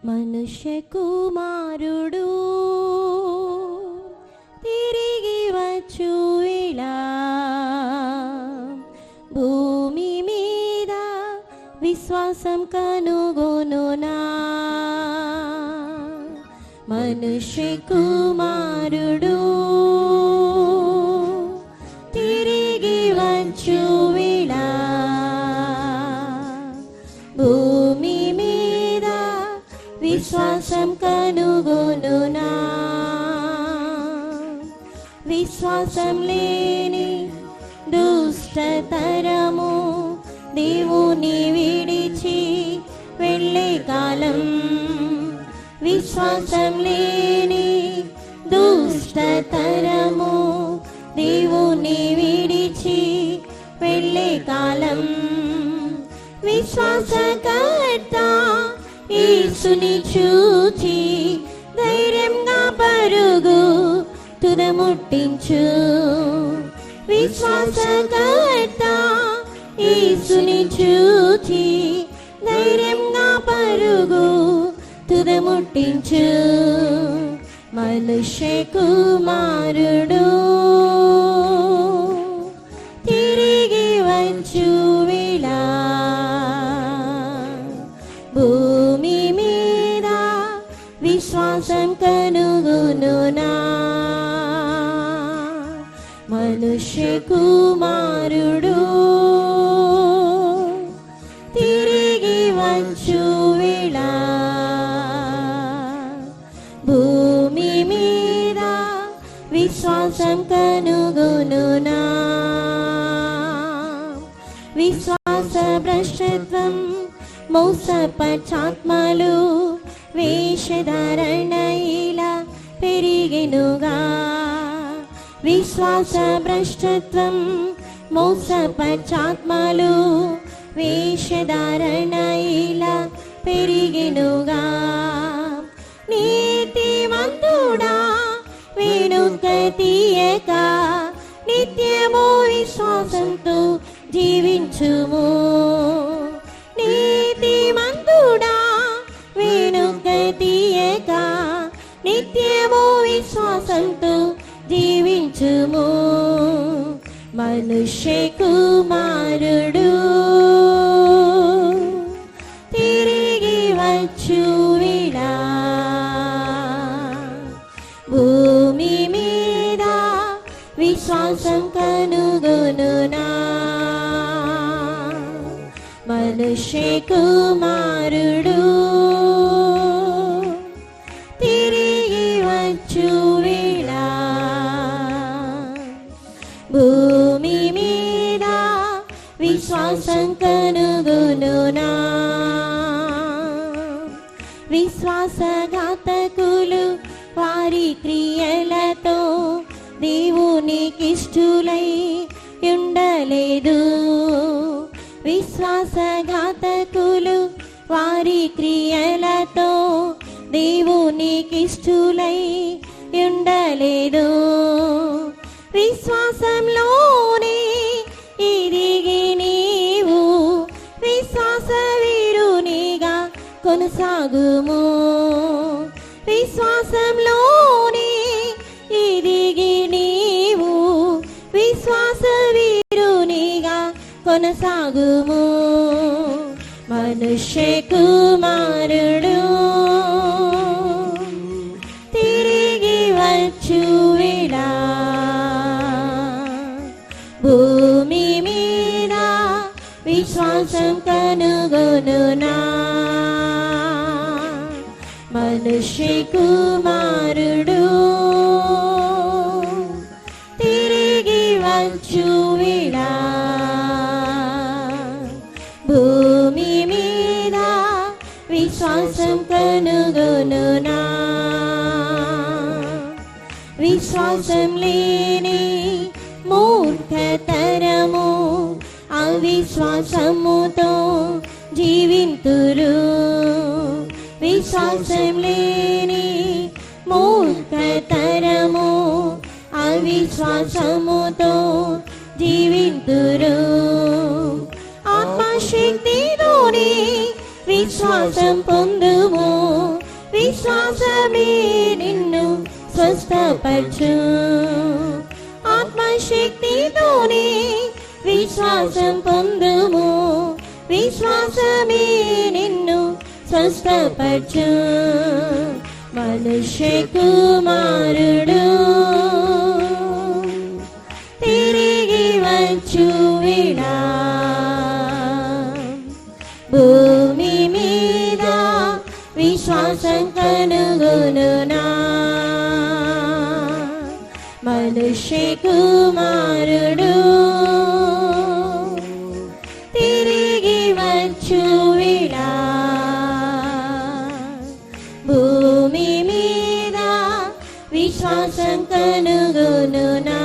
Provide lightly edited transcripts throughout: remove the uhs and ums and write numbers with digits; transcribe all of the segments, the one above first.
మనుష్య కుమారుడు తిరిగి వచ్చు వేళ భూమి మీద విశ్వాసం కనుగొనునా. మనుష్య కుమారుడు తిరిగి వచ్చు వేళ భూమి మీద విశ్వాసం కనుగొనునా. విశ్వాసం లేని దుష్టతరము దేవుని విడిచి వెళ్ళే కాలం. విశ్వాసం లేని దుష్టతరము దేవుని విడిచి వెళ్ళే కాలం. విశ్వాసకర్త యేసుని చూచి ధైర్యంగా పరుగు తుదముట్టించు. విశ్వాసకర్త యేసుని చూచి ధైర్యంగా పరుగు తుదముట్టించు. మనుష్య కుమారుడు తిరిగి వచ్చు వేళ భూమి మీద విశ్వాసం కనుగొనునా. మనుష్య కుమారుడు తిరిగి వచ్చు వేళ భూమి మీద విశ్వాసం కనుగొనునా. విశ్వాస భ్రష్టత్వం మోసపచాత్మలు వేషధారణ ఇలా పెరిగెనుగా. విశ్వాస భ్రష్టత్వం మోసపచాత్మలు వేషధారణ ఇలా పెరిగెనుగా. నీతిమంతుడా వెనుక తీయక నిత్యము విశ్వాసంతో జీవించుము. నీతిమంతుడా వెనుక తీయక నిత్యము విశ్వాసంతో జీవించుము. మనుష్య కుమారుడు తిరిగి వచ్చు వేళ భూమి మీద విశ్వాసం కనుగొనునా. మనుష్య కుమారుడు తిరిగి వచ్చు వేళ భూమి మీద విశ్వాసం కనుగొనునా. విశ్వాసఘాతకులు వారి క్రియలతో దేవునికిష్టులై ఉండలేదు. విశ్వాసఘాతకులు వారి క్రియలతో దేవునికిష్టులై ఉండలేదు. విశ్వాసంలోనే ఎదిగి నీవు విశ్వాస వీరునిగా కొనసాగుము. విశ్వాసంలోనే ఎదిగి నీవు విశ్వాస వీరునిగా కొనసాగుము. మనుష్య కుమారుడు తిరిగి వచ్చు వేళ భూమి మీద విశ్వాసం కనుగొనునా. మనుష్య కుమారుడు తిరిగి వచ్చు వేళ భూమి మీద విశ్వాసం కనుగొనునా. విశ్వాసం లేని మూర్ఖతరము అవిశ్వాసముతో జీవింతురు. విశ్వాసం లేని మూర్ఖతరము అవిశ్వాసముతో జీవింతురు. ఆత్మశక్తితోనే విశ్వాసం పొందుము, విశ్వాసమే నిన్ను స్వస్థపరచు. ఆత్మశక్తితోనే విశ్వాసం పొందుము, విశ్వాసమే నిన్ను స్వస్థపరచు. మనుష్య కుమారుడు తిరిగి వచ్చు వేళ భూమి మీద విశ్వాసం కనుగొనునా. మనుష్య కుమారుడు తిరిగి వచ్చు వేళ భూమి మీద విశ్వాసం కనుగొనునా.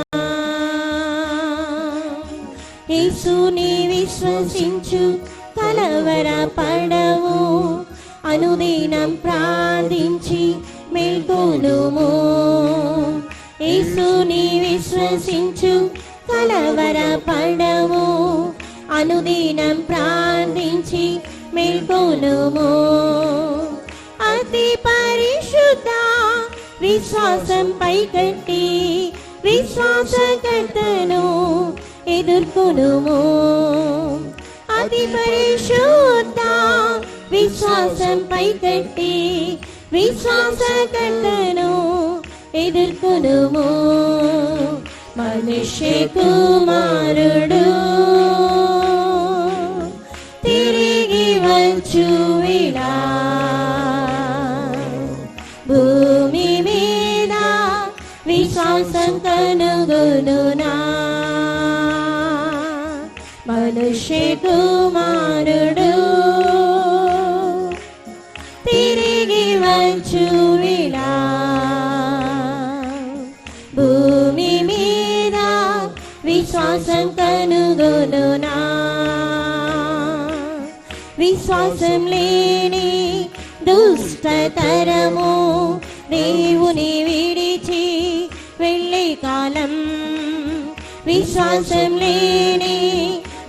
యేసుని విశ్వసించు, కలవరపడవు, అనుదినం ప్రార్థించి మేల్కొనుము. యేసుని విశ్వసించు, కలవరపడవు, అనుదినం ప్రార్థించి మేల్కొనుము. అతి పరిశుద్ధ విశ్వాసం పైకట్టి విశ్వాసకర్తను ఎదుర్కొనుము. అతి పరిశుద్ధ విశ్వాసం పైకట్టి విశ్వాసకర్తను ఎదుర్కొనుము. మనుష్య కుమారుడు తిరిగి వచ్చు వేళ భూమి మీద విశ్వాసం కనుగొనునా. మనుష్య కుమారుడు తిరిగి వచ్చు వేళ భూమి మీద విశ్వాసం కనుగొనునా. విశ్వాసం లేని దుష్టతరము దేవుని విడిచి వెళ్ళే కాలం. విశ్వాసం లేని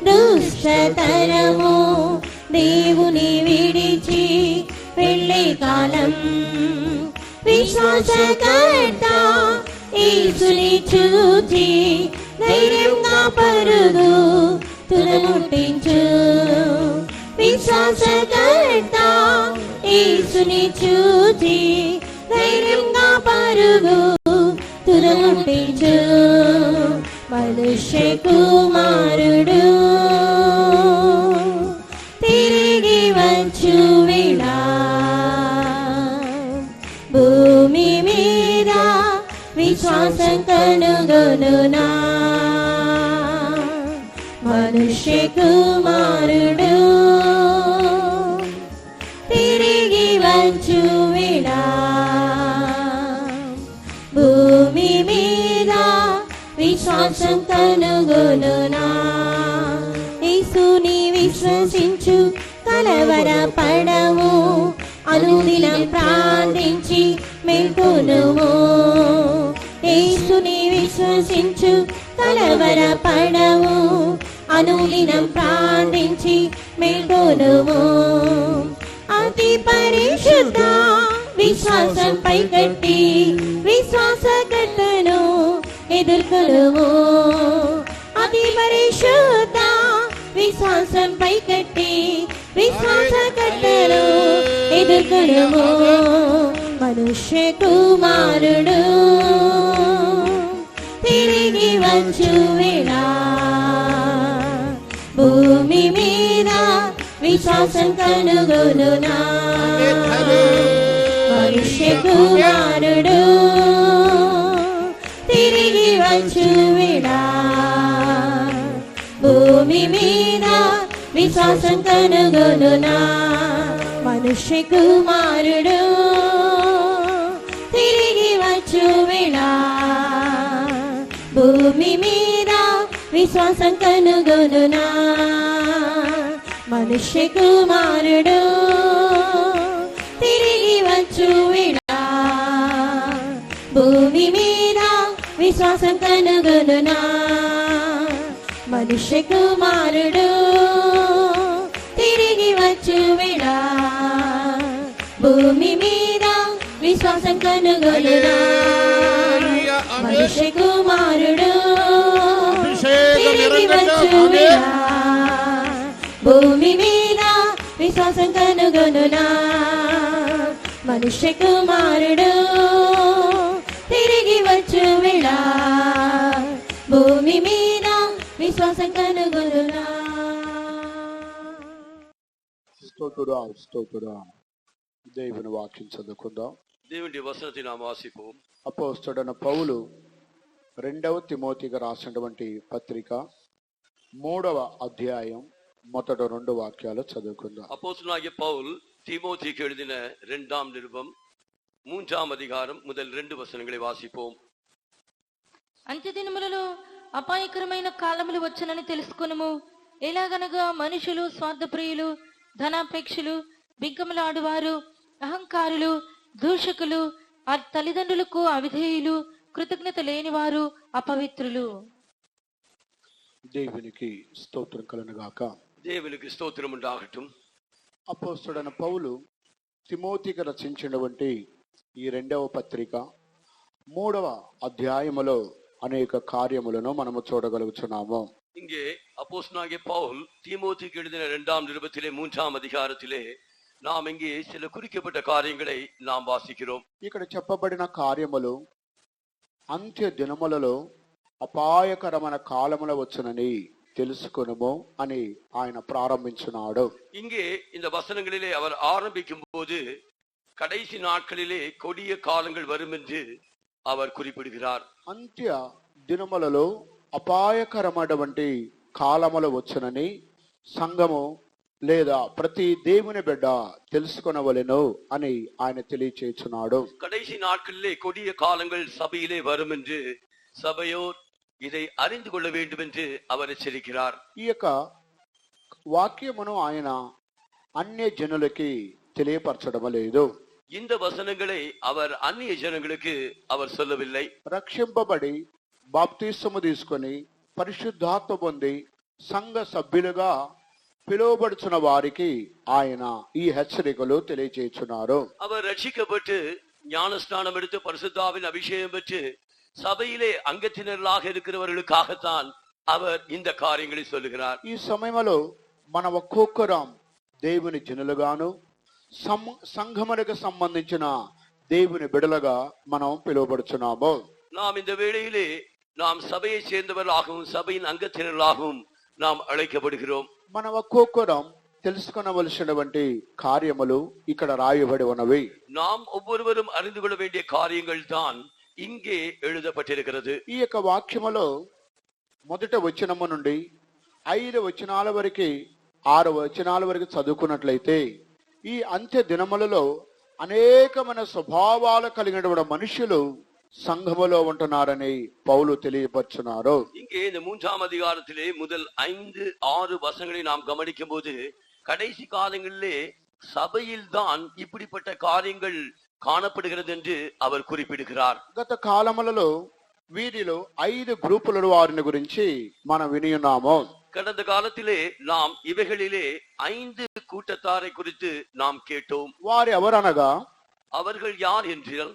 దుష్టతరము దేవుని విడిచి వెళ్ళే కాలం. విశ్వాసకర్త యేసుని చూచి ధైర్యంగా పరుగు తుదముట్టించు. విశ్వాసకర్త యేసుని చూచి ధైర్యంగా పరుగు తుదముట్టించు. మనుష్య కుమారుడు తిరిగి వచ్చు వేళ భూమి మీద విశ్వాసం కనుగొనునా. మనుష్య కుమారుడు తిరిగి వచ్చు వేళ భూమి మీద విశ్వాసం కనుగొనునా. యేసుని విశ్వసించు, కలవరపడవు, అనుదినం ప్రార్థించి మేల్కొనుము. యేసుని విశ్వసించు, కలవరపడవు, అనుదినం ప్రార్థించి మేల్కొనుము. అతి పరిశుద్ధ విశ్వాసం పైకట్టి విశ్వాసకర్తను ఎదుర్కొనుము. అతి పరిశుద్ధ విశ్వాసం పైకట్టి విశ్వాసకర్తను ఎదుర్కొనుము. మనుష్య కుమారుడు తిరిగి వచ్చు వేళ భూమి మీద విశ్వాసం కనుగొనునా. మనుష్య కుమారుడు తిరిగి వచ్చు వేళ భూమి మీద విశ్వాసం కనుగొనునా. మనుష్య కుమారుడు తిరిగి వచ్చు వేళ భూమి మీద విశ్వాసం కనుగొనునా. మనుష్య కుమారుడు తిరిగి వచ్చు వేళ భూమి మీద విశ్వాసం కనుగొనునా. మనుష్య కుమారుడు తిరిగి వచ్చు వేళ భూమి మీద విశ్వాసం కనుగొనునా మనిషి కుమారుడు తిరిగి వచ్చు వేళ భూమి మీద విశ్వాసం కనుగొనునా మనుష్య కుమారుడు తిరిగి వచ్చు వేళ భూమి మీద విశ్వాసం కనుగొనునా. స్తోత్రం. దేవుని వాక్యం చదువుకుందాం. దేవుని వసనతి நாம் வாசிப்போம். అపోస్తలుడైన పౌలు 2వ తిమోతికి రాసినటువంటి పత్రిక 3వ అధ్యాయం మొదటి 2 వాక్యాలు చదువుకుందాం. அப்போஸ்தலனாகிய பவுல் தீமோத்தேயுக்கு எழுதின 2ஆம் நிருபம் 3ஆம் அதிகாரம் முதல் 2 వచనங்களை వాసిపోం. అంత్యదినములలో అపాయకరమైన కాలములు వచ్చునని తెలుసుకొనుము. ఎలాగనగా మనుషులు స్వార్థప్రియులు, ధనాపేక్షలు, బిగ్గములాడువారు, అహంకారులు, దూషకులు, తల్లిదండ్రులకు అవిధేయులు, కృతజ్ఞత లేనివారు, అపవిత్రులు. దేవునికి స్తోత్రం కలుగుగాక. దేవునికి స్తోత్రం ఉండాగటం. అపోస్తలుడైన పౌలు తిమోతికి రచించినటువంటి ఈ 2వ పత్రిక 3వ అధ్యాయములో అనేక కార్యములను మనము చూడగలుగుతున్నాము. இங்கே அப்போஸ்தலனாகிய பவுல் தீமோத்தேயுக்கு எழுதின 2ஆம் நிருபத்திலே 3ஆம் அதிகாரத்திலே நாம் இங்கே சில குறிக்கப்பட்ட காரியங்களை நாம் வாசிக்கிறோம். ఇక్కడ చెప్పబడిన కార్యములు అంత్య దినములలో అపాయకరమైన కాలముల వచ్చునని తెలుసుకొనుము అని ఆయన ప్రారంభించున్నాడు. இங்கே இந்த வசனங்களிலே அவர் ஆரம்பிக்கும் போது கடைசி நாட்களிலே கொடிய காலங்கள் வரும் என்று அவர் குறிப்பிடுகிறார். అంత్య దినములలో అపాయకరమైనటువంటి కాలములు వచ్చునని సంఘము లేదా ప్రతి దేవుని బిడ్డ తెలుసుకొనవలెను అని ఆయన తెలియచేస్తున్నాడు. கடைசி நாட்களிலே கொடிய காலங்கள் சபையிலே வரும் என்று சபையோர் இதை அறிந்து கொள்ள வேண்டும் என்று அவர் எச்சரிக்கிறார். ఈ యొక్క వాక్యమును ఆయన అన్య జనులకి తెలియపరచడం లేదు. இந்த వసనங்களை அவர் అన్య జనங்களுக்கு அவர் சொல்லவில்லை. రక్షింపబడి బాప్తిస్మము తీసుకొని పరిశుద్ధాత్మ పొంది సంఘ సభ్యులుగా పిలువబడుచున్న వారికి ఆయన ఈ హెచ్చరికలు తెలియజేస్తున్నారు. அவர் ரட்சிக்கப்பட்டு ஞானஸ்நானம் எடுத்து பரிசுத்தாவின் அபிஷேகம் பெற்று சபையிலே அங்கத்தினர்களாக இருக்கிறவர்களுக்காகத்தான் அவர் இந்த காரியங்களை சொல்லுகிறார். ఈ సమయంలో మన ఒక్కొక్కరం దేవుని జనులుగాను సంఘములకు సంబంధించిన దేవుని బిడలుగా మనం పిలువబడుచున్నాము. நாம் இந்த வேளையிலே நாம் சபையை சேர்ந்தவர்களாகவும் சபையின் அங்கத்தினர்களாகவும் நாம் அழைக்கப்படுகிறோம். మన ఒక్కొక్కరం తెలుసుకొనవలసినటువంటి కార్యములు ఇక్కడ రాయబడి ఉన్నవి. நாம் ஒவ்வொருவரும் அறிந்து கொள்ள வேண்டிய காரியங்கள் தான் இங்கே எழுதப்பட்டிருக்கிறது. ఈ యొక్క వాక్యములో మొదటి వచనము నుండి 5 వచనాల వరకు 6 వచనాల వరకు చదువుకున్నట్లయితే ఈ అంత్య దినములలో అనేకమైన స్వభావాలు కలిగిన మనుషులు సంఘములో ఉంటున్నారని పౌలు తెలియపరుచున్నారు. இங்கே இந்த 3ஆம் அதிகாரத்திலே முதல் 5-6 வசனங்களை நாம் கவனிக்கும் போது கடைசி காலங்களிலே சபையில் தான் இப்படிப்பட்ட காரியங்கள் காணப்படுகிறது என்று அவர் குறிப்பிடுகிறார். గత కాలములలో వీరిలో 5 గ్రూపుల వారిని గురించి మనం విని ఉన్నాము. கடந்த காலத்திலே நாம் இவைகளிலே 5 கூட்டத்தாரை குறித்து நாம் கேட்டோம். వారు ఎవరనగా அவர்கள் யார் என்றால்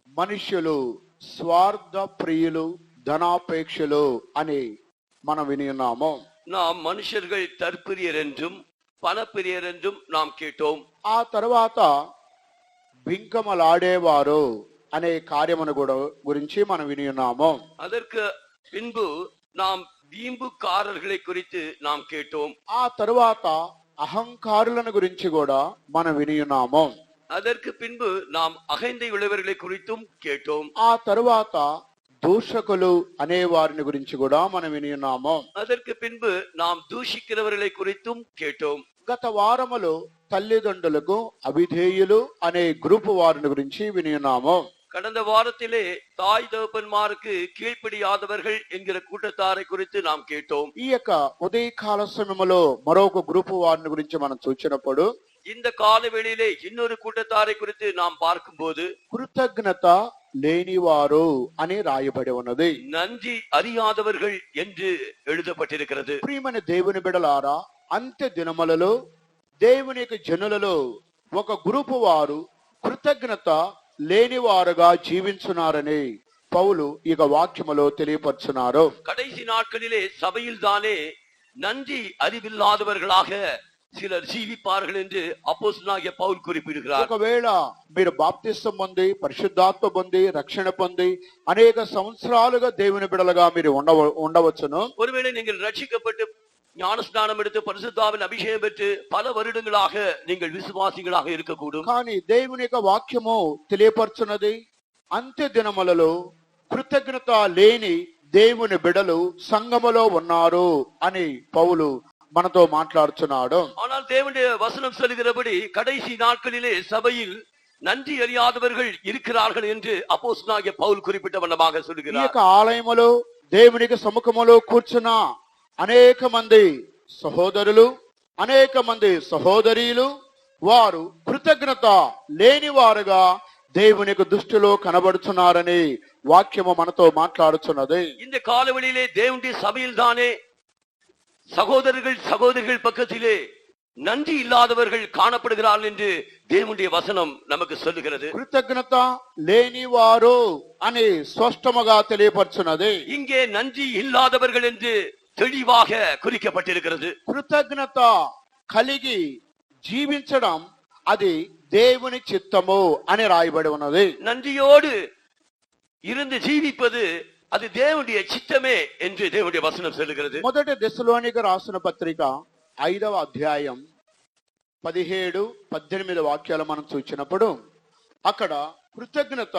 మనుష్యులు స్వార్థ ప్రియులు ధనాపేక్షలు అని మనం విని ఉన్నాము. நாம் மனுஷர்கள் தற்பிரியர் என்றும் பணப்பிரியர் என்றும் நாம் கேட்டோம். ఆ తర్వాత బింకమలాడేవారు అనే కార్యమును కూడా గురించి మనం విని ఉన్నాము. அதற்கு பின்பு நாம் வீம்புக்காரர்களை குறித்து நாம் கேட்டோம். ఆ తర్వాత అహంకారులను గురించి కూడా మనం విని ఉన్నాము. அதற்கு பின்பு நாம் அகந்தை உள்ளவர்களை குறித்தும் கேட்டோம். ఆ తర్వాత దూషకులు అనే వారిని గురించి కూడా మనం విని ఉన్నాము. அதற்கு பின்பு நாம் దూషిக்கிறவர்களை குறித்தும் கேட்டோம். గత వారములో తల్లిదండ్రులకు అవిధేయులు అనే గ్రూపు వారిని గురించి విని ఉన్నాము. கடந்த வாரத்திலே தாய் தகப்பன்மாருக்கு கீழ்ப்படியாதவர்கள் என்கிற கூட்டத்தாரை குறித்து நாம் கேட்டோம். ఈ యొక్క ఉదయకాల సమయంలో మరొక గ్రూపు వారిని గురించి మనం చూసినప్పుడు இந்த காலவெளியிலே இன்னொரு கூட்டத்தாரை குறித்து நாம் பார்க்கும்போது కృతజ్ఞత లేనివారు అని రాయబడి ఉన్నది. நன்றி அறியாதவர்கள் என்று எழுதப்பட்டிருக்கிறது. ప్రియమైన దేవుని బిడ్డలారా, అంత్య దినములలో దేవుని యొక్క జనులలో ఒక గ్రూపు వారు కృతజ్ఞత లేనివారుగా జీవించున్నారని పౌలు ఇక వాక్యములో తెలియపరుచున్నారు. கடைசி நாட்களிலே சபையில் தானே நன்றி அறிவில்லாதவர்களாக சிலர் ஜீவிப்பார்கள் என்று அப்போஸ்தலனாகிய பவுல் குறிப்பிடுகிறார். ఒకవేళ మీరు బాప్తిసం పొంది పరిశుద్ధాత్మ పొంది రక్షణ పొంది అనేక సంవత్సరాలుగా దేవుని బిడ్డలుగా మీరు ఉండవచ్చును. ஒருவேளை நீங்கள் ரட்சிக்கப்பட்டு ஞானஸ்நானம் எடுத்து பரிசுத்தாவின் அபிஷேகம் பெற்று பல வருடங்களாக நீங்கள் விசுவாசிகளாக இருக்கக்கூடும். కానీ దేవుని యొక్క వాక్యము తెలియపరచున్నది అంత్య దినములలో కృతజ్ఞత లేని దేవుని బిడలు సంఘములో ఉన్నారు అని పౌలు మనతో మాట్లాడుచున్నాడు. ஆனால் தேவனுடைய வசனம் சொல்கிறபடி கடைசி நாட்களிலே சபையில் நன்றி அறியாதவர்கள் இருக்கிறார்கள் என்று அப்போஸ்தலனாகிய பவுல் குறிப்பிட்ட வண்ணமாக ఈ சொல்கிறார். యొక్క ఆలయములో దేవునికి సముఖములో కూర్చున్న అనేక మంది సహోదరులు అనేక మంది సహోదరీలు వారు కృతజ్ఞత లేని వారుగా దేవునికి దృష్టిలో కనబడుచున్నారని వాక్యము మనతో మాట్లాడుచున్నది. இந்த காலவெளியிலே தேவனுடைய சபையில் தானே சகோதரர்கள் பக்கத்திலே நன்றி இல்லாதவர்கள் காணப்படுகிறார்கள் என்று தேவனுடைய வசனம் நமக்கு சொல்லுகிறது. కృతజ్ఞత లేని వారు అని స్పష్టముగా తెలియపరచున్నది. இங்கே நன்றி இல்லாதவர்கள் என்று தெளிவாக குறிக்கப்பட்டிருக்கிறது. కృతజ్ఞత కలిగి జీవించడం అది దేవుని చిత్తము అని రాయబడి ఉన్నది. நன்றியோடு இருந்து ஜீவிப்பது அது தேவனுடைய சித்தமே என்று தேவனுடைய வசனம் சொல்லுகிறது. మొదటి దెస్సలోనిక రాసిన పత్రిక 5వ అధ్యాయం 17-18 వాక్యాలు మనం చూసినప్పుడు అక్కడ కృతజ్ఞత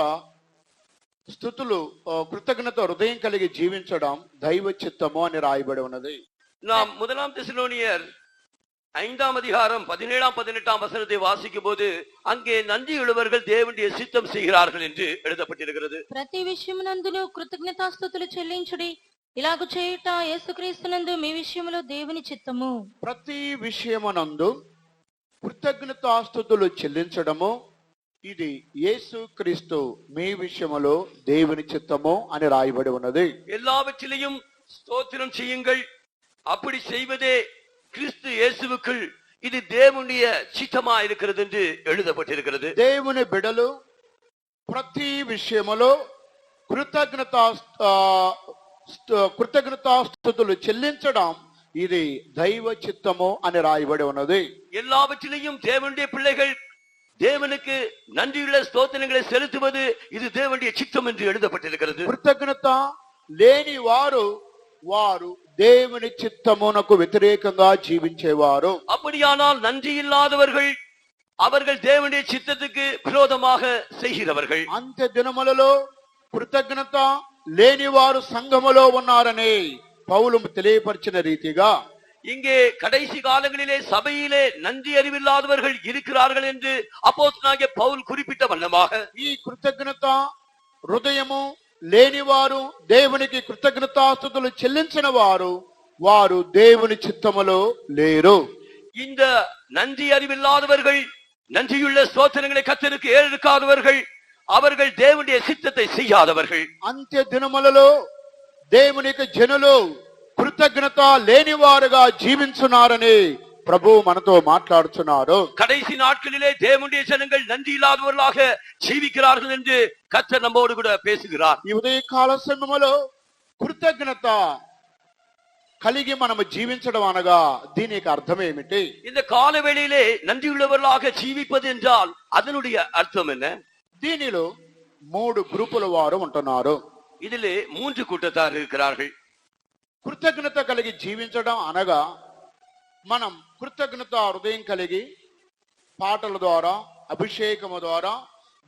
హృదయం కలిగి జీవించడం దైవ చిత్తము అని రాయబడి ఉన్నది. நாம் முதலாம் தெசலோனியர் 5ஆம் அதிகாரம் 17-18 வசனத்தை வாசிக்கும் போது அங்கே நன்றியுள்ளவர்கள் தேவனுடைய சித்தம் செய்கிறார்கள் என்று எழுதப்பட்டிருக்கிறது. ప్రతి విషయమునందును కృతజ్ఞతాస్తుతులు చెల్లించుడి, ఇలాగు చేయుట యేసుక్రీస్తునందు మీ విషయములో దేవుని చిత్తము. ప్రతి విషయమునందు కృతజ్ఞతాస్తుతులు చెల్లించడము ఇది యేసుక్రీస్తు మీ విషయములో దేవుని చిత్తము అని రాయబడి ఉన్నది. எல்லாவற்றிலையும் ஸ்தோத்திரம் செய்யுங்கள், அப்படி செய்வதே கிறிஸ்து இயேசுவுக்குள் இது தேவனுடைய சித்தமா இருக்கிறது என்று எழுதப்பட்டிருக்கிறது. దేవుని బిడలు ప్రతి విషయములో కృతజ్ఞతాస్తుతులు చెల్లించడం ఇది దైవ చిత్తము అని రాయబడి ఉన్నది. எல்லாவற்றிலையும் தேவனுடைய பிள்ளைகள் தேவனுக்கு நன்றியுள்ள ஸ்தோத்திரங்களை செலுத்துவது இது தேவனுடைய சித்தம் என்று எழுதப்பட்டிருக்கிறது. కృతజ్ఞత లేని వారు దేవుని చిత్తమునకు వ్యతిరేకంగా జీవించేవారు. அப்படியானால் நன்றி இல்லாதவர்கள் அவர்கள் தேவனுடைய சித்தத்துக்கு விரோதமாக செய்கிறவர்கள். అంత్య దినములలో కృతజ్ఞత లేని వారు సంఘములో ఉన్నారని పౌలు తెలియపరిచిన రీతిగా இங்கே கடைசி காலங்களிலே சபையிலே நன்றி அறிவில்லாதவர்கள் இருக்கிறார்கள் என்று அப்போஸ்தலனாகிய பவுல் குறிப்பிட்ட வண்ணமாக ఈ కృతజ్ఞత హృదయము లేనివారు దేవునికి కృతజ్ఞతాస్తుతులు చెల్లించిన వారు దేవుని చిత్తములో లేరు. இந்த நன்றி அறிவில்லாதவர்கள் நன்றியுள்ள ஸ்தோத்திரங்களை கர்த்தருக்கு ஏறெடுக்காதவர்கள் அவர்கள் தேவனுடைய சித்தத்தை செய்யாதவர்கள். అంత్య దినములలో దేవునికి జనులు కృతజ్ఞత లేనివారుగా జీవించున్నారని ప్రభు మనతో మాట్లాడుచున్నారు. கடைசி நாட்களிலே தேவனுடைய ஜனங்கள் நன்றி இல்லாதவர்களாக ஜீவிக்கிறார்கள் என்று கர்த்தர் நம்மோடு கூட பேசுகிறார். ఈ ఉదయకాల సమయములో కృతజ్ఞత కలిగి మనము జీవించడం అనగా దీనికి అర్థం ఏమిటి? இந்த காலவேளையிலே நன்றியுள்ளவர்களாக ஜீவிப்பது என்றால் அதனுடைய அர்த்தம் என்ன? దీనిలో 3 గ్రూపుల వారు ఉంటున్నారు. இதிலே 3 கூட்டத்தார் இருக்கிறார்கள். కృతజ్ఞత కలిగి జీవించడం అనగా మనం కృతజ్ఞత హృదయం కలిగి పాటల ద్వారా అభిషేకము ద్వారా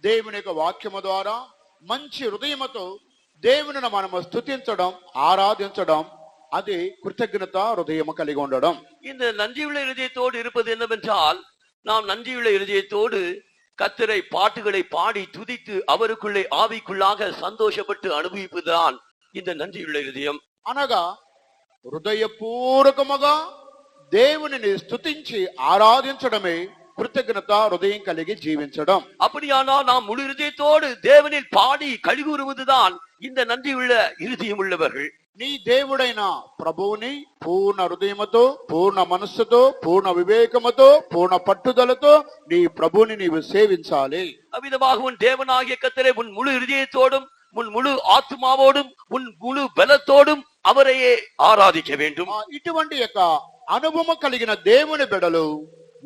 దేవుని యొక్క వాక్యము ద్వారా మంచి హృదయముతో దేవునిని మనము స్తుతించడం ఆరాధించడం అది కృతజ్ఞత హృదయము కలిగి ఉండడం. இந்த நன்றியுள்ள இருதயத்தோடு இருப்பது என்னவென்றால் நாம் நன்றியுள்ள இருதயத்தோடு கர்த்தரை பாட்டுகளை பாடி துதித்து அவருக்குள்ளே ஆவிக்குள்ளாக சந்தோஷப்பட்டு அனுபவிப்பதுதான் இந்த நன்றியுள்ள இருதயம். అనగా హృదయపూర్వకముగా దేవునిని స్తుతించి ఆరాధించడమే కృతజ్ఞత హృదయం కలిగి జీవించడం. அப்படியானால் நாம் முழு இருதயத்தோடு தேவனில் பாடி கழிகூறுவதுதான் இந்த நன்றியுள்ள இருதயம் உள்ளவர்கள். నీ దేవుడైన ప్రభువుని పూర్ణ హృదయముతో, పూర్ణ మనస్సుతో, పూర్ణ వివేకముతో, పూర్ణ పట్టుదలతో నీ ప్రభువుని నీవు సేవించాలి. அவ்விதமாக உன் தேவனாகிய கர்த்தரை உன் முழு இதயத்தோடும், உன் முழு ஆத்மாவோடும், உன் முழு பலத்தோடும் அவரையே ஆராதிக்க வேண்டும். ఇటువంటి యొక్క అనుభవం కలిగిన దేవుని బిడ్డలు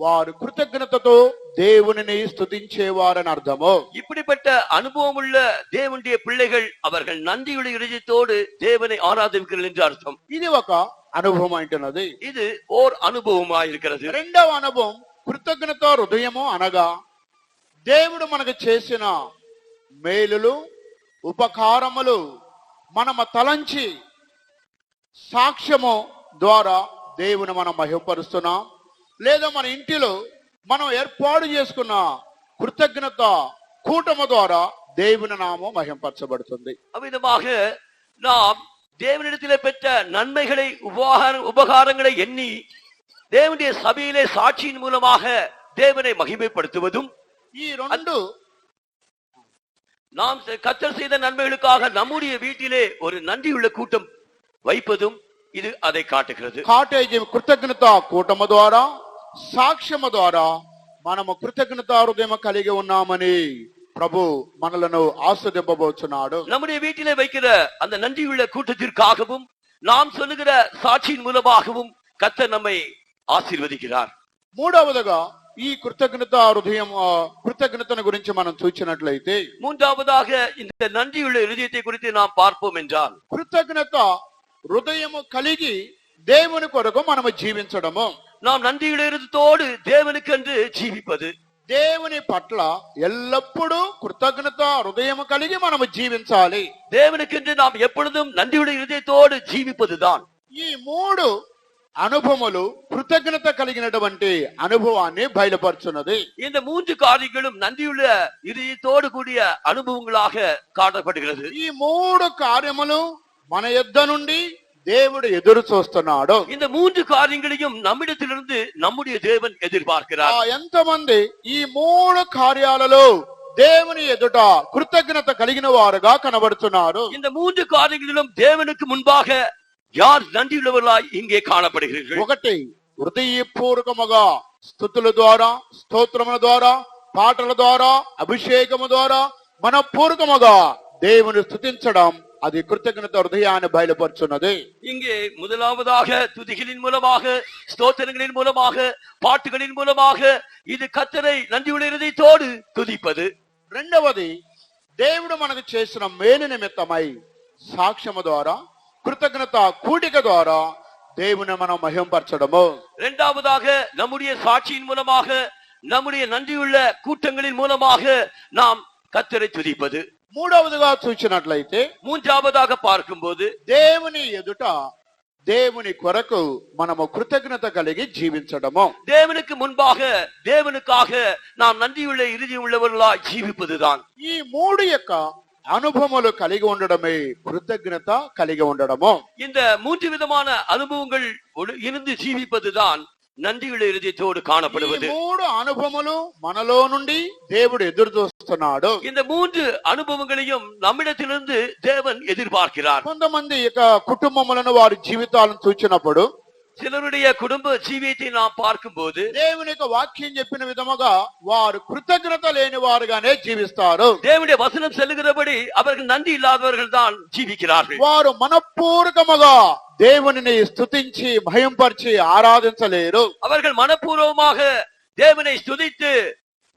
వారు కృతజ్ఞతతో దేవునిని స్తుతించేవారని అర్థము. இப்படிப்பட்ட அனுபவம் உள்ள தேவனுடைய பிள்ளைகள் அவர்கள் நன்றியுள்ள இதயத்தோடு தேவனை ஆராதிக்கிறார்கள் என்று அர்த்தம். ఇది ఒక అనుభవం అంటున్నది. இது ஓர் அனுபவமாய் இருக்கிறது. రెండవ అనుభవం కృతజ్ఞత హృదయము అనగా దేవుడు మనకు చేసిన మేలులు, ఉపకారములు మనము తలంచి సాక్ష్యము ద్వారా దేవుని మనం మహిమపరుస్తున్నాం. లేదా మన ఇంటిలో మనం ఏర్పాటు చేసుకున్న కృతజ్ఞత కూటము ద్వారా దేవుని నామం మహిమపరచబడుతుంది. அவ்விதமாக நாம் தேவனிடத்திலே பெற்ற நன்மைகளை, உபகாரங்களை எண்ணி தேவனுடைய சபையிலே சாட்சியின் மூலமாக தேவனை மகிமைப்படுத்துவதும், ఈ రెండు நாம் கர்த்தர் செய்த நன்மைகளுக்காக நம்முடைய வீட்டிலே ஒரு நன்றியுள்ள கூட்டம் வைப்பதும் இது அதை காட்டுகிறது. కాటేజీ కృతజ్ఞత కూటము ద్వారా, సాక్ష్యము ద్వారా మనము కృతజ్ఞత హృదయం కలిగి ఉన్నామని ప్రభు మనలను ఆస్వాదింపబోచున్నాడు. நம்முடைய வீட்டிலே வைக்கிற அந்த நன்றியுள்ள கூட்டத்திற்காகவும் நாம் சொல்லுகிற சாட்சியின் மூலமாகவும் கர்த்தர் நம்மை ஆசீர்வதிக்கிறார். మూడవదిగా ఈ కృతజ్ఞత హృదయం కృతజ్ఞతను గురించి మనం చూసినట్లయితే, மூன்றாவதாக இந்த நன்றியுள்ள இதயத்தை குறித்து நாம் பார்ப்போம் என்றால், కృతజ్ఞత హృదయము కలిగి దేవుని కొరకు మనము జీవించడము. நாம் நன்றியுள்ள இதயத்தோடு தேவனுக்கென்று ஜீவிப்பது, దేవుని పట్ల ఎల్లప్పుడూ కృతజ్ఞత హృదయము కలిగి మనము జీవించాలి. தேவனுக்கென்று நாம் எப்பொழுதும் நன்றியுள்ள இதயத்தோடு ஜீவிப்பதுதான். ఈ మూడు అనుభవములు కృతజ్ఞత కలిగినటువంటి అనుభవాన్ని బయలుపరుచున్నది. இந்த மூன்று காரியங்களும் நன்றியுள்ள இதயத்தோடு கூடிய அனுபவங்களாக காட்டப்படுகிறது. ఈ మూడు కార్యములు మన యొద్ద నుండి దేవుడు ఎదురు చూస్తున్నాడు. இந்த மூன்று காரியங்களையும் நம்மிடத்திலிருந்து நம்முடைய தேவன் எதிர்பார்க்கிறார். ఎంతమంది ఈ మూడు కార్యాలలో దేవుని ఎదుట కృతజ్ఞత కలిగిన వారుగా కనబడుతున్నారు? இந்த மூன்று காரியங்களிலும் தேவனுக்கு முன்பாக யார் நன்றியுள்ளவர்களாய் இங்கே காணப்படுகிறீர்கள்? ఒకటి, హృదయపూర్వకముగా స్తుతుల ద్వారా, స్తోత్రముల ద్వారా, పాటల ద్వారా, అభిషేకము ద్వారా మనపూర్వకముగా దేవుని స్తుతించడం, అది కృతజ్ఞత హృదయాన్ని బయలుపరుచున్నది. இங்கே முதலாவதாக துதிகளின் மூலமாக, ஸ்தோத்திரங்களின் மூலமாக, பாட்டுகளின் மூலமாக இது கர்த்தரை நன்றியுள்ள இதயத்தோடு துதிப்பது. రెండవది, దేవుడు మనకు చేసిన మేలు నిమిత్తమై సాక్ష్యము ద్వారా, కృతజ్ఞత కూడిక ద్వారా దేవుని మనం మహింపరచడము. இரண்டாவதாக நம்முடைய சாட்சியின் மூலமாக, நம்முடைய நன்றியுள்ள கூட்டங்களின் மூலமாக நாம் கர்த்தரை துதிப்பது. మూడవదిగా చూసినట్లయితే, மூன்றாவதாக பார்க்கும்போது దేవుని ఎదుట దేవుని కొరకు మనము కృతజ్ఞత కలిగి జీవించడము. தேவனுக்கு முன்பாக, தேவனுக்காக நாம் நன்றியுள்ள இதயம் உள்ளவர்களாய் ஜீவிப்பதுதான். ఈ మూడు యొక్క అనుభవములు కలిగి ఉండడమే కృతజ్ఞత కలిగి ఉండడము. இந்த மூன்று விதமான அனுபவங்கள் இருந்து ஜீவிப்பதுதான் நன்றியுள்ள இதயத்தோடு காணப்படுவது. ఈ మూడు అనుభవములు మనలో నుండి దేవుడు ఎదురు చూస్తున్నాడు. இந்த மூன்று அனுபவங்களையும் நம்மிடத்திலிருந்து தேவன் எதிர்பார்க்கிறார். కొంతమంది యొక్క కుటుంబములను, వారి జీవితాలను చూచినప్పుడు, சிலருடைய குடும்ப ஜீவியத்தை நாம் பார்க்கும்போது దేవుని యొక్క వాక్యం చెప్పిన విధముగా వారు కృతజ్ఞత లేని వారుగానే జీవిస్తారు. தேவனுடைய வசனம் செல்லுகிறபடி அவர்கள் நன்றி இல்லாதவர்கள் தான் ஜீவிக்கிறார்கள். వారు మనపూర్వకముగా దేవునిని స్తుతించి మహింపరిచి ఆరాధించలేరు. அவர்கள் மனப்பூர்வமாக தேவனை ஸ்துதித்து,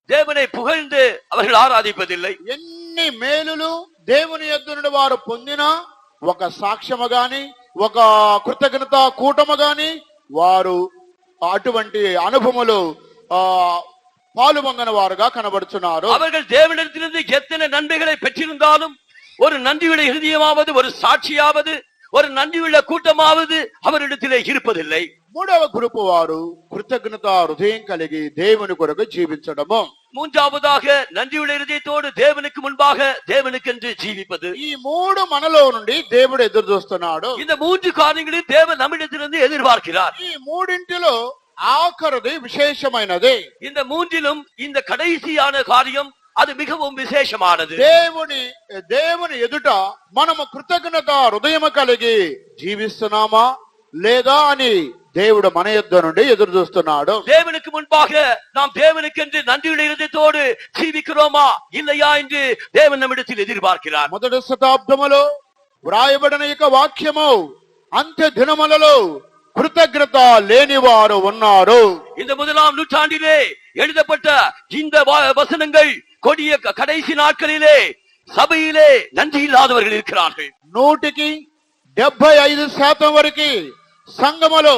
தேவனை புகழ்ந்து அவர்கள் ஆராதிப்பதில்லை. ఎన్ని మేలులు దేవుని యొద్ద నుండి వారు పొందినా, ఒక సాక్ష్యము గాని, ఒక కృతజ్ఞత కూటము గాని వారు అటువంటి అనుభవములు పాలుపొందని వారుగా కనబడుతున్నారు. அவர்கள் தேவனிடத்திலிருந்து எத்தனை நன்மைகளை பெற்றிருந்தாலும் ஒரு நன்றியுள்ள இருதயமாவது, ஒரு சாட்சியாவது, ஒரு நன்றியுள்ள கூட்டமாவது அவரிடத்திலே இருப்பதில்லை. మూడవ గ్రూపు వారు కృతజ్ఞత హృదయం కలిగి దేవుని కొరకు జీవించడము. மூன்றாவதாக நன்றியுள்ள இதயத்தோடு தேவனுக்கு முன்பாக தேவனுக்கென்று ஜீவிப்பது. ఈ మూడు మనలో నుండి దేవుడు ఎదురు చూస్తున్నాడు. இந்த மூன்று காரியங்களையும் தேவன் நம்மிடத்திலிருந்து எதிர்பார்க்கிறார். ఈ మూడింటిలో ఆఖరిది విశేషమైనది. இந்த மூன்றிலும் இந்த கடைசியான காரியம் அது மிகவும் விசேஷமானது. దేవుని ఎదుట మనము కృతజ్ఞత హృదయము కలిగి జీవిస్తున్నామా లేదా అని దేవుడు మన యొద్ద నుండి ఎదురు చూస్తున్నాడు. தேவனுக்கு முன்பாக நாம் தேவனுக்கென்று நன்றியுள்ள இருதயத்தோடு ஜீவிக்கிறோமா இல்லையா என்று தேவன் நம்மிடத்தில் எதிர்பார்க்கிறார். మొదటి శతాబ్దములో వ్రాయబడిన ఈ వాక్యము అంత్య దినములలో కృతజ్ఞత లేని వారు ఉన్నారు. இந்த முதலாம் நூற்றாண்டிலே எழுதப்பட்ட இந்த வசனங்கள் கொடிய கடைசி நாட்களிலே சபையிலே நன்றி இல்லாதவர்கள் இருக்கிறார்கள். 75% వరకు సంఘములో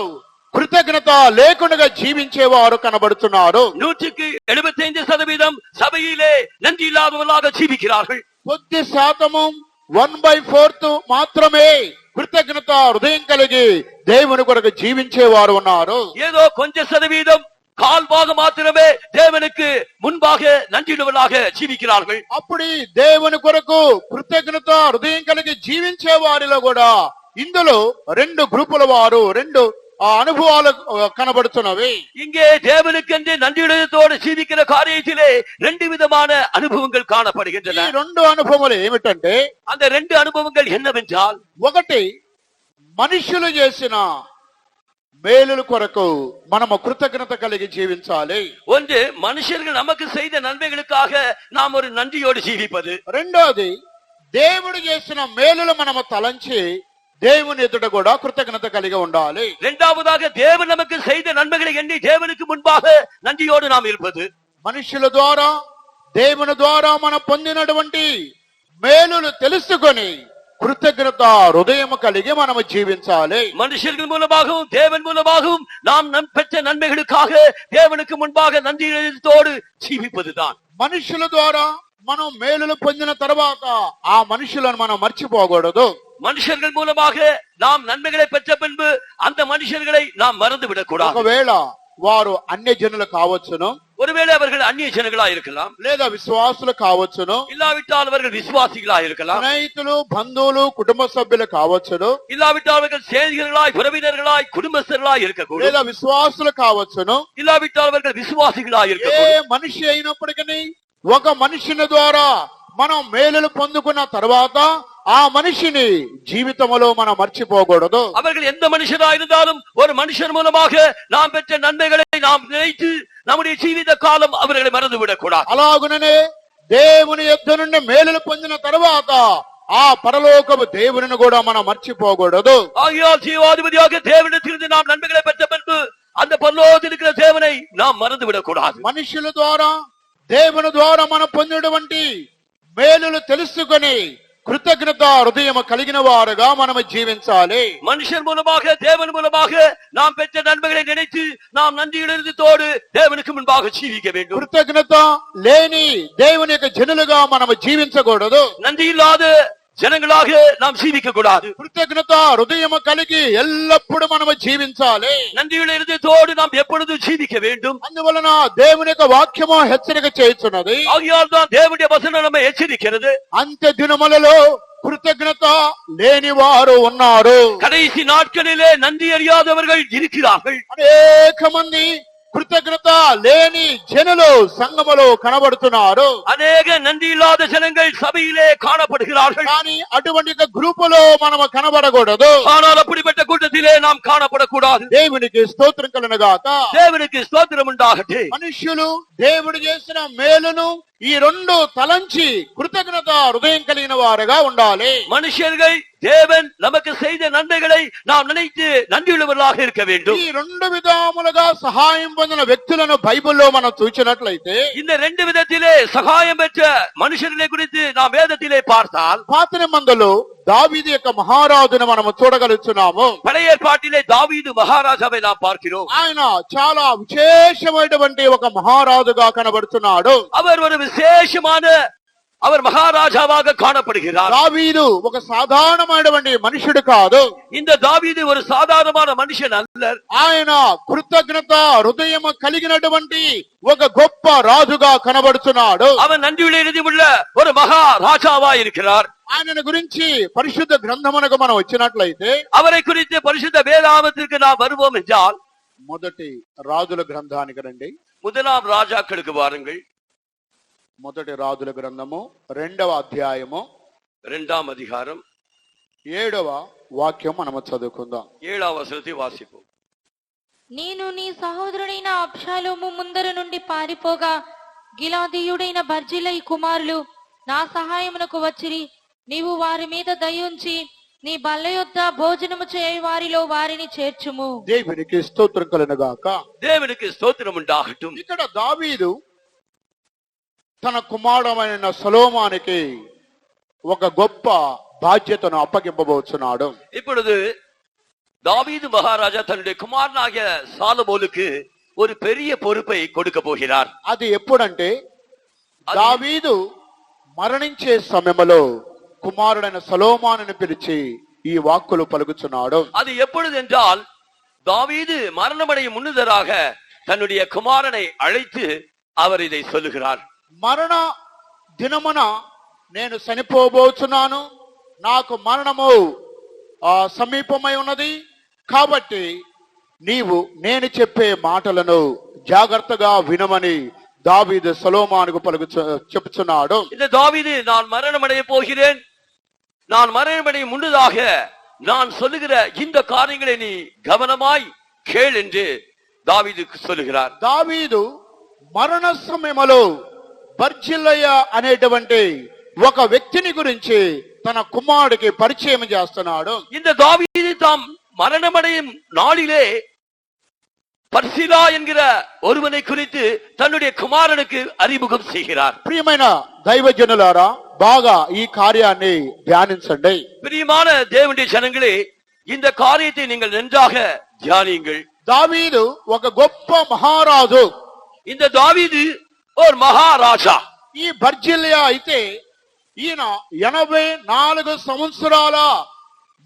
కృతజ్ఞత లేకుండా జీవించేవారు కనబడుతున్నారు. 75% సభையிலே நன்றி இல்லாதவர்களாக ஜீவிக்கிறார்கள். కొద్ది శాతము 1/4 మాత్రమే కృతజ్ఞత హృదయం కలిగి దేవుని కొరకు జీవించేవారు ఉన్నారు. ஏதோ கொஞ்ச சதவீதம் கால்பாகம் మాత్రమే దేవునికి முன்பாக நன்றியுள்ளவர்களாக జీవిக்கிறார்கள். అప్పుడు దేవుని కొరకు కృతజ్ఞత హృదయం కలిగి జీవించే వారిలో కూడా ఇందులో రెండు గ్రూపుల వారు రెండు అనుభవాలు కనబడుతున్నవి. இங்கே தேவனுக்கென்று நன்றியுள்ளத்தோடு ஜீவிக்கிற காரியத்திலே ரெண்டு விதமான அனுபவங்கள் காணப்படுகின்றன. ఈ రెండు అనుభవాలు ఏమిటంటే அந்த ரெண்டு அனுபவங்கள் என்னவென்றால், ఒకటి మనుషులు చేసిన మేలుల కొరకు మనము కృతజ్ఞత కలిగి జీవించాలి. ஒன்று, மனுஷர்கள் நமக்கு செய்த நன்மைகளுக்காக நாம் ஒரு நன்றியோடு ஜீவிப்பது. రెండోది, దేవుడు చేసిన మేలులు మనము తలంచి దేవుని ఎదుట కూడా కృతజ్ఞత కలిగి ఉండాలి. இரண்டாவதாக, தேவன் நமக்கு செய்த நன்மைகளை எண்ணி தேவனுக்கு முன்பாக நன்றியோடு நாம் இருப்பது. మనుషుల ద్వారా దేవుని ద్వారా మనం పొందినటువంటి మేలులు తెలుసుకొని కృతజ్ఞత హృదయం కలిగి మనము జీవించాలి. மனுஷர்கள் மூலமாகவும் தேவன் மூலமாகவும் நாம் பெற்ற நன்மைகளுக்காக தேவனுக்கு முன்பாக நன்றியோடு ஜீவிப்பதுதான். మనుషుల ద్వారా మనం మేలులు పొందిన తర్వాత ఆ మనుషులను మనం మర్చిపోకూడదు. மனுஷர்கள் மூலமாக நாம் நன்மைகளை பெற்ற பின்பு அந்த மனுஷர்களை நாம் மறந்து விடக்கூடாது. ఒకవేళ వారు అన్య జనులు కావచ్చును, ஒருவேளை அவர்கள் அந்நிய ஜனங்களா இருக்கலாம், లేదా విశ్వాసులు కావచ్చును, இல்லாவிட்டால் அவர்கள் விசுவாசிகளா இருக்கலாம், స్నేహితులు బంధువులు కుటుంబ సభ్యులు కావచ్చును, இல்லாவிட்டால் அவர்கள் சேதிகளாய் உறவினர்களாய் குடும்பஸ்தர்களாய் இருக்கக்கூடும், లేదా విశ్వాసులు కావచ్చును. இல்லாவிட்டால் அவர்கள் விசுவாசிகளாய் ఏ இருக்கக்கூடும். మనిషి అయినప్పటికీ ఒక మనిషిని ద్వారా మనం మేలులు పొందుకున్న తర్వాత ఆ మనిషిని జీవితంలో మనం మర్చిపోకూడదు. அவர்கள் எந்த மனுஷரா இருந்தாலும் ஒரு மனுஷன் மூலமாக நாம் பெற்ற நன்மைகளை நாம் நினைத்து நம்முடைய ஜீவித காலம் அவர்களை மறந்து விடக்கூடாது. అలాగుననే దేవుని యొద్ద నుండి మేలులు పొందిన తర్వాత ఆ పరలోకపు దేవునిని కూడా మనం మర్చిపోకూడదు. ஆகையால் ஜீவாதிபதியாக தேவனிடத்திலிருந்து நாம் நன்மைகளை பெற்ற பின்பு அந்த பரலோகத்தில் இருக்கிற தேவனை நாம் மறந்து விடக்கூடாது. మనుషుల ద్వారా దేవుని ద్వారా మనం పొందినటువంటి మేలులు తెలుసుకొని కృతజ్ఞత హృదయం కలిగిన వారుగా మనము జీవించాలి. மனுஷன் மூலமாக தேவன் மூலமாக நாம் பெற்ற நன்மைகளை நினைத்து நாம் நன்றியுள்ளத்தோடு தேவனுக்கு முன்பாக ஜீவிக்க வேண்டும். కృతజ్ఞత లేని దేవుని యొక్క జనులుగా మనము జీవించకూడదు. நன்றி இல்லாத జనங்களாக நாம் ஜீவிக்க கூடாது. కృతజ్ఞత హృదయం కలిగి ఎల్లప్పుడూ మనము జీవించాలి. நன்றியுள்ள இருதயத்தோடு நாம் எப்பொழுதும் ஜீவிக்க வேண்டும். అందువలన దేవుని యొక్క వాక్యము హెచ్చరిక చేయుచున్నది. ஆகையால் தான் தேவனுடைய வசனம் நம்மை எச்சரிக்கிறது. అంత్య దినములలో కృతజ్ఞత లేని వారు ఉన్నారు. கடைசி நாட்களிலே நன்றி அறியாதவர்கள் இருக்கிறார்கள். అనేక మంది కృతజ్ఞత లేని జనులు సంఘములో కనబడుతున్నారు. அநேக நன்றி இல்லாத ஜனங்கள் சபையிலே காணப்படுகிறார்கள். కానీ అటువంటి గ్రూపులో మనము కనబడకూడదు. ஆனால் அப்படிப்பட்ட கூட்டத்திலே நாம் காணப்படக்கூடாது. దేవునికి స్తోత్రం కలుగును గాక. தேவனுக்கு ஸ்தோத்திரம் உண்டாகட்டும். మనుష్యులు దేవుడు చేసిన మేలును ఈ రెండు తలంచి కృతజ్ఞత హృదయం కలిగిన వారుగా ఉండాలి. மனுஷர்கள் தேவன் நமக்கு செய்த நன்மைகளை நாம் நினைத்து நன்றியுள்ளவர்களாக இருக்க வேண்டும். ఈ రెండు విధములుగా సహాయం పొందిన వ్యక్తులను బైబిల్లో మనం చూసినట్లయితే இந்த ரெண்டு விதத்திலே சகாயம் பெற்ற மனுஷர்களை குறித்து நாம் வேதத்திலே பார்த்தால் పాత నిబంధనలో దావీదు యొక్క మహారాజును మనము చూడగలుగుతున్నాము. பழைய ஏற்பாட்டிலே தாவீது மகாராஜாவை நாம் பார்க்கிறோம். ఆయన చాలా విశేషమైనటువంటి ఒక మహారాజుగా కనబడుతున్నాడు. அவர் ஒரு விசேஷமான அவர் மகாராஜாவாக காணப்படுகிறார். దావీదు ఒక సాధారణమైనటువంటి మనుషుడు కాదు. இந்த தாவீது ஒரு சாதாரணமான மனுஷன் அல்ல. ఆయన కృతజ్ఞత హృదయం కలిగినటువంటి ఒక గొప్ప రాజుగా కనబడుతున్నాడు. அவன் நன்றியுள்ள இருதயமுள்ள ஒரு மகா ராஜாவா இருக்கிறார். ఆయనను గురించి పరిశుద్ధ గ్రంథమునకు మనం వచ్చినట్లయితే அவரை குறித்து பரிசுத்த வேதாகமத்திற்கு நாம் வருவோம் என்றால் మొదటి రాజుల గ్రంథానికి రండి. முதலாம் ராஜாக்களுக்கு வாருங்கள். మొదటి రాజుల గ్రంథము 2వ అధ్యాయము 2ஆம் அதிகாரம் 7వ వాక్యం మనము చదువుకుందాం. 7వ వచనத்தை వాసిపు. నేను నీ సహోదరుడైన అబ్షాలోము ముందర నుండి పారిపోగా గిలాదీయుడైన బర్జిల్లై కుమారులు నా సహాయమునకు వచ్చిరి. నీవు వారి మీద దయుంచి నీ బల్ల యొద్ద భోజనము చేయు వారిలో వారిని చేర్చుము. దేవునికి స్తోత్రం కలుగుగాక. దేవునికి స్తోత్రం ఉండాగట్டும். ఇక్కడ దావీదు తన కుమారుడైన సొలొమోనుకి ఒక గొప్ప బాధ్యతను అప్పగింపబోతున్నాడు. இப்பொழுது தாவீது மகாராஜா தன்னுடைய குமாரனாகிய சாலமோனுக்கு ஒரு பெரிய பொறுப்பை கொடுக்க போகிறார். అది ఎప్పుడంటే దావీదు మరణించే సమయంలో కుమారుడైన సొలొమోనుని పిలిచి ఈ వాక్కులు పలుకుచున్నాడు. அது எப்பொழுது என்றால் தாவீது மரணமடையும் முன்னதாக தன்னுடைய குமாரனை அழைத்து அவர் இதை சொல்லுகிறார். మరణ దినమున నేను చనిపోబోతున్నాను, నాకు మరణము సమీపమై ఉన్నది, కాబట్టి నీవు నేను చెప్పే మాటలను జాగ్రత్తగా వినమని దావీదు సొలొమోనుకు చెప్పుచున్నాడు. இந்த தாவீது நான் மரணமடைய போகிறேன், நான் மரணமடையும் முன்னதாக நான் சொல்லுகிற இந்த காரியங்களை நீ கவனமாய் கேள் என்று தாவீதுக்கு சொல்லுகிறார். దావీదు మరణ సమయంలో బర్జిల్లయ అనేటువంటి ఒక వ్యక్తిని గురించి తన కుమారుడికి పరిచయం చేస్తున్నాడు. இந்த தாவீது தாம் மரணமடையும் நாளிலே பர்சிலா என்கிற ஒருவனை குறித்து தன்னுடைய குமாரனுக்கு அறிமுகம் செய்கிறார். ప్రియమైన దైవజనులారా, బాగా ఈ కార్యాన్ని ధ్యానించండి. பிரியமான தேவனுடைய ஜனங்களே, இந்த காரியத்தை நீங்கள் நன்றாக தியானியுங்கள். దావీదు ఒక గొప్ప మహారాజు. இந்த தாவீது ஒரு மகாராஜா. ఈ బర్జిల్లయ అయితే ఈయన 84 సంవత్సరాల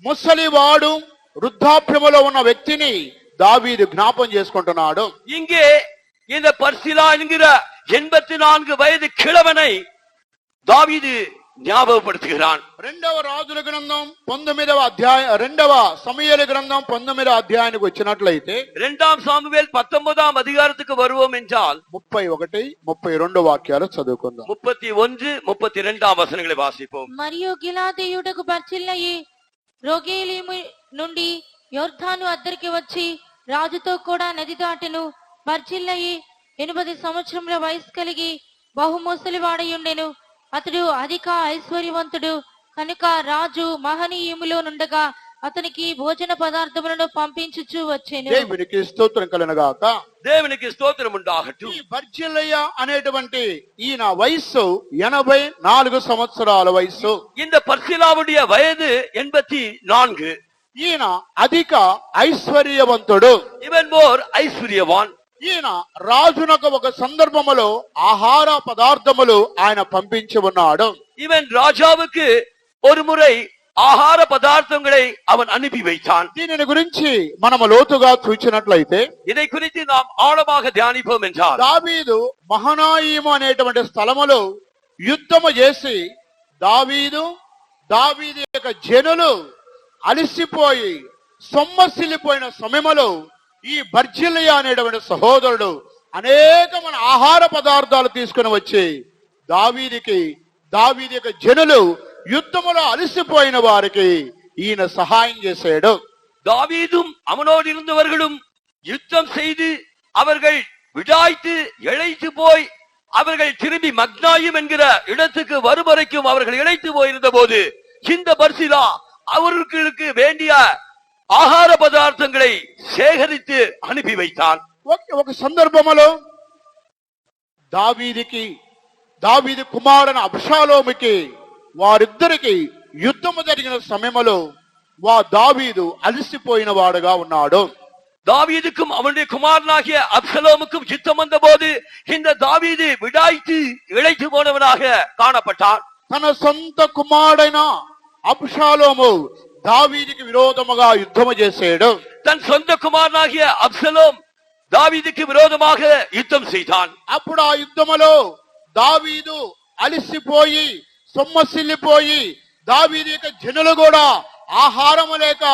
ముసలివాడు, వృద్ధాప్యములో ఉన్న వ్యక్తిని దావీదు జ్ఞాపం చేసుకుంటున్నాడు. இங்கே இந்த பர்சிலா என்கிற 84 వయது கிழவனை தாவீது ஞாபகப்படுத்துகிறான். 2వ రాజుల గ్రంథం 19వ అధ్యాయం 2వ సమూయేలు గ్రంథం 19వ అధ్యాయానికి వచ్చినట్లయితే 2ஆம் சாமுவேல் 19ஆம் அதிகாரத்துக்கு வருவோம் என்றால் 31, 32 వాక్యాలు చదువుకుందాం. 31, 32ஆம் వచనங்களை వాసిపోం. మరియు గిలాదీయుడకు బర్జిల్లయి రోగేలీము నుండి యొర్దాను అద్దరికి వచ్చి రాజుతో కూడా నది దాటెను. బర్జిల్లయి 80 సంవత్సరముల వయసు కలిగి బహు ముసలివాడయుండెను. అతడు అధిక ఐశ్వర్యవంతుడు కనుక రాజు మహనీయములో నుండగా అతనికి భోజన పదార్థములను పంపించుచూ వచ్చెను. దేవునికి స్తోత్రం కలుగుగాక. దేవునికి స్తోత్రం ఉండాగట్டும். ఈ బర్జిల్లయ అనేటువంటి ఈయన వయస్సు 84 సంవత్సరాల వయస్సు. இந்த பர்சிலாவுடைய வயது 84. ఈయన అధిక ఐశ్వర్యవంతుడు. இவன் போர் ஐஸ்வர்யவான். ఈయన రాజునకు ఒక సందర్భములో ఆహార పదార్థములు ఆయన పంపించి ఉన్నాడు. இவன் ராஜாவுக்கு ஒரு முறை ఆహార పదార్థங்களை அவன் அனுப்பி வைத்தான். దీనిని గురించి మనము లోతుగా చూచినట్లయితే இதை குறித்து நாம் ஆழமாக தியானிப்போம் என்றால் దావీదు మహనాయిము అనేటువంటి స్థలములో యుద్ధము చేసి దావీదు యొక్క జనులు అలిసిపోయి సొమ్మసిల్లిపోయిన సమయంలో ఈ బర్జిల్లయ అనేటువంటి సహోదరుడు అనేకమైన ఆహార పదార్థాలు తీసుకుని వచ్చి దావీదు యొక్క జనులు యుద్ధములో అలిసిపోయిన వారికి ఈయన సహాయం చేశాడు. தாவீதும் அவனோடு இருந்தவர்களும் யுத்தம் செய்து அவர்கள் விடாய்த்து இழைத்து போய் அவர்கள் திரும்பி மக்னாயும் என்கிற இடத்துக்கு வரும் வரைக்கும் அவர்கள் இழைத்து போயிருந்த போது இந்த பர்சிலா அவர்களுக்கு வேண்டிய ఆహార పదార్థங்களை సేకరించి అనిపి வைத்தான். ఒక సందర్భంలో దావీదు కుమారుడైన అబ్షాలోముకి వారిద్దరికి యుద్ధము జరిగిన సమయంలో దావీదు అలసిపోయిన వాడుగా ఉన్నాడు. தாவீதுக்கும் அவனுடைய குமாரனாகிய அப்சலோமுக்கும் யுத்தம் வந்த போது இந்த தாவீது விடாய்த்து இழைத்து போனவனாக காணப்பட்டான். తన సొంత కుమారుడైన అబ్షాలోము దావీదుకి విరోధముగా యుద్ధము చేశాడు. தன் சொந்த குமாரனாகிய அப்சலோம் தாவீதுக்கு விரோதமாக யுத்தம் செய்தான். అప్పుడు ఆ యుద్ధములో దావీదు అలిసిపోయి సొమ్మసిల్లిపోయి దావీదు యొక్క జనులు కూడా ఆహారము లేక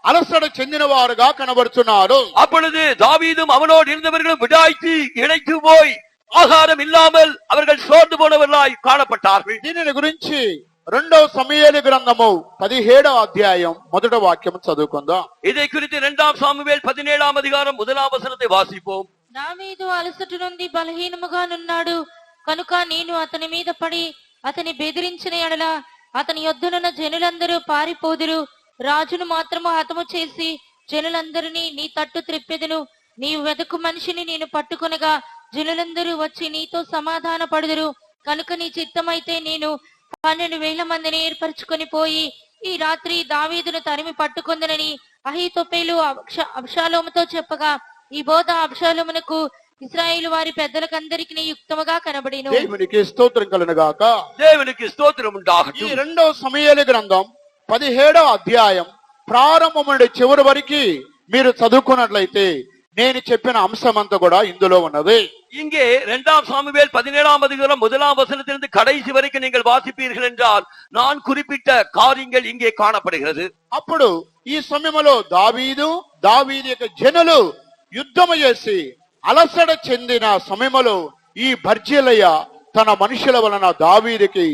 అలసట చెందిన వారుగా కనబడుతున్నారు. அப்பொழுது தாவீதும் அவனோடு இருந்தவர்களும் விடாய்த்து இழைத்து போய் ஆகாரம் இல்லாமல் அவர்கள் சோர்ந்து போனவர்களாய் காணப்பட்டார்கள். దీనిని గురించి 2వ సమూయేలు గ్రంథము 17వ అధ్యాయం 1వ వాక్యం చదువుకుందాం. இதை குறித்து 2 சாமுவேல் 17ஆம் அதிகாரம் 1ஆம் வசனத்தை வாசிப்போம். దావీదు అలసట నుండి బలహీనముగా నున్నాడు కనుక నేను అతని మీద పడి అతని బెదిరించిన ఎడల అతని యొద్దనున్న జనులందరూ పారిపోదురు. రాజును మాత్రము హతము చేసి జనులందరినీ నీ తట్టు త్రిప్పెదను. నీవు వెదకు మనిషిని నేను పట్టుకొనగా జనులందరూ వచ్చి నీతో సమాధాన పడుదురు. కనుక నీ చిత్తమైతే నేను 12,000 మందిని ఏర్పరచుకొని పోయి ఈ రాత్రి దావీదును తరిమి పట్టుకొందనని అహీతోపెలు అబ్షాలోముతో చెప్పగా ఈ బోధ అబ్షాలోమునకు ఇశ్రాయేలు వారి పెద్దలకందరికీ యుక్తముగా కనబడిను. దేవునికి స్తోత్రం కలుగును గాక. దేవునికి స్తోత్రం ఈ ఉండాగట్టు. 2వ సమూయేలు గ్రంథం 17వ అధ్యాయం ప్రారంభం నుండి చివరి వరకు మీరు చదువుకున్నట్లయితే నేను చెప్పిన అంశం అంతా కూడా ఇందులో ఉన్నది. இங்கே 2 சாமுவேல் 17ஆம் அதிகாரம் 1ஆம் வசனத்திலிருந்து கடைசி வரைக்கும் நீங்கள் வாசிப்பீர்கள் என்றால் நான் குறிப்பிட்ட காரியங்கள் இங்கே காணப்படுகிறது. అప్పుడు ఈ సమయంలో దావీదు యొక్క జనులు యుద్ధము చేసి అలసట చెందిన సమయంలో ఈ బర్జిలయ్య తన మనుషుల వలన దావీదుకి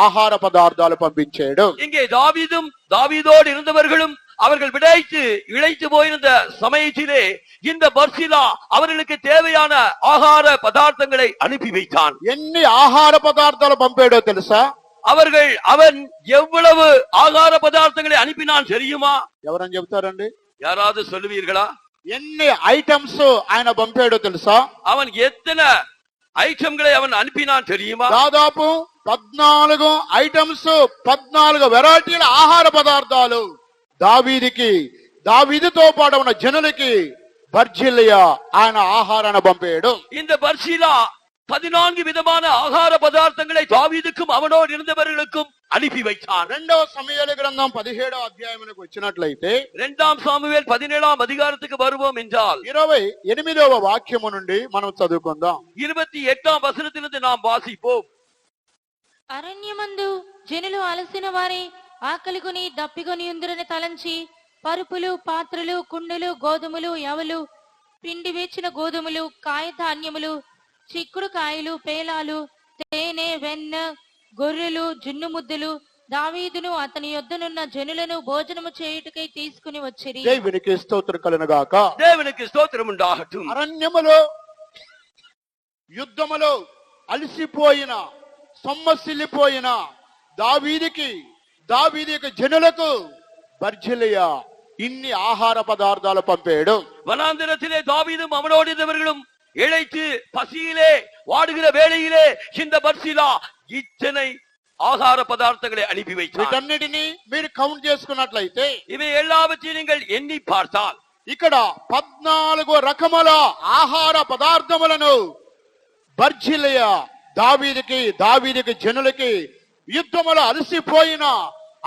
ఆహార పదార్థాలు పంపించాడు. இங்கே தாவீதும் தாவீதோடு இருந்தவர்களும் அவர்கள் விடைத்து இழைத்து போயிருந்த சமயத்திலே இந்த பர்சிலா அவர்களுக்கு தேவையான ஆகார பதார்த்தங்களை அனுப்பி வைத்தான். ఎన్ని ఆహార పదార్థాలు పంపాడో తెలుసా? அவன் எவ்வளவு ஆகார பதார்த்தங்களை அனுப்பினான் தெரியுமா? ఎవరని చెప్తారండి? யாராவது சொல்லுவீர்களா? ఎన్ని ఐటమ్స్ ఆయన పంపాడో తెలుసా? அவன் எத்தனை ஐட்டங்களை அவன் அனுப்பினான் தெரியுமா? దాదాపు 14 ఐటమ్స్, 14 వెరైటీల ఆహార పదార్థాలు దావీదుతో పాటు ఉన్న జనులకి బర్జిల్లయ ఆయన ఆహారాన్ని పంపాడు. இந்த பர்சிலா 14 விதமான ஆகார பதார்த்தங்களை தாவீதுக்கும் அவனோடு இருந்தவர்களுக்கும் அனுப்பி வைத்தான். 2వ సమూయేలు గ్రంథం 17వ అధ్యాయానికి వచ్చినట్లయితే 2 சாமுவேல் 17ஆம் அதிகாரத்துக்கு வருவோம் என்றால் 28వ వాక్యము నుండి మనం చదువుకుందాం. 28ஆம் வசனத்திலிருந்து நாம் வாசிப்போம். అరణ్యమందు జనులు అలసిన వారి ఆకలికొని దప్పికొని ఉందిరని తలంచి పరుపులు, పాత్రలు, కుండలు, గోధుమలు, యవలు, పిండి వేచిన గోధుమలు, కాయధాన్యములు, చిక్కుడు కాయలు, పేలాలు, తేనె, వెన్న, గొర్రెలు, జున్ను ముద్దలు దావీదును అతని యొద్దనున్న జనులను భోజనము చేయుటకై తీసుకుని వచ్చిరి. దేవునికి స్తోత్రం కలుగును గాక. దేవునికి స్తోత్రం ఉండాగట్టు. అరణ్యములో యుద్ధములో అలసిపోయిన సొమ్మసిల్లిపోయిన దావీదు యొక్క జనులకు బర్జిల్లయ ఇన్ని ఆహార పదార్థాలు పంపాడు. வனாந்திரத்திலே தாவீதும் அவனோடு இருந்தவர்களும் இழைத்து பசியிலே வாடுகிற வேளையிலே இந்த பர்சிலா இத்தனை ஆகார பதார்த்தங்களை அனுப்பி வைத்தார். వీటన్నిటిని మీరు కౌంట్ చేసుకున్నట్లయితే இவை எல்லாவற்றையும் நீங்கள் எண்ணி பார்த்தால் ఇక్కడ 14 రకముల ఆహార పదార్థములను బర్జిల్లయ దావీదుకి జనులకి యుద్ధములో అలసిపోయిన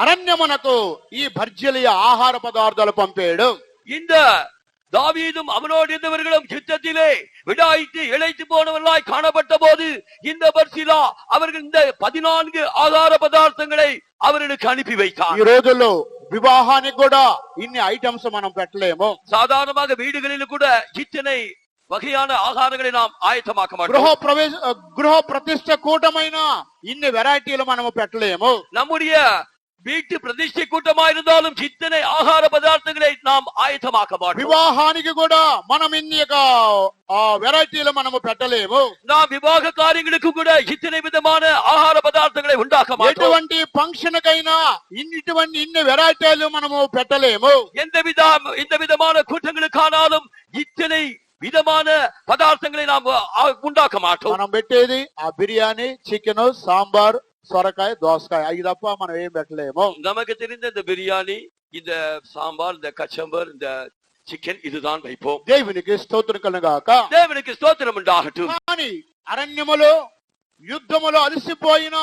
అరణ్యమునకు ఈ బర్జిల్లయ ఆహార పదార్థాలు పంపాడు. இந்த தாவீதும் அவனோடு இருந்தவர்களும் யுத்தத்திலே விடாய்த்து இழைத்து போனவர்களாய் காணப்பட்ட போது இந்த பர்சிலா அவர்கள் இந்த 14 ஆகார பதார்த்தங்களை அவர்களுக்கு அனுப்பி வைத்தார். ఈ రోజుల్లో వివాహానికి కూడా ఇన్ని ఐటమ్స్ మనం పెట్టలేము. சாதாரணமாக வீடுகளில் கூட இத்தனை வகையான ஆகாரங்களை நாம் ஆயத்தமாக்க மாட்டோம். గృహ ప్రతిష్ట కూటమైన ఇన్ని వెరైటీలు మనము పెట్టలేము. நம்முடைய வீட்டு பிரதிஷ்டை கூட்டமா இருந்தாலும் இத்தனை ஆகார பதார்த்தங்களை நாம் ஆயத்தமாக்க மாட்டோம். వివాహానికి కూడా మనం ఇన్ని వెరైటీలు మనము పెట్టలేము. நாம் விவாக காரியங்களுக்கு கூட இத்தனை விதமான ஆகார பதார்த்தங்களை உண்டாக்க மாட்டோம். ఎటువంటి ఫంక్షన్ కైనా ఇన్ని వెరైటీలు మనము పెట్టలేము. இந்த விதமான கூட்டங்களுக்கானாலும் இத்தனை விதமான பதார்த்தங்களை நாம் உண்டாக்க மாட்டோம். మనం పెట్టేది ఆ బిర్యానీ, చికెన్, సాంబార్, సొరకాయ, దోసకాయ, అవి తప్ప మనం ఏం పెట్టలేము. நமக்கு தெரிந்த இந்த பிரியாணி, இந்த சாம்பார், இந்த கச்சம்பர், இந்த చికెన్ இதுதான் வைப்போம். దేవునికి స్తోత్రం కలుగును గాక. దేవునికి స్తోత్రం ఉండాగట్టు. కానీ అరణ్యములో యుద్ధములో అలసిపోయిన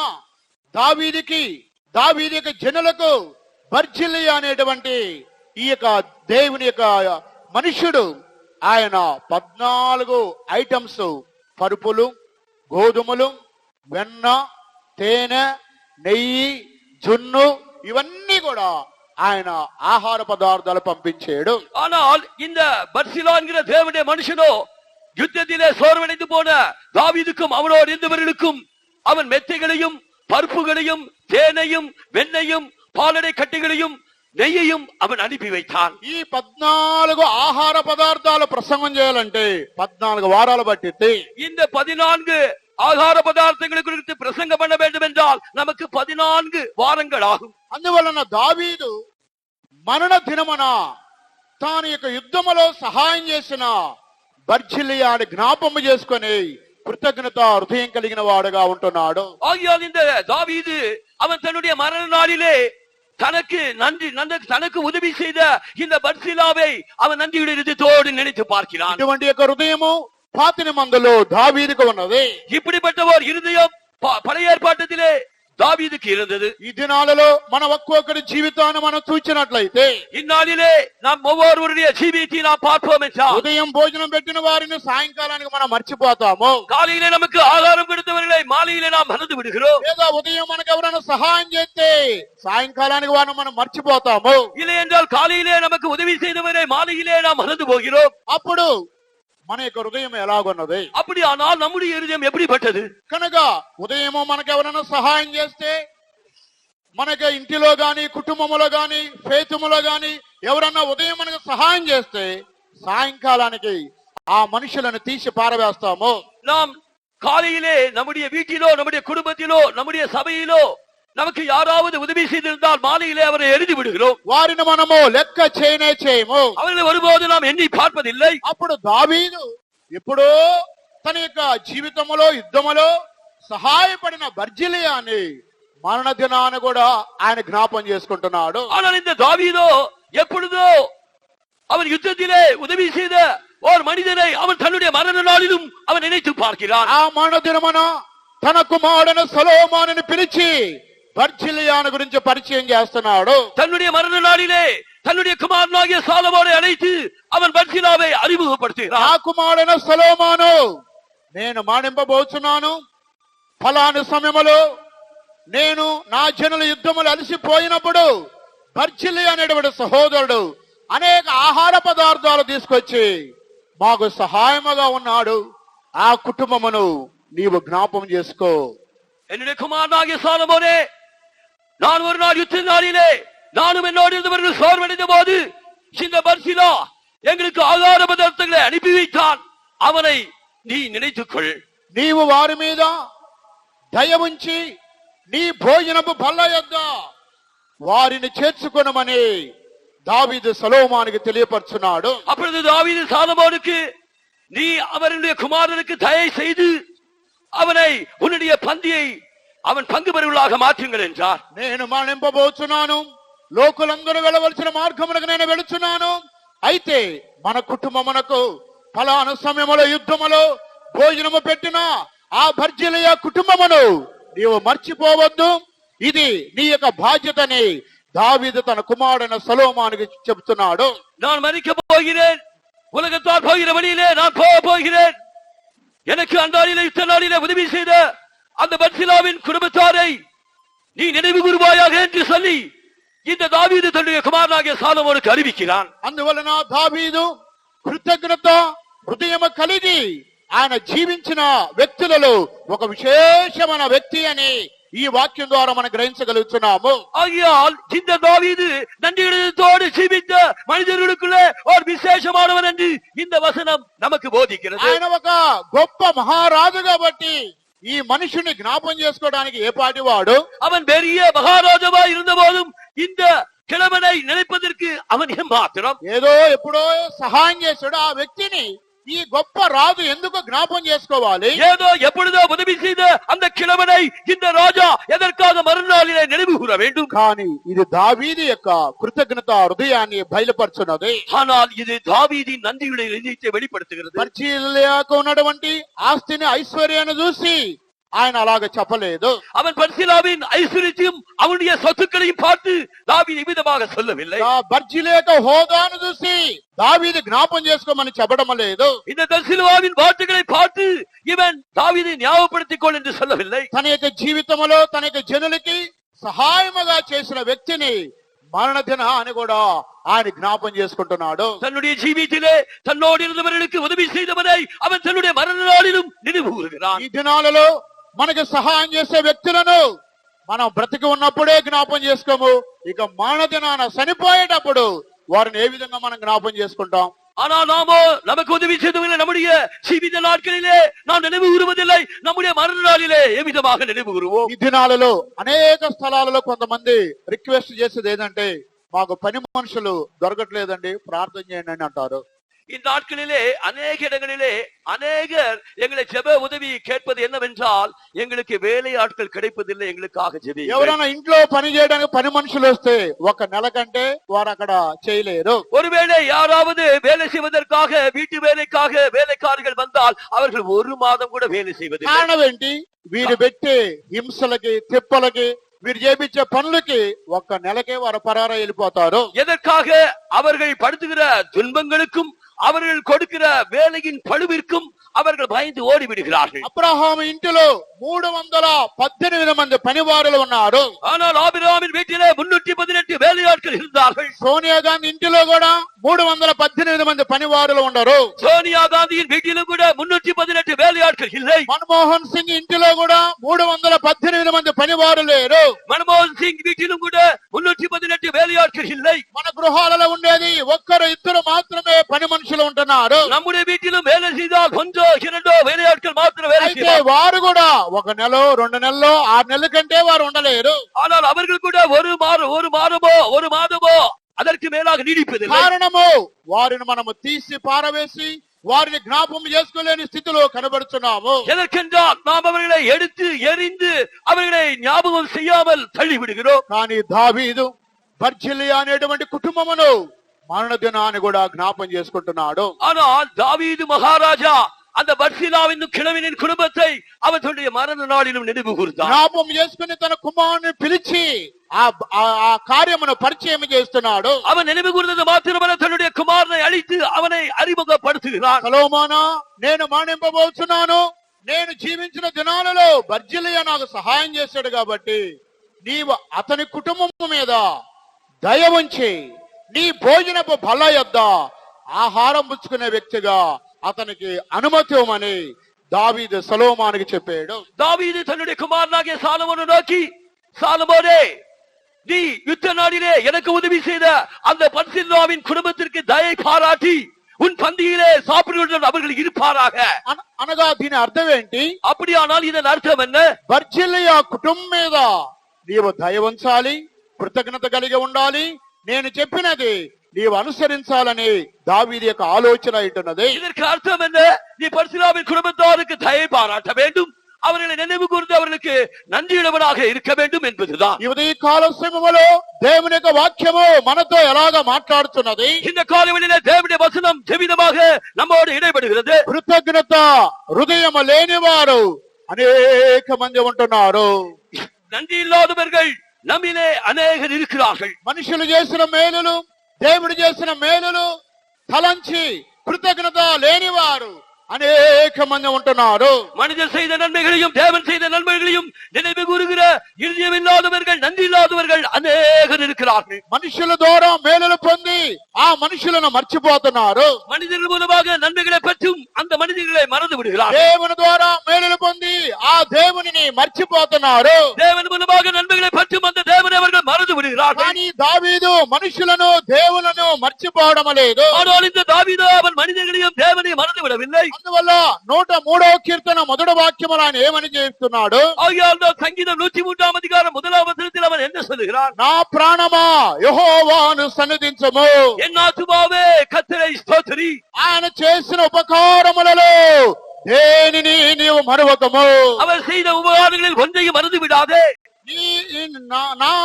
దావీదుకి జనులకు బర్జిల్లయ అనేటువంటి ఈ యొక్క దేవుని యొక్క మనుష్యుడు ఆయన 14 ఐటమ్స్, పరుపులు, గోధుమలు, వెన్న, తేనె, నెయ్యి, జున్ను, ఇవన్నీ కూడా ఆయన ఆహార పదార్థాలు పంపించాడు. ஆனால் இந்த பர்சிலா என்கிற தேவனுடைய மனுஷனோ யுத்தத்திலே சோர்வடைந்து போன தாவீதுக்கும் அவனோடு இருந்தவர்களுக்கும் அவன் மெத்தைகளையும் பருப்புகளையும் தேனையும் வெண்ணையும் பாலடை கட்டிகளையும் నెయ్యயும் அவன் అనిపి வைத்தான். ఈ 14 ఆహార పదార్థాలు ప్రసంగం చేయాలంటే 14 వారాలు పట్టింది. இந்த 14 ஆகார பதார்த்தங்களை குறித்து பிரசங்கம் பண்ண வேண்டும் என்றால் நமக்கு 14 வாரங்கள் ఆகும். అందువలన దావీదు మరణ దినమున తాను యొక్క యుద్ధములో సహాయం చేసిన బర్జిలియాని జ్ఞాపకం చేసుకొని కృతజ్ఞత హృదయం కలిగిన వాడుగా ఉంటున్నాడు. ஆகையால் இந்த தாவீது அவன் தன்னுடைய மரண நாளிலே தனக்கு உதவி செய்த இந்த பர்சிலாவை அவன் நன்றியுடைய இதயத்தோடு நினைத்து பார்க்கிறான். ఇటువంటి యొక్క హృదయము పాతిని మందులో దావీదుకు ఉన్నది. இப்படிப்பட்ட ஒரு இருதயம் பழைய ఏర్పాటులో దావీదుకు இருந்தது. ఈ దినాలలో మన ఒక్కొక్కరి జీవితాన్ని మనం చూచినట్లయితే இந்நாளிலே நாம் ஒவ்வொருவருடைய ஜீவியத்தை நாம் பார்ப்போம் என்றால் ఉదయం భోజనం పెట్టిన వారిని సాయంకాలానికి మనం మర్చిపోతాము. காலையிலே நமக்கு ஆகாரம் கொடுத்தவர்களை மாலையிலே நாம் மறந்து விடுகிறோம். లేదా ఉదయం మనకు ఎవరైనా సహాయం చేస్తే సాయంకాలానికి వారిని మనం మర్చిపోతాము. இல்லை என்றால் காலையிலே நமக்கு உதவி செய்தவரை மாலையிலே நாம் மறந்து போகிறோம். అప్పుడు మన యొక్క హృదయం ఎలాగున్నది? அப்படி ஆனால் நம்முடைய இருதயம் எப்படிப்பட்டது? కనుక ఉదయము మనకు ఎవరైనా సహాయం చేస్తే మనకి ఇంటిలో గాని కుటుంబంలో గాని ఫేతుములో గాని ఎవరన్నా ఉదయం మనకు సహాయం చేస్తే సాయంకాలానికి ఆ మనుషులను తీసి పారవేస్తాము. நாம் காலையிலே நம்முடைய வீட்டிலோ நம்முடைய குடும்பத்திலோ நம்முடைய சபையிலோ நமக்கு யாராவது உதவி செய்திருந்தால் மாலையிலே அவரை எழுதி விடுகிறோம். వారిని మనము లెక్క చేయము. அவர்களை ஒருபோது நாம் எண்ணி பார்ப்பதில்லை. అప్పుడు దావీదు ఎప్పుడో తన యొక్క జీవితంలో యుద్ధములో సహాయపడిన బర్జిలియాని మరణ దినాన్ని కూడా ఆయన జ్ఞాపం చేసుకుంటున్నాడు. ஆனால் இந்த தாவீதோ எப்பொழுதோ அவன் யுத்தத்திலே உதவி செய்த ஒரு மனிதனை அவன் தன்னுடைய மரண நாளிலும் அவன் நினைத்து பார்க்கிறான். ఆ మరణ దినమున తన కుమారుడైన సొలొమోనుని పిలిచి బర్జిలియాని గురించి పరిచయం చేస్తున్నాడు. தன்னுடைய மரண நாளிலே தன்னுடைய குமாரனாகிய சாலமோனை அழைத்து அவன் பர்சிலாவை அறிமுகப்படுத்துகிறான். ఆ కుమారుడైన సొలొమోను నేను మరణింపబోతున్నాను. ఫలాని సమయములో నేను నా జనుల యుద్ధములు అలసిపోయినప్పుడు బర్జిలియా అనేటువంటి సహోదరుడు అనేక ఆహార పదార్థాలు తీసుకొచ్చి మాకు సహాయముగా ఉన్నాడు. ఆ కుటుంబమును నీవు జ్ఞాపం చేసుకో. என்னுடைய குமாரனாகிய சாலமோனே, நான் ஒரு நாள் யுத்த நாளிலே நானும் என்னோடு இருந்தவர்கள் சோர்வடைந்த போது இந்த பர்சிலா எங்களுக்கு ஆகார பதார்த்தங்களை அனுப்பி வைத்தான். அவனை நீ நினைத்துக்கொள். నీవు వారి మీద దయ ఉంచి నీ భోజనపు బల్ల యొద్ద వారిని చేర్చుకొనమని దావీదు సొలొమోనుకు తెలియపరుచున్నాడు. அப்பொழுது தாவீது சாலமோனுக்கு நீ அவருடைய குமாரனுக்கு தயை செய்து அவனை உன்னுடைய பந்தியை அவன் பங்கு பெறுவதாக மாற்றுங்கள் என்றார். నేను మరణింపబోతున్నాను. లోకులందరూ వెళ్ళవలసిన మార్గమునకు నేను వెళుచున్నాను. అయితే మన కుటుంబమునకు ఫలానా సమయములో యుద్ధములో భోజనము పెట్టిన ఆ బర్జిలియా కుటుంబమును నీవు మర్చిపోవద్దు. ఇది నీ యొక్క బాధ్యతని దావీదు తన కుమారుడైన సొలొమోనుకు చెబుతున్నాడు. நான் மரிக்க போகிறேன். உலகத்தார் போகிற வழியிலே நான் போகிறேன். எனக்கு அந்த நாளிலே யுத்த நாளிலே உதவி செய்த அந்த பர்சிலாவின் குடும்பத்தாரை நீ நினைவு கூறுவாயாக என்று சொல்லி இந்த தாவீது தன்னுடைய குமாரனாகிய சாலமோனுக்கு அறிவிக்கிறான். అందువలన దావీదు కృతజ్ఞత హృదయము కలిగి ఆయన జీవించిన వ్యక్తులలో ఒక విశేషమైన వ్యక్తి అని ఈ వాక్యం ద్వారా మనం గ్రహించగలుగుతున్నాము. ஆகையால் இந்த தாவீது நன்றியுள்ளத்தோடு ஜீவித்த மனிதர்களுக்குள்ளே ஒரு விசேஷமானவன் என்று இந்த வசனம் நமக்கு போதிக்கிறது. ఆయన ఒక గొప్ప మహారాజు కాబట్టి ఈ మనుషుని జ్ఞాపం చేసుకోవడానికి ఏ పాటి వాడు? அவன் பெரிய மகாராஜாவா இருந்த போதும் இந்த கிழவனை நினைப்பதற்கு அவன் ஏமாத்திரம். ఏదో ఎప్పుడో సహాయం చేశాడు ఆ వ్యక్తిని ఈ గొప్ప రాజు ఎందుకు జ్ఞాపం చేసుకోవాలి? ஏதோ எப்பொழுதோ உதவி செய்த அந்த கிழவனை இந்த ராஜா எதற்காக மறுநாளிலே நினைவு கூற வேண்டும்? కానీ ఇది దావీదు యొక్క కృతజ్ఞత హృదయాన్ని బయలుపరుచున్నది. ஆனால் இது தாவீதின் நன்றியுடைய இதயத்தை வெளிப்படுத்துகிறது. బర్జిలియాకు ఉన్నటువంటి ఆస్తిని ఐశ్వర్యాన్ని చూసి ఆయన అలాగ చెప్పలేదు. அவன் பர்சிலாவின் ஐஸ்வர்யத்தையும் அவனுடைய சொத்துக்களையும் பார்த்து தாவீது விதமாக சொல்லவில்லை. బర్జిలియాకు హోదాను చూసి దావీదు జ్ఞాపం చేసుకోమని చెప్పడం లేదు. இந்த பர்சிலாவின் వార్తகளை பார்த்து இவன் தாவீதை ஞாபகப்படுத்திக் கொள் என்று சொல்லவில்லை. తన యొక్క జీవితంలో తన యొక్క జనులకి సహాయముగా చేసిన వ్యక్తిని మరణ దినాన్ని కూడా ఆయన జ్ఞాపం చేసుకుంటున్నాడు. தன்னுடைய ஜீவித்திலே தன்னோடு இருந்தவர்களுக்கு உதவி செய்தவனை அவன் தன்னுடைய மரண நாளிலும் நினைவு கூறுகிறான். ఈ దినాలలో మనకు సహాయం చేసే వ్యక్తులను మనం బ్రతికి ఉన్నప్పుడే జ్ఞాపం చేసుకోము, ఇక మరణ దినాన చనిపోయేటప్పుడు వారిని ఏ విధంగా మనం జ్ఞాపం చేసుకుంటాం? ஆனால் நாமோ நமக்கு உதவி செய்தவர்களை நம்முடைய ஜீவித நாட்களிலே நாம் நினைவு கூறுவதில்லை, நம்முடைய மரண நாளிலே எவ்விதமாக நினைவு கூறுவோம்? ఈ దినాలలో అనేక స్థలాలలో కొంతమంది రిక్వెస్ట్ చేసేది ఏంటంటే, మాకు పని మనుషులు దొరకట్లేదండి, ప్రార్థన చేయండి అని అంటారు. இந்நாட்களிலே அநேக இடங்களிலே அநேகர் எங்களை ஜெப உதவி கேட்பது என்னவென்றால், எங்களுக்கு வேலை ஆட்கள் கிடைப்பதில்லை, எங்களுக்காக ஜெபியுங்கள். ఎవరైనా ఇంట్లో పని చేయడానికి పని మనుషులు వస్తే ఒక నెల కంటే వారు అక్కడ చేయలేరు. ஒருவேளை யாராவது வேலை செய்வதற்காக வீட்டு வேலைக்காக வேலைக்காரர்கள் வந்தால் அவர்கள் ஒரு மாதம் கூட வேலை செய்வதில்லை. కారణం ఏంటి? వీరు పెట్టే హింసలకి తిప్పలకి వీరు చేపించే పనులకి ఒక్క నెలకే వారు పరారా వెళ్ళిపోతారు. எதற்காக? அவர்கள் படுத்துகிற துன்பங்களுக்கும் அவர்கள் கொடுக்கிற வேலையின் பழுவிற்கும் அவர்கள் பயந்து ஓடி விடுகிறார்கள். అబ్రహాము ఇంటిలో 318 మంది పనివారులు ఉన్నారు. ஆனால் ஆபிரகாமின் வீட்டிலே 318 வேலையாட்கள் இருந்தார்கள். సోనియా గాంధీ ఇంటిలో కూడా 318 మంది పనివారులు ఉండరు. சோனியா காந்தியின் வீட்டிலும் கூட 318 வேலையாட்கள் இல்லை. మన్మోహన్ సింగ్ ఇంటిలో కూడా 318 మంది పనివారులు లేరు. மன்மோகன் சிங் வீட்டிலும் கூட 318 வேலையாட்கள் இல்லை. మన గృహాలలో ఉండేది ఒక్కరు ఇద్దరు మాత్రమే పని మనుషులు ఉంటున్నారు. நம்முடைய வீட்டிலும் வேலை செய்தால் ஒன்றோ இரண்டோ வேலையாட்கள் மாத்திரம் வேலை అయితే செய்வார்கள். వారు కూడా ఒక నెల 2 నెలలు 6 నెలల కంటే వారు ఉండలేరు. ஆனால் அவர்கள் கூட ஒரு மாதமோ அதற்கு மேலாக நீடிப்பதில்லை. కారణము వారిని మనము తీసి పారవేసి వారిని జ్ఞాపకం చేసుకోలేని స్థితిలో కనబడుతున్నాము. எதற்கென்றால் நாம் அவர்களை எடுத்து எறிந்து அவர்களை ஞாபகம் செய்யாமல் தள்ளிவிடுகிறோம். కానీ దావీదు బర్జిలియా అనేటువంటి కుటుంబమును మరణ దినాన్ని కూడా జ్ఞాపకం చేసుకుంటున్నాడు. ஆனால் தாவீது மகாராஜா அந்த பர்சிலாவின் கிழவனின் குடும்பத்தை அவன் தன்னுடைய மரண நாளிலும் நினைவு கூர்ந்தார். జ్ఞాపకం చేసుకుని తన కుమారుని పిలిచి ఆ కార్యమును పరిచయం చేస్తున్నాడు. அவன் நினைவு கூர்ந்தது மாத்திரமல்ல, தன்னுடைய குமாரனை அழைத்து அவனை அறிமுகப்படுத்துகிறான். సొలొమోనా, నేను మరణింపబోతున్నాను, నేను జీవించిన దినాలలో బర్జిలియా నాకు సహాయం చేశాడు కాబట్టి నీవు అతని కుటుంబం మీద దయ ఉంచి నీ భోజనపు బల్ల యొద్ద ఆహారం పుచ్చుకునే వ్యక్తిగా అతనికి అనుమతి ఇవ్వమని దావీదు సొలొమోనుకి చెప్పాడు. தாவீது தன்னுடைய குமாரனாகிய சாலமோனை நோக்கி, சாலமோனே, நீ யுத்த நாளிலே எனக்கு உதவி செய்த அந்த பர்சில்லாவின் குடும்பத்திற்கு தயை பாராட்டி உன் பந்தியிலே சாப்பிடுவதுடன் அவர்கள் இருப்பாராக. అనగా దీని అర్థం ఏంటి? அப்படியானால் இதன் அர்த்தம் என்ன? బర్జిలియా కుటుంబం మీద నీవు దయ ఉంచాలి, కృతజ్ఞత కలిగి ఉండాలి, నేను చెప్పినది నీవు అనుసరించాలని దావీదు యొక్క ఆలోచన ఉంటున్నది. இதற்கு அர்த்தம் என்ன? நீ பர்சில்லாவின் குடும்பத்தாருக்கு தயை பாராட்ட வேண்டும், அவர்களை நினைவு கூர்ந்து அவர்களுக்கு நன்றியுள்ளவனாக இருக்க வேண்டும் என்பதுதான். ఈ కాల సమయంలో దేవుని యొక్క వాక్యము మనతో ఎలాగా మాట్లాడుతున్నది? இந்த காலவெளியிலே தேவனுடைய வசனம் ஜெபிதமாக நம்மோடு இடைபடுகிறது. కృతజ్ఞత హృదయం లేని వారు అనేక మంది ఉంటున్నారు. நன்றி இல்லாதவர்கள் நம்மிலே அநேகர் இருக்கிறார்கள். మనుషులు చేసిన మేలులు, దేవుడు చేసిన మేలులు తలంచి కృతజ్ఞత లేని వారు అనేక మంది ఉంటున్నారు. மனிதர் செய்த நன்மைகளையும் தேவன் செய்த நன்மைகளையும் நினைவு கூறுகிற இருதயமில்லாதவர்கள், நன்றி இல்லாதவர்கள் அநேகர் இருக்கிறார்கள். మనుషుల ద్వారా మేలులు పొంది ఆ మనుషులను మర్చిపోతున్నారు. மனிதர்கள் மூலமாக நன்மைகளை பெற்றும் அந்த மனிதர்களை மறந்து விடுகிறார்கள். దేవుని ద్వారా మేలులు పొంది ఆ దేవునిని మర్చిపోతున్నారు. தேவன் மூலமாக நன்மைகளை பெற்றும் அந்த தேவனை அவர்கள் மறந்து விடுகிறார்கள். కానీ దావీదు మనుషులను దేవులను మర్చిపోవడం లేదు. ஆனால் இந்த தாவீது அவன் மனிதர்களையும் தேவனையும் மறந்து விடவில்லை. అందువల్ల 103వ కీర్తన మొదటి వాక్యములో ఆయన ఏమని చెప్తున్నాడు? ஆகையால் தான் சங்கீதம் 103ஆம் அதிகாரம் 1ஆம் வசனத்தில் அவன் என்ன சொல்லுகிறான்? నా ప్రాణమా యెహోవాను సన్నిధించుము, என் ஆத்துமாவே கர்த்தரை ஸ்தோத்திரி, ఆయన చేసిన ఉపకారములలో దేనిని నీవు మరువకము. அவர் செய்த உபகாரங்களில் ஒன்றையும் மறந்து விடாதே. నా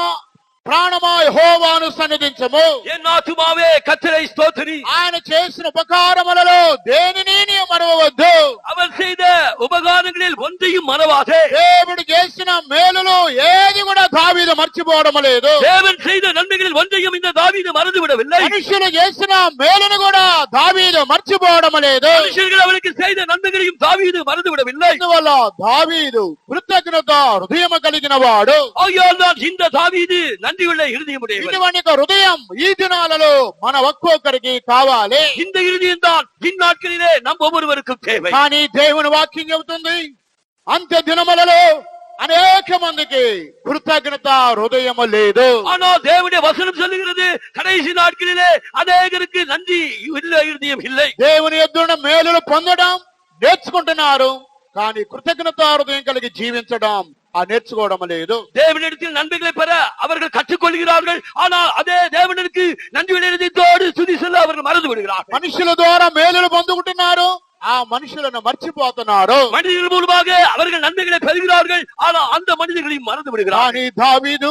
ప్రాణమా యెహోవాను సన్నిధించుము, என் ஆத்துமாவே கர்த்தரை ஸ்தோத்திரி, ఆయన చేసిన ఉపకారములలో దేనిని నీవు మరవవద్దు. அவர் செய்த உபகாரங்களில் ஒன்றையும் மறவாதே. దేవుడు చేసిన మేలులు ఏది కూడా దావీదు మర్చిపోవడం లేదు. தேவன் செய்த நன்மைகளில் ஒன்றையும் இந்த தாவீது மறந்து விடவில்லை. మనుషులు చేసిన మేలును కూడా దావీదు మర్చిపోవడం లేదు. மனுஷர்கள் அவருக்கு செய்த நன்மைகளையும் தாவீது மறந்து விடவில்லை. అందువల్ల దావీదు కృతజ్ఞత హృదయం కలిగిన వాడు. ஆகையால் தான் இந்த தாவீது நன்றியுள்ள இருதயம் உடையவர். ఇటువంటి ఒక హృదయం ఈ దినాలలో మన ఒక్కొక్కరికి కావాలి. இந்த இருதயம் தான் இந்நாட்களிலே நம் ஒவ்வொருவருக்கும் தேவை. కానీ దేవుని వాక్యం చెబుతుంది అంత్య దినములలో అనేక మందికి కృతజ్ఞత హృదయము లేదు. ஆனால் தேவனுடைய வசனம் சொல்லுகிறது கடைசி நாட்களிலே அநேகருக்கு நன்றி உள்ள இருதயம் இல்லை. దేవుని యొద్ద మేలులు పొందడం నేర్చుకుంటున్నారు, కానీ కృతజ్ఞత హృదయం కలిగి జీవించడం నేర్చుకోవడం లేదు. தேவனிடத்தில் நன்மைகளை பெற அவர்கள் கற்றுக்கொள்கிறார்கள், ஆனால் அதே தேவனுக்கு நன்றியுள்ள இருதயத்தோடு துதி சொல்ல அவர்கள் மறந்து விடுகிறார்கள். మనుషుల ద్వారా మేలులు పొందుకుంటున్నారు, ఆ మనుషులను మర్చిపోతున్నారు. மனிதர்கள் மூலமாக அவர்கள் நன்மைகளை பெறுகிறார்கள், ஆனால் அந்த மனிதர்களையும் மறந்து விடுகிறார்கள். కానీ దావీదు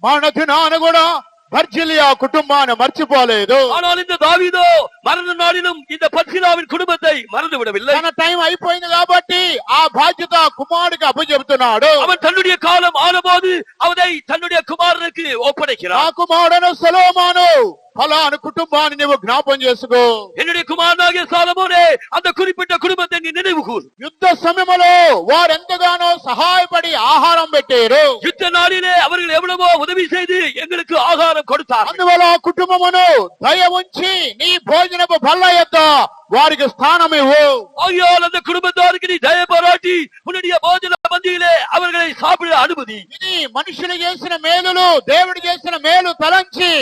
మన దినాన కూడా బర్జిలియా కుటుంబాన్ని మర్చిపోలేదు. ஆனால் இந்த தாவீதோ மரண நாளிலும் இந்த பர்சிலாவின் குடும்பத்தை மறந்து விடவில்லை. తన టైం అయిపోయింది కాబట్టి ఆ బాధ్యత కుమారుడికి అప్పచెబుతున్నాడు. அவன் தன்னுடைய காலம் ஆனபோது அவனை தன்னுடைய குமாரனுக்கு ఆ ஒப்படைக்கிறான். కుమారుడు సొలొమోను ఫలాను కుటుంబాన్ని నువ్వు జ్ఞాపం చేసుకో. என்னுடைய குமாரனாகிய சாலமோனே அந்த குறிப்பிட்ட குடும்பத்தை நீ நினைவு கூர். యుద్ధ సమయంలో వారెంతగానో సహాయపడి ఆహారం పెట్టారు. யுத்த நாளிலே அவர்கள் எவ்வளவோ உதவி செய்து எங்களுக்கு ஆகாரம் கொடுத்தார். అందువల్ల ఆ కుటుంబమును దయ ఉంచి నీ భోజనపు బల్ల యొద్ద వారికి స్థానం ఇవ్వు. ஆகையால் அந்த குடும்பத்தாருக்கு நீ தயை பாராட்டி உன்னுடைய போஜன பந்தியிலே அவர்களை சாப்பிட அனுமதி. ఇది మనుషులు చేసిన మేలులు దేవుడు చేసిన మేలు తలంచి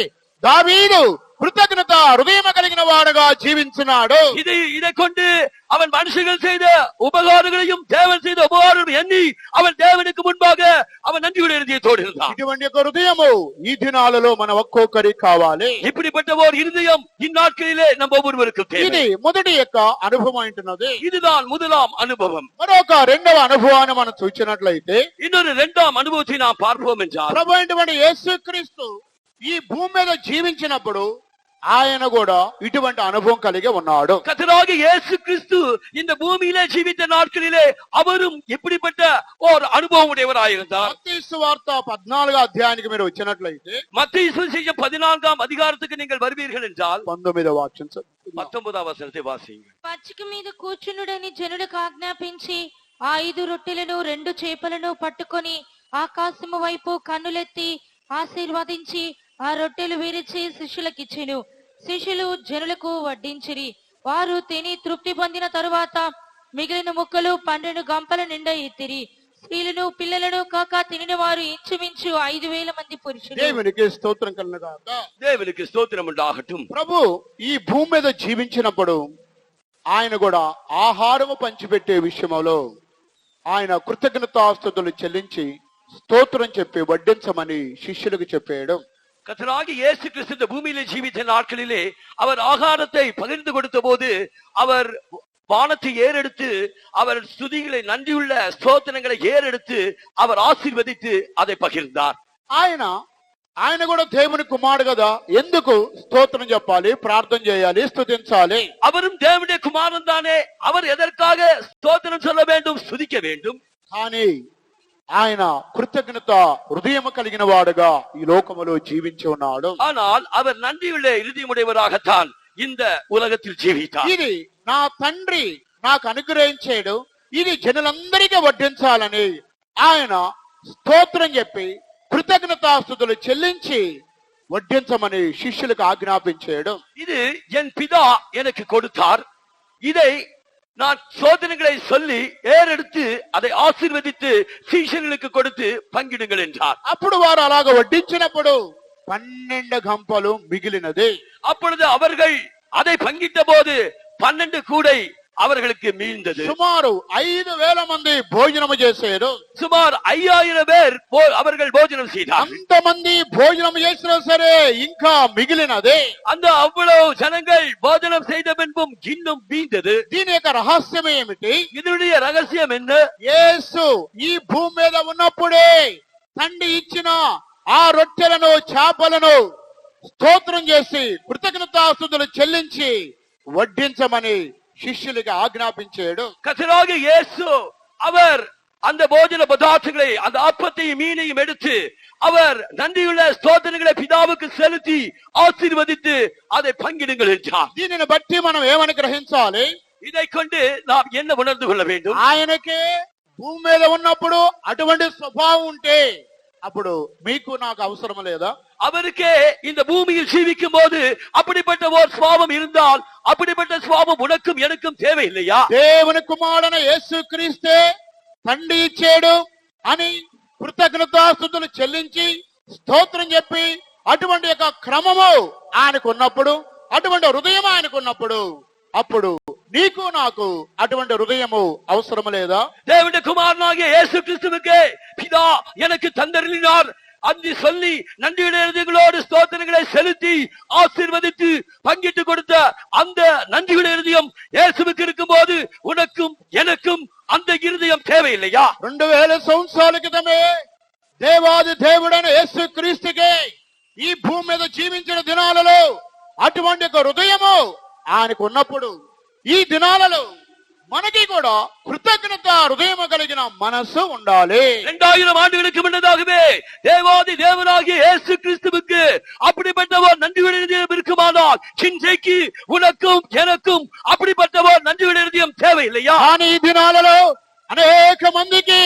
దావీదు కృతజ్ఞత హృదయం కలిగిన వాడుగా జీవించినాడు. இதை கொண்டு அவன் மனுஷர்கள் செய்த உபகாரங்களையும் தேவன் செய்த உபகாரம் எண்ணி அவன் தேவனுக்கு முன்பாக அவன் நன்றியுடைய இருதயத்தோடு இருந்தான். ఇటువంటి ఒక హృదయము ఈ దినాలలో మన ఒక్కొక్కరికి కావాలి. இப்படிப்பட்ட ஒரு இருதயம் இந்நாட்களிலே நம்ம ஒவ்வொருவருக்கும் தேவை. ఇది మొదటి యొక్క అనుభవం అంటున్నది. இதுதான் முதலாம் அனுபவம். మరొక రెండవ అనుభవాన్ని మనం చూసినట్లయితే இன்னொரு இரண்டாம் அனுபவத்தை நாம் பார்ப்போம் என்றால் ప్రభు అయినటువంటి యేసుక్రీస్తు ఈ భూమి మీద జీవించినప్పుడు ఆయన కూడా ఇటువంటి అనుభవం కలిగి ఉన్నాడు. கர்த்தராகிய இயேசு கிறிஸ்து இந்த பூமியிலே ஜீவித்த நாட்களிலே அவரும் இப்படிப்பட்ட ஒரு அனுபவம் உடையவராயிருந்தார். మత్తయి సువార్త 14వ అధ్యాయానికి మీరు వచ్చినట్లయితే மத்தேயு சுவிசேஷம் 14ஆம் அதிகாரத்துக்கு நீங்கள் வருவீர்கள் என்றால் 19వ వాక్యం 19వ వచనத்தை వాసించండి. పచ్చిక మీద కూర్చునుడని జనులకు ఆజ్ఞాపించి ఆ 5 రొట్టెలను 2 చేపలను పట్టుకొని ఆకాశము వైపు కన్నులెత్తి ఆశీర్వదించి ఆ రొట్టెలు విరిచి శిష్యులకిచ్చెను. శిష్యులు జనులకు వడ్డించిరి. వారు తిని తృప్తి పొందిన తరువాత మిగిలిన ముక్కలు 12 గంపల నిండా ఎత్తిరి. స్త్రీలను పిల్లలను కాక తినిన వారు ఇంచుమించు 5,000 మంది పురుషులు. దేవునికి స్తోత్రం కలుగుగాక. దేవునికి స్తోత్రం ఉండాగట్டும். ప్రభు ఈ భూమి మీద జీవించినప్పుడు ఆయన కూడా ఆహారము పంచిపెట్టే విషయంలో ఆయన కృతజ్ఞతాస్తుతులు చెల్లించి స్తోత్రం చెప్పి వడ్డించమని శిష్యులకు చెప్పాడు. கர்த்தராகிய இயேசு கிறிஸ்து இந்த பூமியிலே ஜீவித்த நாட்களிலே அவர் ஆகாரத்தை பகிர்ந்து கொடுத்த போது அவர் வானத்தை ஏறெடுத்து அவர் ஸ்துதிகளை நன்றியுள்ள ஸ்தோத்திரங்களை ஏறெடுத்து அவர் ஆசீர்வதித்து அதை பகிர்ந்தார். ఆయన కూడా దేవుని కుమారుడు కదా, ఎందుకు స్తోత్రం చెప్పాలి, ప్రార్థన చేయాలి, స్తుతించాలి? அவரும் தேவனுடைய குமாரன் தானே, அவர் எதற்காக ஸ்தோத்திரம் சொல்ல வேண்டும், ஸ்துதிக்க வேண்டும்? కానీ ఆయన కృతజ్ఞత హృదయం కలిగిన వాడుగా ఈ లోకములో జీవించి ఉన్నాడు. ஆனால் அவர் நன்றியுள்ள இருதயமுடையவராகத்தான் இந்த உலகத்தில் జీవితాர். ఇది నా తండ్రి నాకు అనుగ్రహించాడు, ఇది జనులందరికీ వడ్డించాలని ఆయన స్తోత్రం చెప్పి కృతజ్ఞతాస్తుతులు చెల్లించి వడ్డించమని శిష్యులకు ఆజ్ఞాపించాడు. இது என் பிதா எனக்கு கொடுத்தார், இதை நான் சோதனைகளை சொல்லி ஏறெடுத்து அதை ஆசீர்வதித்து சீஷர்களுக்கு கொடுத்து பங்கிடுங்கள் என்றார். అప్పుడు వారు అలాగ వడ్డించినప్పుడు 12 గంపలు మిగిలినది. அப்பொழுது அவர்கள் அதை பங்கிட்ட போது 12 கூடை அவர்களுக்கு மீழ்ந்தது. సుమారు 5,000 మంది భోజనము చేశారు. சுமார் 5,000 பேர் அவர்கள் போஜனம் செய்தார். అంతమంది భోజనం చేసినా సరే ఇంకా మిగిలినది. அந்த அவ்வளவு ஜனங்கள் போஜனம் செய்த பின்பும் இன்னும் மீந்தது. దీని యొక్క రహస్యం ఏమిటి? இதனுடைய ரகசியம் என்ன? యేసు ఈ భూమి మీద ఉన్నప్పుడే తండ్రి ఇచ్చిన ఆ రొట్టెలను చేపలను స్తోత్రం చేసి కృతజ్ఞతాస్తుతులు చెల్లించి వడ్డించమని శిష్యులకు ఆజ్ఞాపించాడు. கர்த்தராகிய இயேசு அவர் அந்த போஜன பதார்த்தங்களை அந்த அப்பத்தையும் மீனையும் எடுத்து அவர் நன்றியுள்ள ஸ்தோத்திரங்களை பிதாவுக்கு செலுத்தி ஆசீர்வதித்து அதை பங்கிடுங்கள் என்றார். దీనిని బట్టి మనం ఏమని గ్రహించాలి? இதை கொண்டு நாம் என்ன உணர்ந்து கொள்ள வேண்டும்? ఆయనకే భూమి మీద ఉన్నప్పుడు అటువంటి స్వభావం ఉంటే అప్పుడు మీకు నాకు అవసరం లేదా? அவருக்கே இந்த பூமியில் ஜீவிக்கும் போது அப்படிப்பட்ட ஒரு சுவாபம் இருந்தால் அப்படிப்பட்ட சுவாபம் உனக்கும் எனக்கும் தேவையில்லையா? దేవుని కుమారుడైన యేసుక్రీస్తే తండ్రి ఇచ్చాడు అని కృతజ్ఞతాస్తుతులు చెల్లించి స్తోత్రం చెప్పి అటువంటి యొక్క క్రమము ఆయనకున్నప్పుడు, అటువంటి హృదయం ఆయనకున్నప్పుడు, అప్పుడు నీకు నాకు అటువంటి హృదయము అవసరం లేదా? தேவனுடைய குமாரனாகிய இயேசு கிறிஸ்துவுக்கு பிதா எனக்கு தந்தருளினார் அன்று சொல்லி நன்றியுடையங்களோடு ஸ்தோத்திரங்களை செலுத்தி ஆசீர்வதித்து பங்கிட்டு கொடுத்த அந்த நன்றியுடைய இருதயம் இயேசுவுக்கு இருக்கும் போது உனக்கும் எனக்கும் அந்த இருதயம் தேவையில்லையா? 2000 సంవత్సరాల క్రితమే దేవాది దేవుడైన యేసు క్రీస్తుకే ఈ భూమి మీద జీవించిన దినాలలో అటువంటి ఒక హృదయము ఆయనకు ఉన్నప్పుడు ఈ దినాలలో మనకి కూడా కృతజ్ఞత హృదయం కలిగిన మనస్సు ఉండాలి. 2000 ஆண்டுகளுக்கு முன்னதாகவே தேவாதி தேவனாகிய இயேசு கிறிஸ்துவுக்கு அப்படிப்பட்ட ஒரு நன்றியுடைய இருதயம் இருக்குமானால் இன்றைக்கு உனக்கும் எனக்கும் அப்படிப்பட்ட ஒரு நன்றியுடைய இருதயம் தேவையில்லையா? కానీ ఈ దినాలలో అనేక మందికి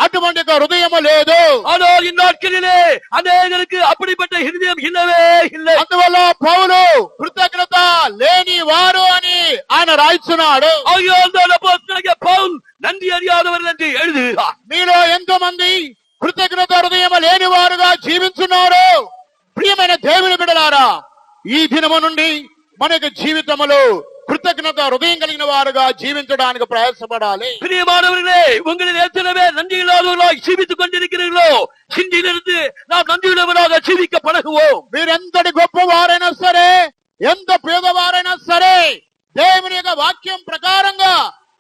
అటువంటి ఒక హృదయం లేదు. ஆனால் இந்நாட்களிலே அநேகருக்கு அப்படிப்பட்ட இருதயம் இல்லவே இல்லை. అందువల్ల పౌలు కృతజ్ఞత లేని వారు అని ఆయన రాయిస్తున్నాడు. ஆகையால் அப்போஸ்தலனாகிய பவுல் நன்றி அறியாதவர்கள் என்று எழுதுகிறார். మీలో ఎంతో మంది కృతజ్ఞత హృదయం లేని వారుగా జీవించున్నారు. ప్రియమైన దేవుని బిడ్డలారా, ఈ దినము నుండి మన యొక్క జీవితంలో కృతజ్ఞత హృదయం కలిగిన వారుగా జీవించడానికి ప్రయాసపడాలి. பிரியமானவர்களே, உங்களில் எத்தனை பேர் நன்றி இல்லாதவர்களாக ஜீவித்துக் கொண்டிருக்கிறீர்களோ இன்றிலிருந்து நாம் நன்றியுள்ளவராக ஜீவிக்க பழகுவோம். మీరెంతటి గొప్పవారైనా సరే, ఎంత పేదవారైనా సరే, దేవుని యొక్క వాక్యం ప్రకారంగా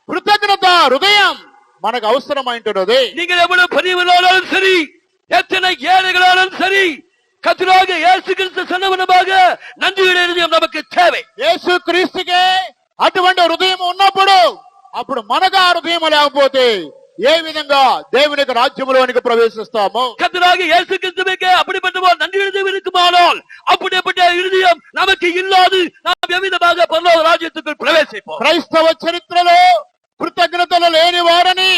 కృతజ్ఞత హృదయం మనకు అవసరమైంటున్నది. நீங்கள் எவ்வளவு பெரியவர்களாலும் சரி, எத்தனை ஏழைகளாலும் சரி, கர்த்தராகிய இயேசு கிறிஸ்து சொன்னவனமாக நன்றியுடைய இருதயம் நமக்கு தேவை. యేసు క్రీస్తుకే అటువంటి హృదయం ఉన్నప్పుడు, అప్పుడు మనకు ఆ హృదయం లేకపోతే ఏ విధంగా దేవుని యొక్క రాజ్యంలోనికి ప్రవేశిస్తాము? கர்த்தராகிய இயேசு கிறிஸ்துவுக்கு அப்படிப்பட்ட ஒரு நன்றியுடைய இருதயம் இருக்குமானால் அப்படிப்பட்ட இருதயம் நமக்கு இல்லாது நாம் எவ்விதமாக பரலோக ராஜ்யத்துக்குள் பிரவேசிப்போம்? క్రైస్తవ చరిత్రలో కృతజ్ఞతలు లేని వారని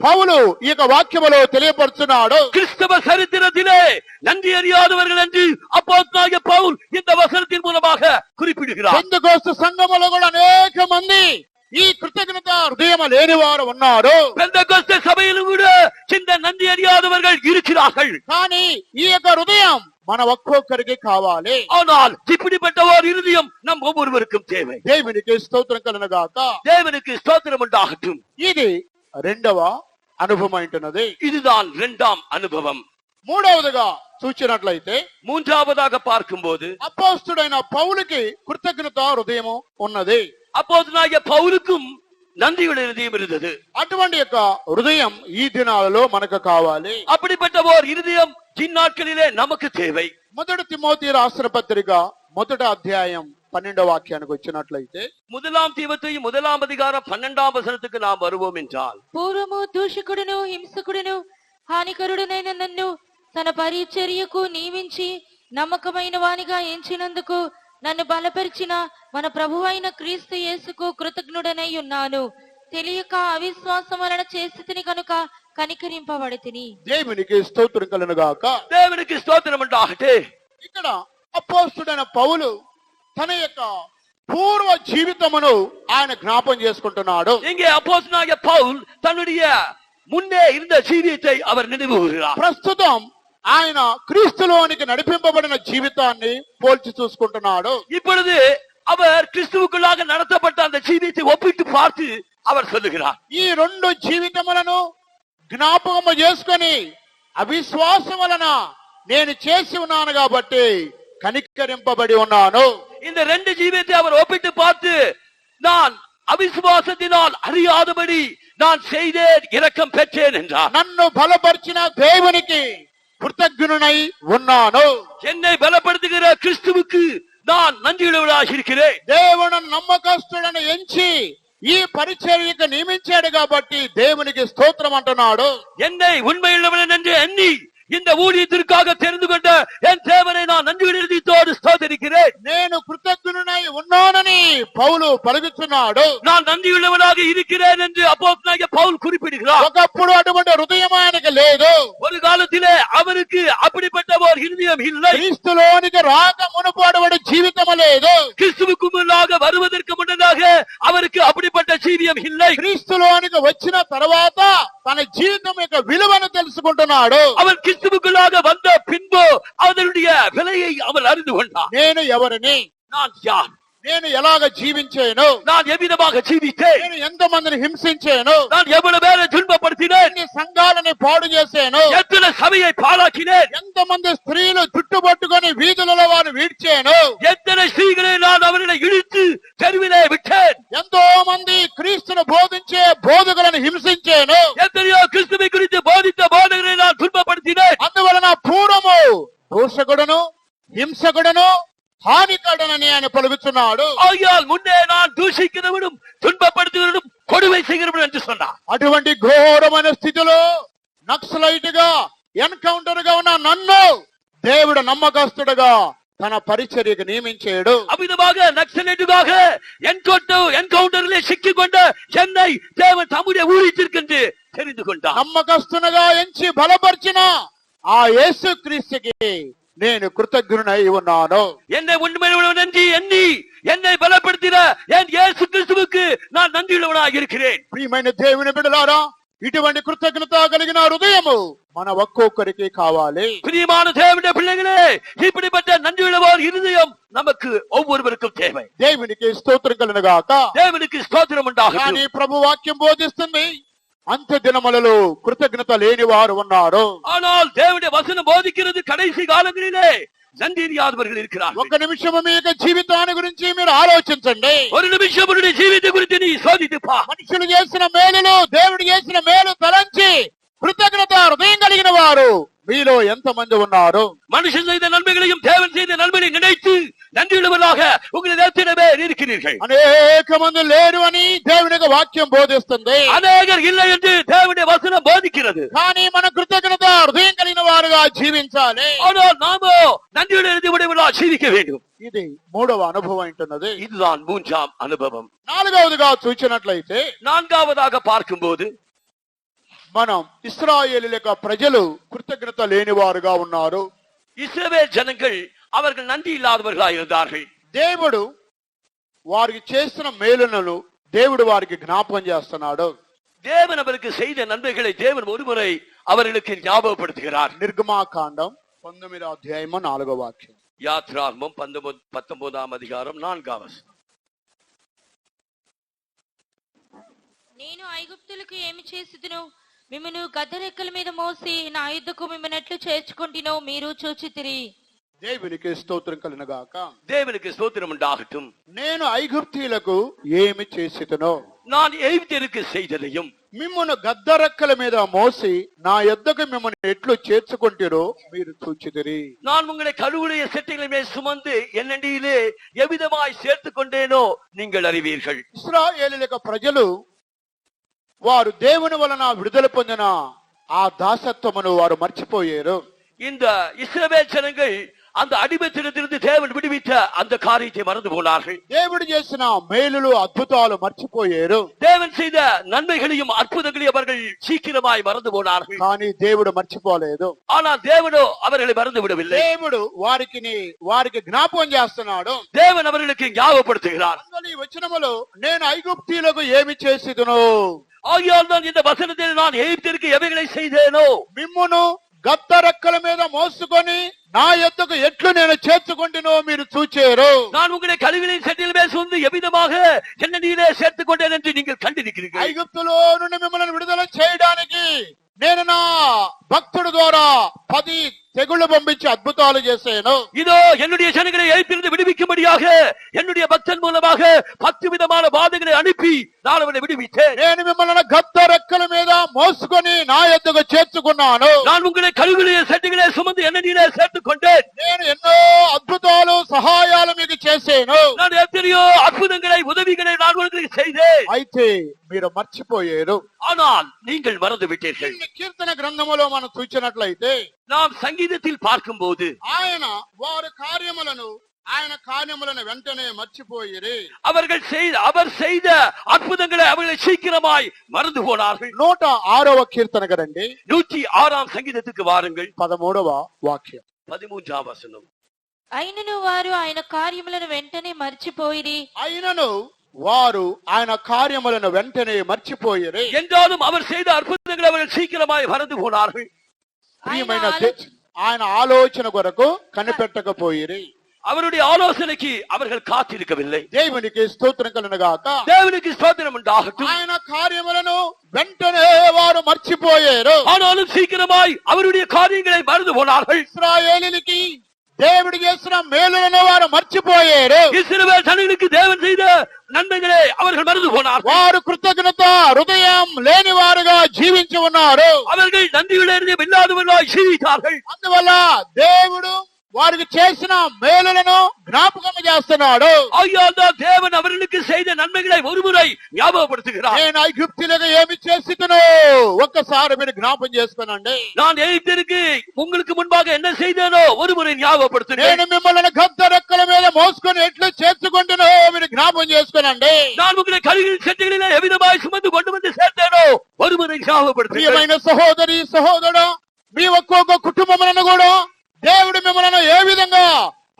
పౌలు ఈ యొక్క వాక్యములో తెలియపరుచున్నాడు. கிறிஸ்தவ சரித்திரத்திலே நன்றி அறியாதவர்கள் என்று அப்போஸ்தலனாகிய பவுல் இந்த வசனத்தின் மூலமாக குறிப்பிடுகிறார். పెంతెకోస్తు సంఘములో కూడా అనేక మంది ఈ కృతజ్ఞత హృదయం లేని వారు ఉన్నారు. பெந்தெகோஸ்தே சபையிலும் கூட இந்த நன்றி அறியாதவர்கள் இருக்கிறார்கள். కానీ ఈ యొక్క హృదయం మన ఒక్కొక్కరికి కావాలి. ஆனால் இப்படிப்பட்ட ஒரு இருதயம் நம் ஒவ்வொருவருக்கும் தேவை. దేవునికి స్తోత్రం కలుగును గాక. தேவனுக்கு ஸ்தோத்திரம் உண்டாகட்டும். ఇది రెండవ అనుభవం అంటున్నది. இதுதான் இரண்டாம் அனுபவம். మూడవదిగా చూచినట్లయితే மூன்றாவதாக பார்க்கும்போது అపోస్తుడైన పౌలుకి కృతజ్ఞత హృదయం ఉన్నది. அப்போஸ்தலனாகிய பவுலுக்கும் நன்றியுடைய இருதயம் இருந்தது. అటువంటి యొక్క హృదయం ఈ దినాలలో మనకు కావాలి. அப்படிப்பட்ட ஒரு இருதயம் இந்நாட்களிலே நமக்கு தேவை. మొదటి తిమోతి రాసిన పత్రిక 1వ అధ్యాయం 12వ వాక్యానికి వచ్చినట్లయితే, முதலாம் தீமோத்தேயு 1ஆம் அதிகாரம் 12ஆம் வசனத்துக்கு நாம் வருவோம் என்றால், పూర్వము దూషకుడును హింసకుడును హానికరుడునైన నన్ను తన పరిచర్యకు నియమించి నమ్మకమైన వానిగా ఎంచినందుకు నన్ను బలపరిచిన మన ప్రభువైన క్రీస్తు యేసుకు కృతజ్ఞుడనై ఉన్నాను. తెలియక అవిశ్వాసం వలన చేసితిని కనుక కనికరింపబడితిని. దేవునికి స్తోత్రం కలుగును గాక. தேவனுக்கு ஸ்தோத்திரம் உண்டாகட்டும். ఇక్కడ అపోస్తుడైన పౌలు తన యొక్క పూర్వ జీవితమును ఆయన జ్ఞాపం చేసుకుంటున్నాడు. இங்கே அப்போஸ்தலனாகிய பவுல் தன்னுடைய முன்னே இருந்த ஜீவியத்தை அவர் நினைவு கூறுகிறார். ప్రస్తుతం ఆయన క్రీస్తులోనికి నడిపింపబడిన జీవితాన్ని పోల్చి చూసుకుంటున్నాడు. இப்பொழுது அவர் கிறிஸ்துவுக்குள்ளாக நடத்தப்பட்ட அந்த ஜீவியத்தை ஒப்பிட்டு பார்த்து அவர் சொல்லுகிறார், ఈ రెండు జీవితములను జ్ఞాపకము చేసుకొని అవిశ్వాసం వలన నేను చేసి ఉన్నాను కాబట్టి కనికరింపబడి ఉన్నాను. இந்த ரெண்டு ஜீவியத்தை அவர் ஒப்பிட்டு பார்த்து, நான் அவிசுவாசத்தினால் அறியாதபடி நான் செய்தேன், இரக்கம் பெற்றேன் என்றார். నన్ను బలపరిచిన దేవునికి కృతజ్ఞునై ఉన్నాను. என்னை பலப்படுத்துகிற கிறிஸ்துவுக்கு நான் நன்றியுள்ளவராக இருக்கிறேன். దేవుడు నమ్మకస్తులను ఎంచి ఈ పరిచర్యకు నియమించాడు కాబట్టి దేవునికి స్తోత్రం అంటున్నాడు. என்னை உண்மையுள்ளவன் என்று எண்ணி இந்த ஊழியத்திற்காக தெரிந்து கொண்ட என் தேவனை நான் நன்றியுள்ள இருதயத்தோடு ஸ்தோத்திரிக்கிறேன். నేను కృతజ్ఞునై ఉన్నానని పౌలు పలుకుతున్నాడు. நான் நன்றியுள்ளவனாக இருக்கிறேன் என்று அப்போஸ்தலனாகிய பவுல் குறிப்பிடுகிறார். ఒకప్పుడు అటువంటి హృదయం ఆయనకి లేదు. ஒரு காலத்திலே அவருக்கு அப்படிப்பட்ட ஒரு இருதயம் இல்லை. క్రీస్తులోనికి రాక మునుపు అటువంటి జీవితం లేదు. கிறிஸ்துவுக்கு முன்னாக வருவதற்கு முன்னதாக அவருக்கு அப்படிப்பட்ட ஜீவியம் இல்லை. క్రీస్తులోనికి వచ్చిన తర్వాత తన జీవితం యొక్క విలువను తెలుసుకుంటున్నాడు. அவன் கிறிஸ்துவுக்குள்ளாக வந்த பின்பு அதனுடைய விலையை அவன் அறிந்து கொண்டான். నేను ఎవరిని, நான் யார், నేను ఎలాగ జీవించాను, நான் எவ்விதமாக ஜீவித்தேன், నేను ఎంత మందిని హింసించాను, நான் ఎவ்வளவு பேரை துன்பப்படுத்தினேன், ఎన్ని సంఘాలని పాడు చేశాను, எத்தனை சபையை பாழாக்கினேன், ఎంత మంది స్త్రీలు చుట్టుపట్టుకొని వీధులలో వారు వీడ్చాను, எத்தனை ஸ்திரீகளை நான் அவர்களை இழுத்து தெருவிலே விட்டேன், ఎంతో మంది క్రీస్తును బోధించే బోధకులను హింసించాను. எத்தனையோ கிறிஸ்துவை குறித்து போதித்த போதகரை நான் துன்பப்படுத்தினேன். అందువలన పూర్వము దూషకుడును హింసకుడును హానికరుడనని ఆయన పలుకుతున్నాడు. ஆகையால் முன்னே நான் தூஷிக்கிறவனும் துன்பப்படுத்துகிறவனும் கொடுமை செய்கிறவனும் என்று சொன்னார். అటువంటి ఘోరమైన స్థితిలో నక్సలైట్ గా ఎన్కౌంటర్ గా ఉన్న నన్ను దేవుడు నమ్మకస్తుడుగా తన పరిచర్యకు నియమించాడు. அவ்விதமாக நக்சலைட்டுக்காக என்கவுண்டரிலே சிக்கிக் கொண்ட என்னை தேவன் தம்முடைய ஊழியத்திற்கென்று தெரிந்து கொண்டார். నమ్మకస్తునిగా ఎంచి బలపరిచిన ఆ యేసు క్రీస్తుకి నేను కృతజ్ఞుడై ఉన్నాను. என்னை உண்மையுள்ளவன் என்று எண்ணி என்னை பலப்படுத்தின என் இயேசு கிறிஸ்துவுக்கு நான் நன்றியுள்ளவனாக இருக்கிறேன். ప్రియమైన దేవుని బిడ్డలారా, ఇటువంటి కృతజ్ఞత కలిగిన హృదయము మన ఒక్కొక్కరికి కావాలి. பிரியமான தேவனுடைய பிள்ளைகளே, இப்படிப்பட்ட நன்றியுள்ளவர் இருதயம் நமக்கு ஒவ்வொருவருக்கும் தேவை. దేవునికి స్తోత్రం కలుగును గాక. தேவனுக்கு ஸ்தோத்திரம் உண்டாகட்டும். కానీ ప్రభు వాక్యం బోధిస్తుంది, అంత్య దినములలో కృతజ్ఞత లేని వారు ఉన్నారు. ஆனால் தேவனுடைய வசனம் போதிக்கிறது கடைசி காலங்களிலே நன்றியாதவர்கள் இருக்கிறார்கள். ఒక్క నిమిషము మీ యొక్క జీవితాన్ని గురించి మీరు ఆలోచించండి. ஒரு நிமிஷம் உன்னுடைய ஜீவித்தை குறித்து நீ சோதித்து பார். మనుషులు చేసిన మేలులు, దేవుడు చేసిన మేలు తలంచి కృతజ్ఞత హృదయం కలిగిన వారు మీలో ఎంత మంది ఉన్నారు? மனுஷன் செய்த நன்மைகளையும் தேவன் செய்த நன்மைகளை நினைத்து நன்றியுள்ளவர்களாக உங்களில் எத்தனை பேர் இருக்கிறீர்கள்? అనేక మంది లేరు అని దేవుని యొక్క వాక్యం బోధిస్తుంది. அநேகர் இல்லை என்று தேவனுடைய வசனம் போதிக்கிறது. కానీ మన కృతజ్ఞత హృదయం కలిగిన వారుగా జీవించాలి. ஆனால் நாமோ நன்றியுள்ளவர்களாக ஜீவிக்க வேண்டும். ఇది మూడవ అనుభవం అంటున్నది. இதுதான் மூன்றாம் அனுபவம். నాలుగవదిగా చూసినట్లయితే நான்காவதாக பார்க்கும்போது మనం ఇశ్రాయేలు యొక్క ప్రజలు కృతజ్ఞత లేని వారుగా ఉన్నారు. இஸ்ரவேல் ஜனங்கள் அவர்கள் நன்றி இல்லாதவர்களாக இருந்தார்கள். దేవుడు వారికి చేసిన మేలులను దేవుడు వారికి జ్ఞాపకం చేస్తున్నాడు. தேவன் அவருக்கு செய்த நன்மைகளை தேவன் ஒருமுறை அவர்களுக்கு ஞாபகப்படுத்துகிறார். నిర్గమాకాండం 19వ అధ్యాయము 4వ వాక్యం. யாத்ராகமம் 19ஆம் அதிகாரம் 4ஆம் வசனம். నేను ఐగుప్తులకు ఏమి చేసిదును, మిమ్మును గద్దరెక్కల మీద మోసి నా యుద్ధకు మిమ్మల్ని ఎట్లు చేర్చుకుంటునో మీరు చూచితిరి. దేవునికి స్తోత్రం కలుగును గాక. தேவனுக்கு ஸ்தோத்திரம் உண்டாகட்டும். నేను ఐగుప్తీయులకు ఏమి చేసితునో, நான் எகிப்தியருக்கு செய்ததையும் మిమ్మును గద్దరెక్కల మీద మోసి నా యొద్దకు మిమ్మల్ని ఎట్లు చేర్చుకుంటారో మీరు చూచితిరి. நான் உங்களை கழுவுடைய செட்டைகளை மேல் சுமந்து என்னண்டியிலே எவ்விதமாய் சேர்த்துக் கொண்டேனோ நீங்கள் அறிவீர்கள். ఇశ్రాయేలు యొక్క ప్రజలు వారు దేవుని వలన విడుదల పొందిన ఆ దాసత్వమును వారు మర్చిపోయారు. இந்த இஸ்ரவேல் ஜனங்கள் அந்த அடிமைத்தனத்திலிருந்து தேவன் விடுவித்த அந்த காரியத்தை மறந்து போனார்கள். దేవుడు చేసిన మేలులు అద్భుతాలు మర్చిపోయారు. தேவன் செய்த நன்மைகளையும் அற்புதங்களையும் அவர்கள் சீக்கிரமாய் மறந்து போனார்கள். కానీ దేవుడు మర్చిపోలేదు. ஆனால் தேவனோ அவர்களை மறந்து விடவில்லை. దేవుడు వారికి జ్ఞాపకం చేస్తున్నాడు. தேவன் அவர்களுக்கு ஞாபகப்படுத்துகிறார். ఈ వచనములో నేను ఐగుప్తీయులకు ఏమి చేసిదునో, ஆகையால் தான் இந்த வசனத்தில் நான் எகிப்திற்கு எவைகளை செய்தேனோ, మిమ్మును గద్దరెక్కల మీద మోసుకొని నా యొద్దకు ఎట్లు నేను చేర్చుకుంటునో మీరు చూచారు. நான் உங்களை கழுவிலின் செட்டில் மேல் சுமந்து எவ்விதமாக என்னிலே சேர்த்துக் கொண்டேன் என்று நீங்கள் கண்டிருக்கிறீர்கள். ఐగుప్తులో నుండి మిమ్మల్ని విడుదల చేయడానికి నేను నా భక్తుడి ద్వారా 10 తెగుళ్లు పంపించి అద్భుతాలు చేశాను. இதோ என்னுடைய ஜனங்களை எகிப்திலிருந்து விடுவிக்கும்படியாக என்னுடைய பக்தன் மூலமாக 10 விதமான பாதைகளை அனுப்பி நான் அவனை விடுவித்தேன். నేను మిమ్మల్ని గద్దరెక్కల మీద మోసుకొని నా యొద్దకు చేర్చుకున్నాను. நான் உங்களை கழுவிலிய செட்டிலே சுமந்து என்னிலே சேர்த்துக் கொண்டேன். నేను ఎన్నో అద్భుతాలు సహాయాలు మీకు చేశాను. நான் எத்தனையோ அற்புதங்களை உதவிகளை நான் உங்களுக்கு செய்தேன். అయితే మీరు మర్చిపోయారు. ஆனால் நீங்கள் மறந்து விட்டீர்கள். కీర్తన గ్రంథములో మనం చూసినట్లయితే நாம் சங்கீதத்தில் பார்க்கும்போது ఆయన వారి కార్యములను ఆయన కార్యములను వెంటనే మర్చిపోయిరి. அவர் செய்த அற்புதங்களை அவர்கள் சீக்கிரமாய் மறந்து போனார்கள். 106వ కీర్తన కదండి. 106ஆம் சங்கீதத்துக்கு வாருங்கள். 13వ వాక్యం. 13ஆம் வசனம். అయినను వారు ఆయన కార్యములను వెంటనే మర్చిపోయిరి. అయినను వారు ఆయన కార్యములను వెంటనే మర్చిపోయిరి. என்றாலும் அவர் செய்த அற்புதங்களை அவர்கள் சீக்கிரமாய் மறந்து போனார்கள். ప్రియమైన ఆయన ఆలోచన కొరకు కనిపెట్టకపోయిరి. அவருடைய ஆலோசனைக்கு அவர்கள் காத்திருக்கவில்லை. దేవునికి స్తోత్రం కలుగును గాక. దేవునికి స్తోత్రం உண்டாகட்டும். ఆయన కార్యములను వెంటనే వారు మర్చిపోయారు. ஆனாலும் சீக்கிரமாய் அவருடைய காரியங்களை மறந்து போனார்கள். ఇశ్రాయేలీయులకి దేవుడు చేసిన మేలులను వారు మర్చిపోయారు. இஸ்ரவேல் ஜனங்களுக்கு தேவன் செய்த நன்மைகளை அவர்கள் மறந்து போனார்கள். వారు కృతజ్ఞత హృదయం లేని వారుగా జీవించి ఉన్నారు. அவர்கள் நன்றியுள்ள இல்லாதவர்களாய் ஜீவித்தார்கள். అందువల్ల దేవుడు వారికి చేసిన మేలులను జ్ఞాపకం చేస్తున్నాడు. ஆகையால் தேவன் அவர்களுக்கு செய்த நன்மைகளை ஒருமுறை ஞாபகப்படுத்துகிறார். నేను ఐగుప్తులకు ఏమి చేసితునో ఒక్కసారి మీరు జ్ఞాపకం చేసుకోనండి. நான் எகிப்திற்கு உங்களுக்கு முன்பாக என்ன செய்தேனோ ஒருமுறை ஞாபகப்படுத்துகிறேன். నేను మిమ్మల్ని గద్ద రెక్కల మీద మోసుకొని ఎట్లు చేసుకుంటునో మీరు జ్ఞాపకం చేసుకోనండి. நான் உங்களை கழுகின் செட்டுகளிலே எவ்விதமாய் சுமந்து கொண்டு வந்து சேர்த்தேனோ ஒருமுறை ஞாபகப்படுத்துகிறேன். ప్రియమైన సహోదరి సహోదరుడు, మీ ఒక్కొక్క కుటుంబములను కూడా దేవుడు మిమ్మల్ని ఏ విధంగా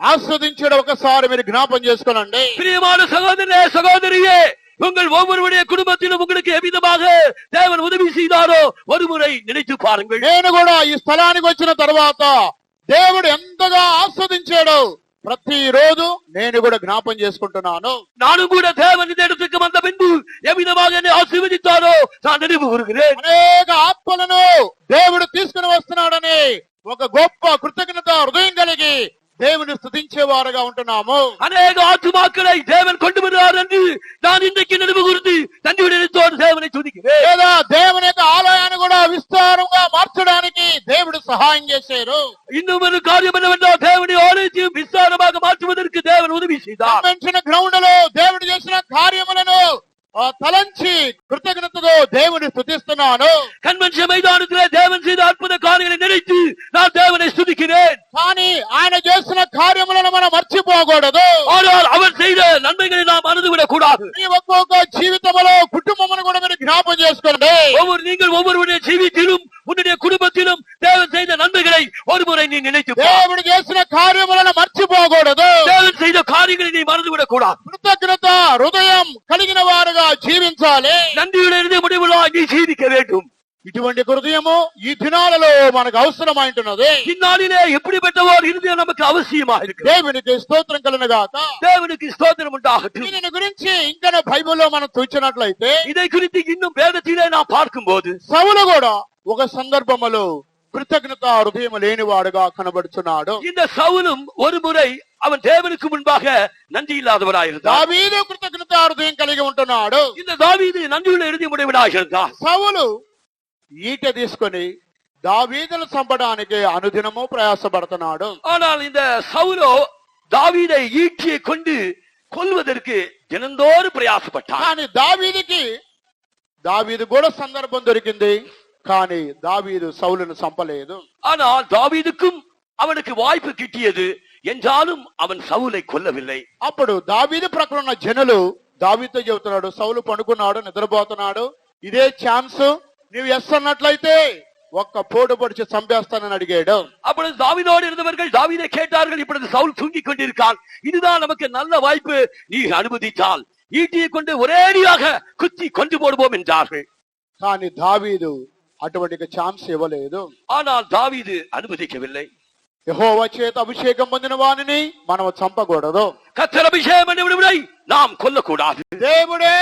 ఆస్వాదించాడో ఒకసారి మీరు జ్ఞాపకం చేసుకోనండి. பிரியமான சகோதரனே சகோதரியே, உங்கள் ஒவ்வொருவருடைய குடும்பத்திலும் உங்களுக்கு எவ்விதமாக தேவன் உதவி செய்தாரோ ஒருமுறை நினைத்து பாருங்கள். నేను కూడా ఈ స్థలానికి వచ్చిన తర్వాత దేవుడు ఎంతగా ఆస్వాదించాడో ప్రతిరోజు నేను కూడా జ్ఞాపకం చేసుకుంటున్నాను. நானும் கூட தேவன் இந்த இடத்துக்கு வந்த பின்பு எவ்விதமாக என்னை ஆசீர்வதித்தாரோ நான் நினைவு கூறுகிறேன். అనేక ఆత్మలను దేవుడు తీసుకుని వస్తున్నాడని ఒక గొప్ప కృతజ్ఞత హృదయం కలిగి దేవుని స్తుతించేవారుగా ఉంటున్నాము. அநேக ஆத்துமாக்களை தேவன் கொண்டு வருகிறார் என்று நான் இன்றைக்கு நினைவு கூர்ந்து நன்றியுடன் தேவனை துதிக்கிறேன். లేదా దేవుని యొక్క ఆలయాన్ని కూడా విస్తారంగా మార్చడానికి దేవుడు సహాయం చేశారు. இன்னும் ஒரு காரியம் என்னவென்றால் தேவனுடைய ஆலயத்தையும் விஸ்தாரமாக மாற்றுவதற்கு தேவன் உதவி செய்தார். కన్వెన్షన్ గ్రౌండ్ లో దేవుడు చేసిన కార్యములను తలంచి కృతజ్ఞతతో దేవుని స్తుతిస్తున్నాను. கன்வென்ஷன் மைதானத்திலே தேவன் செய்த அற்புத காரியங்களை நினைத்து நான் தேவனை ஸ்துதிக்கிறேன். కానీ ఆయన చేసిన కార్యములను మనం మర్చిపోకూడదు. ஆனால் அவர் செய்த நன்மைகளை நாம் மறந்துவிடக் கூடாது. మీ ఒక్కొక్క జీవితంలో కుటుంబమును కూడా మీరు జ్ఞాపకం చేసుకోండి. நீங்கள் ஒவ்வொருவருடைய ஜீவித்திலும் உன்னுடைய குடும்பத்திலும் தேவன் செய்த நன்மைகளை ஒருமுறை நீ நினைத்து பார். దేవుడు చేసిన కార్యములను మర్చిపోకూడదు. தேவன் செய்த காரியங்களை நீ மறந்துவிடக் கூடாது. కృతజ్ఞత హృదయం కలిగిన వారుగా జీవించాలి. நன்றியுடைய முடிவுలా நீ ஜீவிக்க வேண்டும். ఇటువంటి హృదయము ఈ దినాలలో మనకు అవసరమైంటున్నది. இந்நாளிலே எப்படிப்பட்ட ஒரு இருதயம் நமக்கு அவசியமா இருக்கு. దేవునికి స్తోత్రం కలుగును గాక. தேவனுக்கு ஸ்தோத்திரம் உண்டாகட்டும். దీని గురించి ఇంకా బైబిల్లో మనం చూసినట్లయితే இதை குறித்து இன்னும் வேதத்திலே நாம் பார்க்கும்போது సౌలు కూడా ఒక సందర్భములో కృతజ్ఞత హృదయం లేనివాడుగా కనబడుతున్నాడు. இந்த சவுலும் ஒரு முறை அவன் தேவனுக்கு முன்பாக நன்றி இல்லாதவராயிருந்தான். దావీదు కృతజ్ఞత హృదయం కలిగి ఉంటున్నాడు. இந்த தாவீது நன்றியுள்ள இறுதி உடையவனாக இருந்தான். సౌలు ఈట తీసుకొని దావీదును చంపడానికి అనుదినము ప్రయాసపడుతున్నాడు. ஆனால் இந்த சவுலோ தாவீதை ஈட்டியை கொண்டு கொல்வதற்கு தினந்தோறும் பிரயாசப்பட்டான். కానీ దావీదు కూడా సందర్భం దొరికింది. కానీ దావీదు సౌలును చంపలేదు. ஆனால் தாவீதுக்கும் அவனுக்கு வாய்ப்பு கிட்டியது என்றாலும் அவன் சவுலை கொல்லவில்லை. అప్పుడు దావీదు ప్రక్కన ఉన్న జనులు దావీదుతో చెబుతున్నాడు, సౌలు పడుకున్నాడు, నిద్రపోతున్నాడు, ఇదే ఛాన్స్, నీవు ఎస్ అన్నట్లయితే ఒక్క పోటు పొడిచి చంపేస్తానని అడిగాడు. அப்பொழுது தாவீதோடு இருந்தவர்கள் தாவீதை கேட்டார்கள், இப்பொழுது சவுல் தூங்கிக் கொண்டிருக்கான், இதுதான் நமக்கு நல்ல வாய்ப்பு, நீ அனுமதித்தால் ஈட்டியை கொண்டு ஒரேடியாக குத்தி கொண்டு போடுவோம் என்றார்கள். కానీ దావీదు అటువంటి ఛాన్స్ ఇవ్వలేదు. ஆனால் தாவீது அனுமதிக்கவில்லை. యెహోవా చేత అభిషేకం పొందిన వానిని మనం చంపకూడదు. கர்த்தர் அபிஷேகம் பண்ணிவிடுவதை நாம் கொல்லக்கூடாது. దేవుడే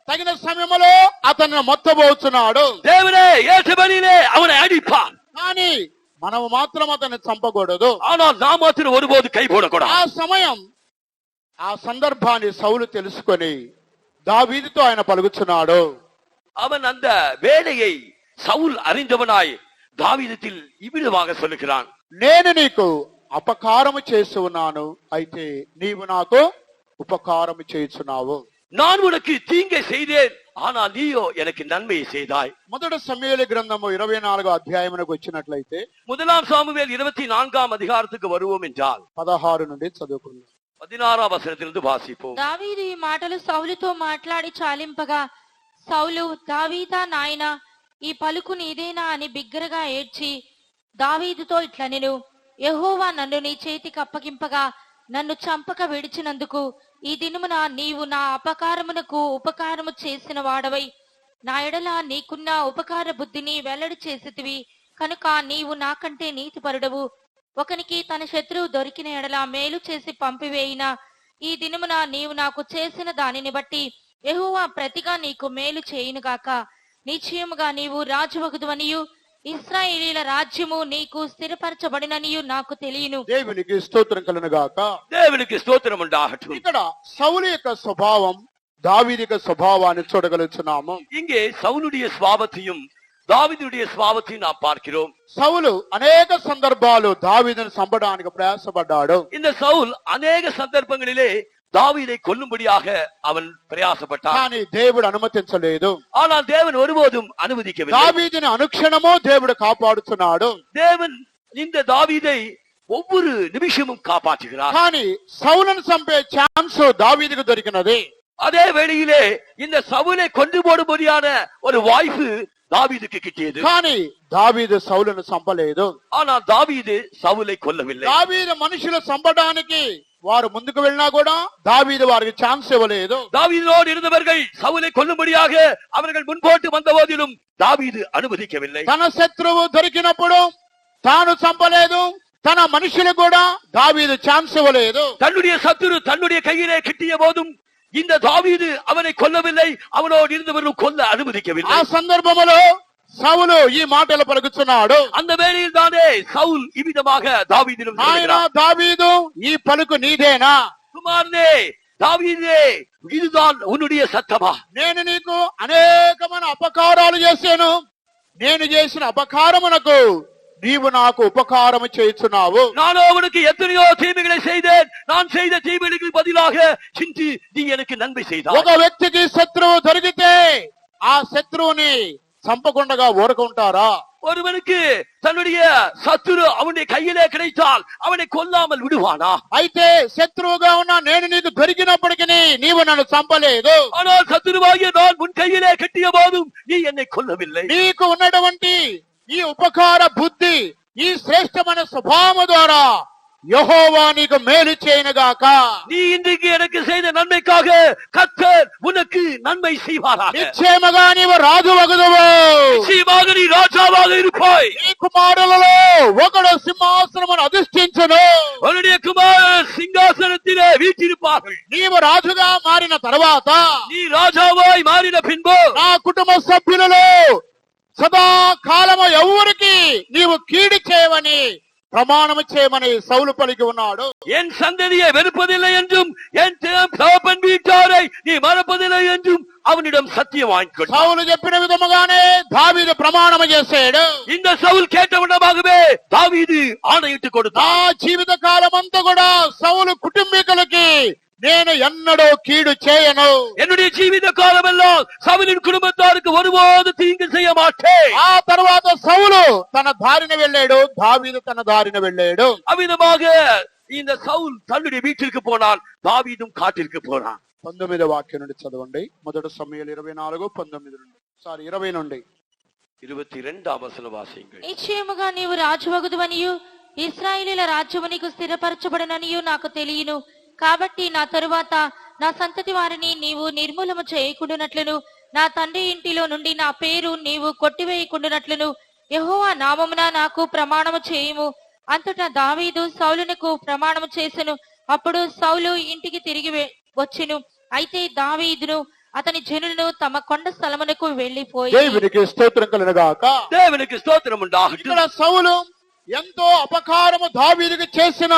తగిన సమయంలో అతన్ని మొత్తబోతున్నాడు. தேவனே ஏற்ற வழியிலே அவனை அடிப்பான். కానీ మనం మాత్రం అతన్ని చంపకూడదు. ஆனால் நாம் மாத்திரம் ஒருபோது கை போடக்கூடாது. ఆ సమయం ఆ సందర్భాన్ని సౌలు తెలుసుకొని దావీదుతో ఆయన పలుకుతున్నాడు. அவன் அந்த வேலையை சவுல் அறிந்தவனாய் தாவீதில் இவ்விதமாக சொல்லுகிறான், నేను నీకు అపకారము చేసి ఉన్నాను, అయితే నీవు నాకు ఉపకారము చేయుచున్నావు. நான் உனக்கு தீங்கை செய்தேன், ஆனால் நீயோ எனக்கு நன்மையை செய்தாய். మొదటి సమూయేలు గ్రంథము 24వ అధ్యాయమునకు వచ్చినట్లయితే முதலாம் சாமுவேல் 24ஆம் அதிகாரத்துக்கு வருவோம் என்றால் 16 నుండి చదువుకుందాం. 16వ వచనத்திலிருந்து వాసిపోం. దావీదు ఈ మాటలు సౌలుతో మాట్లాడి చాలింపగా సౌలు, దావీదా నాయనా, ఈ పలుకు నీదేనా అని బిగ్గరగా ఏడ్చి దావీదుతో ఇట్లనెను, యెహోవా నన్ను నీ చేతికి అప్పగింపగా నన్ను చంపక విడిచినందుకు ఈ దినమున నీవు నా అపకారమునకు ఉపకారము చేసిన వాడవై నా ఎడల నీకున్న ఉపకార బుద్ధిని వెల్లడి చేసితివి కనుక నీవు నాకంటే నీతిపరుడవు. ఒకనికి తన శత్రువు దొరికిన ఎడల మేలు చేసి పంపివేయిన ఈ దినమున నీవు నాకు చేసిన దానిని బట్టి యెహోవా ప్రతిగా నీకు మేలు చేయునుగాక. నిశ్చయముగా నీవు రాజువగుదువనియు ఇశ్రాయేలీల రాజ్యము నీకు స్థిరపరచబడిననియు నాకు తెలియను. దేవునికి స్తోత్రం కలుగును గాక. దేవునికి స్తోత్రం ఉండాహట్టు. ఇక్కడ సౌలు యొక్క స్వభావం, దావీదు యొక్క స్వభావాన్ని చూడగలుగుతున్నాము. இங்கே சவுலுடைய சுவாபத்தையும் தாவீதுடைய சுவாபத்தையும் நாம் பார்க்கிறோம். సౌలు అనేక సందర్భాలు దావీదును చంపడానికి ప్రయాసపడ్డాడు. இந்த சவுல் அநேக சந்தர்ப்பங்களிலே தாவீதை கொல்லும்படியாக அவன் பிரயாசப்பட்டான். కానీ దేవుడు అనుమతించలేదు. ஆனால் தேவன் ஒருபோதும் அனுமதிக்கவில்லை. దావీదుని అనుక్షణమో దేవుడు కాపాడుతున్నాడు. தேவன் இந்த தாவீதை ஒவ்வொரு நிமிஷமும் காப்பாற்றுகிறார். కానీ సౌలును చంపే ఛాన్స్ దావీదుకు దొరికినది. அதே வேளையிலே இந்த சவுலை கொண்டு போடும்படியான ஒரு வாய்ப்பு தாவீதுக்கு கிட்டியது. కానీ దావీదు సౌలును చంపలేదు. ஆனால் தாவீது சவுலை கொல்லவில்லை. దావీదు మనుషులు చంపడానికి వారు ముందుకు వెళ్ళినా కూడా దావీదు వారికి ఛాన్స్ ఇవ్వలేదు. தாவீதோடு இருந்தவர்கள் சவுலை கொல்லும்படியாக அவர்கள் முன்போட்டு வந்த போதிலும் தாவீது அனுமதிக்கவில்லை. తన శత్రువు దొరికినప్పుడు తాను చంపలేదు. తన మనుషులు కూడా దావీదు ఛాన్స్ ఇవ్వలేదు. தன்னுடைய சத்துரு தன்னுடைய கையிலே கிட்டிய போதும் இந்த தாவீது அவனை கொல்லவில்லை, அவனோடு இருந்தவர்கள் கொல்ல அனுமதிக்கவில்லை. ఆ సందర్భంలో సౌలు ఈ మాటలు పలుకుతున్నాడు. அந்த வேளையில் தானே சவுல் இவ்விதமாக தாவீதிடம் ఆయన சொல்கிறார், దావీదు ఈ పలుకు నీదేనా? குமாரனே தாவீதே, இதுதான் உன்னுடைய சத்தமா? నేను నీకు అనేకమైన అపకారాలు చేశాను. నేను చేసిన అపకారమునకు నీవు నాకు ఉపకారము చేస్తున్నావు. நானோ உனக்கு எத்தனையோ தீமைகளை செய்தேன், நான் செய்த தீமைகளுக்கு பதிலாக சிந்தி நீ எனக்கு நன்மை செய்தாய். ఒక వ్యక్తికి శత్రువు దొరికితే ఆ శత్రువుని చంపకుండా ఊరుకుంటారా? ஒருவனுக்கு தன்னுடைய சத்துரு அவனுடைய கையிலே கிடைத்தால் அவனை கொல்லாமல் விடுவானா? అయితే శత్రువుగా ఉన్న నేను నీకు దొరికినప్పటికీ నీవు నన్ను చంపలేదు. ஆனால் சத்துருவாகிய நான் உன் கையிலே கட்டிய போதும் நீ என்னை கொல்லவில்லை. నీకు ఉన్నటువంటి ఈ ఉపకార బుద్ధి, ఈ శ్రేష్టమైన స్వభావం ద్వారా యెహోవా నీకు మేలు చేయనుగాక. நீ இன்றைக்கு எனக்கு செய்த நன்மைக்காக கர்த்தர் உனக்கு நன்மை செய்வாராக. నిశ్చయముగా నీవు రాజు వగుదువు. நிச்சயமாக நீ ராஜாவாக இருப்பாய். నీ కుమారులలో ఒకడు సింహాసనమును అధిష్ఠించును. உன்னுடைய குமாரர் சிங்காசனத்திலே வீற்றிருப்பார்கள். నీవు రాజుగా మారిన తర్వాత நீ ராஜாவாய் மாறின பின்பு నా కుటుంబ సభ్యులలో సదాకాలము ఎవరికి నీవు కీడు చేయవని ప్రమాణము చేయమని సౌలు పలికి ఉన్నాడు. என் சந்ததியை வெறுப்பதில்லை என்றும் என் தகப்பன் வீட்டாரை நீ மறப்பதில்லை என்றும் அவனிடம் சத்தியம் வாங்கிக்கொண்டான். సౌలు చెప్పిన విధముగానే దావీదు ప్రమాణము చేశాడు. இந்த சவுல் கேட்டவிடமாகவே தாவீது ஆணையிட்டு నా கொடுத்தான். జీవిత కాలం అంతా కూడా సౌలు కుటుంబీకులకి నేను ఎన్నడూ కీడు చేయను. என்னுடைய ஜீவித காலமெல்லாம் சவுலின் குடும்பத்தாருக்கு ஒருபோது தீங்கு செய்ய மாட்டேன். ఆ తర్వాత సౌలు తన దారిన వెళ్ళాడు, దావీదు తన దారిన వెళ్ళాడు. அவ்விதமாக இந்த சவுல் தன்னுடைய வீட்டிற்கு போனான், தாவீதும் காட்டிற்கு போனான். 19వ వాక్యం నుండి చదవండి. మొదటి సమూయేలు 24:19 నుండి 20 నుండి 22వ వచనం వాసించండి. నిశ్చయముగా నీవు రాజువగుదువనియు ఇశ్రాయేలీల రాజ్యము నీకు స్థిరపరచబడననియు నాకు తెలియను. కాబట్టి నా తరువాత నా సంతతి వారిని నీవు నిర్మూలము చేయకుండునట్లును, నా తండ్రి ఇంటిలో నుండి నా పేరు నీవు కొట్టివేయకుండునట్లును యెహోవా నామమున నాకు ప్రమాణము చేయుము. అంతటా దావీదు సౌలునకు ప్రమాణము చేసెను. అప్పుడు సౌలు ఇంటికి తిరిగి వచ్చెను. అయితే దావీదును అతని జనులను తమ కొండ స్థలమునకు వెళ్లిపోయి. దేవునికి స్తోత్రం కలుగుగాక. தேவனுக்கு ஸ்தோத்திரம் உண்டாகட்டும். ఇక్కడ సౌలు ఎంతో అపకారము దావీదుకు చేసిన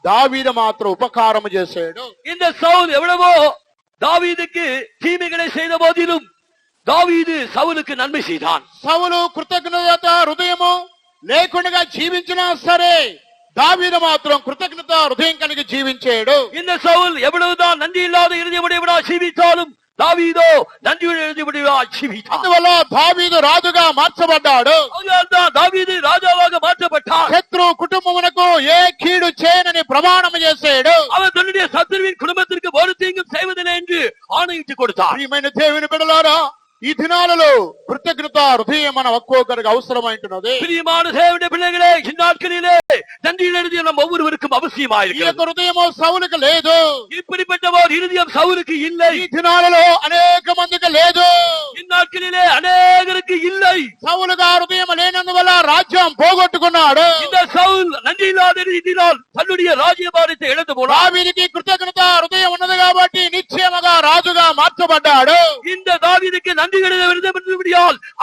దావీదు మాత్రం ఉపకారము చేశాడు. இந்த சவுல் எவ்வளவோ தாவீதுக்கு தீமைகளை செய்த போதிலும் தாவீது சவுலுக்கு நன்மை செய்தான். సౌలు కృతజ్ఞత హృదయము లేకుండా జీవించినా సరే దావీదు మాత్రం కృతజ్ఞత హృదయం కలిగి జీవించాడు. இந்த சவுல் எவ்வளவுதான் நன்றி இல்லாத இருதயமுடையவனா ஜீவித்தாலும் தாவீதோ நன்றியுடைய இருதயமுடையவனா ஜீவித்தான். అందువల్ల దావీదు రాజుగా మార్చబడ్డాడు. அதனால்தான் தாவீது ராஜாவாக மாற்றப்பட்டான். శత్రు కుటుంబమునకు ఏ కీడు చేయనని ప్రమాణం చేశాడు. அவன் தன்னுடைய கொடுத்தார். ప్రియమైన దేవుని బిడ్డలారా, ఈ దినాలలో కృతజ్ఞత హృదయం మన ఒక్కొక్కరికి అవసరమైంటున్నది. பிரியமான தேவனுடைய பிள்ளைகளே, இந்நாட்களிலே நன்றியின் இருதயம் நம் ஒவ்வொருவருக்கும் ఈ அவசியமாயிருக்கிறது. యొక్క హృదయము సౌలుకు లేదు. இப்படிப்பட்ட ஒரு இருதயம் சவுலுக்கு இல்லை. ఈ దినాలలో అనేక మందికి లేదు. இந்நாட்களிலே அநேகருக்கு இல்லை. సౌలుగా హృదయం లేనందువల్ల రాజ్యం పోగొట్టుకున్నాడు. இந்த சவுல் நன்றி இல்லாத ரீதியினால் தன்னுடைய ராஜ்யபாரத்தை இழந்து போனார். దావీదుకి కృతజ్ఞత హృదయం ఉన్నది కాబట్టి నిశ్చయముగా రాజుగా మార్చబడ్డాడు. இந்த தாவீதுக்கு நன்றி கிடையாது,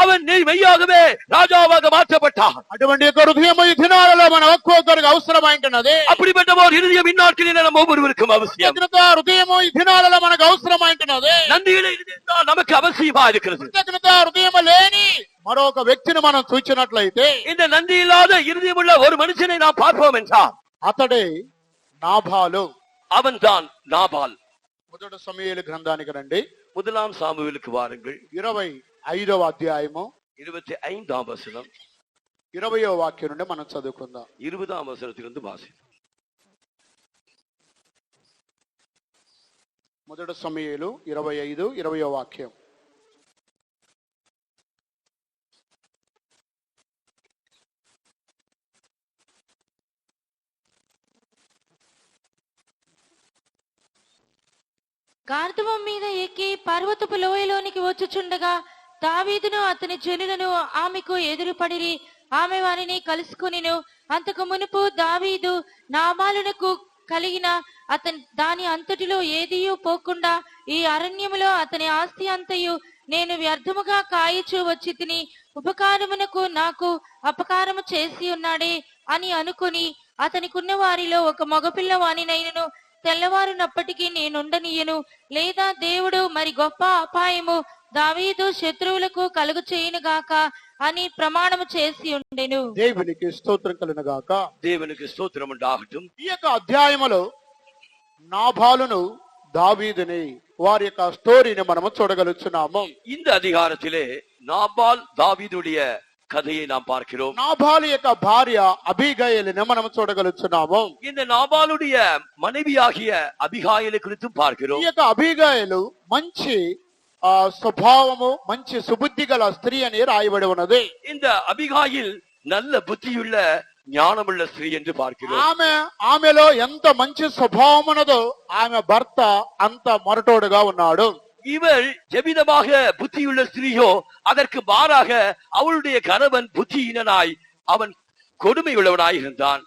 அவன் மெய்யாகவே ராஜாவாக மாற்றப்பட்டார். అటువంటి యొక్క హృదయం ఈ దినాలలో మన ఒక్కొక్కరికి అవసరమైంటున్నది. அப்படிப்பட்ட ஒரு இருதயம் இந்நாட்களிலே நம்ம ஒவ்வொருவருக்கும் அவசியம். కృతజ్ఞత హృదయం ఈ దినాలలో మనకు అవసరమైంటున్నది. நன்றியுள்ள இருதயம் தான் நமக்கு அவசியமா இருக்கிறது. కృతజ్ఞత హృదయం లేని మరొక వ్యక్తిని మనం చూచినట్లయితే இந்த நன்றி இல்லாத இருதயமுள்ள ஒரு மனுஷனை நாம் பார்ப்போம் என்றால் అతడే నాబాలు. அவன் தான் நாபால். మొదటి సమూయేలు గ్రంథానికి రండి. முதலாம் சாமுவேலுக்கு வாருங்கள். 25వ అధ్యాయము 25ஆம் வசனம் 20వ వాక్యం నుండి మనం చదువుకుందాం. 20ஆம் வசனத்திலிருந்து வாசி. మొదటి సమూయేలు 25 20వ వాక్యం. గార్ధవం మీద ఎక్కి పర్వతపు లోయలోనికి వచ్చుచుండగా దావీదును అతని జనులను ఆమెకు ఎదురుపడిరి. ఆమె వారిని కలుసుకొనిను. అంతకు మునుపు దావీదు నాబాలునకు కలిగిన దాని అంతటిలో ఏదియూ పోకుండా ఈ అరణ్యములో అతని ఆస్తి అంతయు నేను వ్యర్థముగా కాయచూ వచ్చి తిని ఉపకారమునకు నాకు అపకారము చేసి ఉన్నాడే అని అనుకుని అతనికున్న వారిలో ఒక మగపిల్లవానినైనను తెల్లవారునప్పటికీ నేనుండనీయను, లేదా దేవుడు మరి గొప్ప అపాయము దావీదు శత్రువులకు కలుగు చేయునుగాక అని ప్రమాణము చేసి ఉండెను. దేవునికి స్తోత్రం కలుగునుగాక. దేవునికి స్తోత్రం ఉండాగటం. ఈ యొక్క అధ్యాయములో నాబాలును దావీదుని వారి యొక్క స్టోరీని మనము చూడగలుగుతున్నాము. இந்த அதிகாரத்திலே நாபால் தாவீதுடைய கதையை நாம் பார்க்கிறோம். నాబాలు యొక్క భార్య అబీగయలుని మనం చూడగలుగుతున్నాము. இந்த நாபாலுடைய மனைவியாகிய அபிகாயிலை குறித்து பார்க்கிறோம். ఈ యొక్క అబీగయలు మంచి స్వభావము, మంచి సుబుద్ధి గల స్త్రీ అని రాయబడి ఉన్నది. இந்த அபிகாயில் நல்ல புத்தியுள்ள ஞானமுள்ள ஸ்திரீ என்று பார்க்கிறோம். ఆమెలో ఎంత మంచి స్వభావం ఉన్నదో ఆమె భర్త అంత మొరటోడుగా ఉన్నాడు. இவள் எவ்விதமாக புத்தியுள்ள ஸ்திரீயோ அதற்கு மாறாக அவளுடைய கணவன் புத்தியினாய் அவன் கொடுமை உள்ளவனாய் இருந்தான்.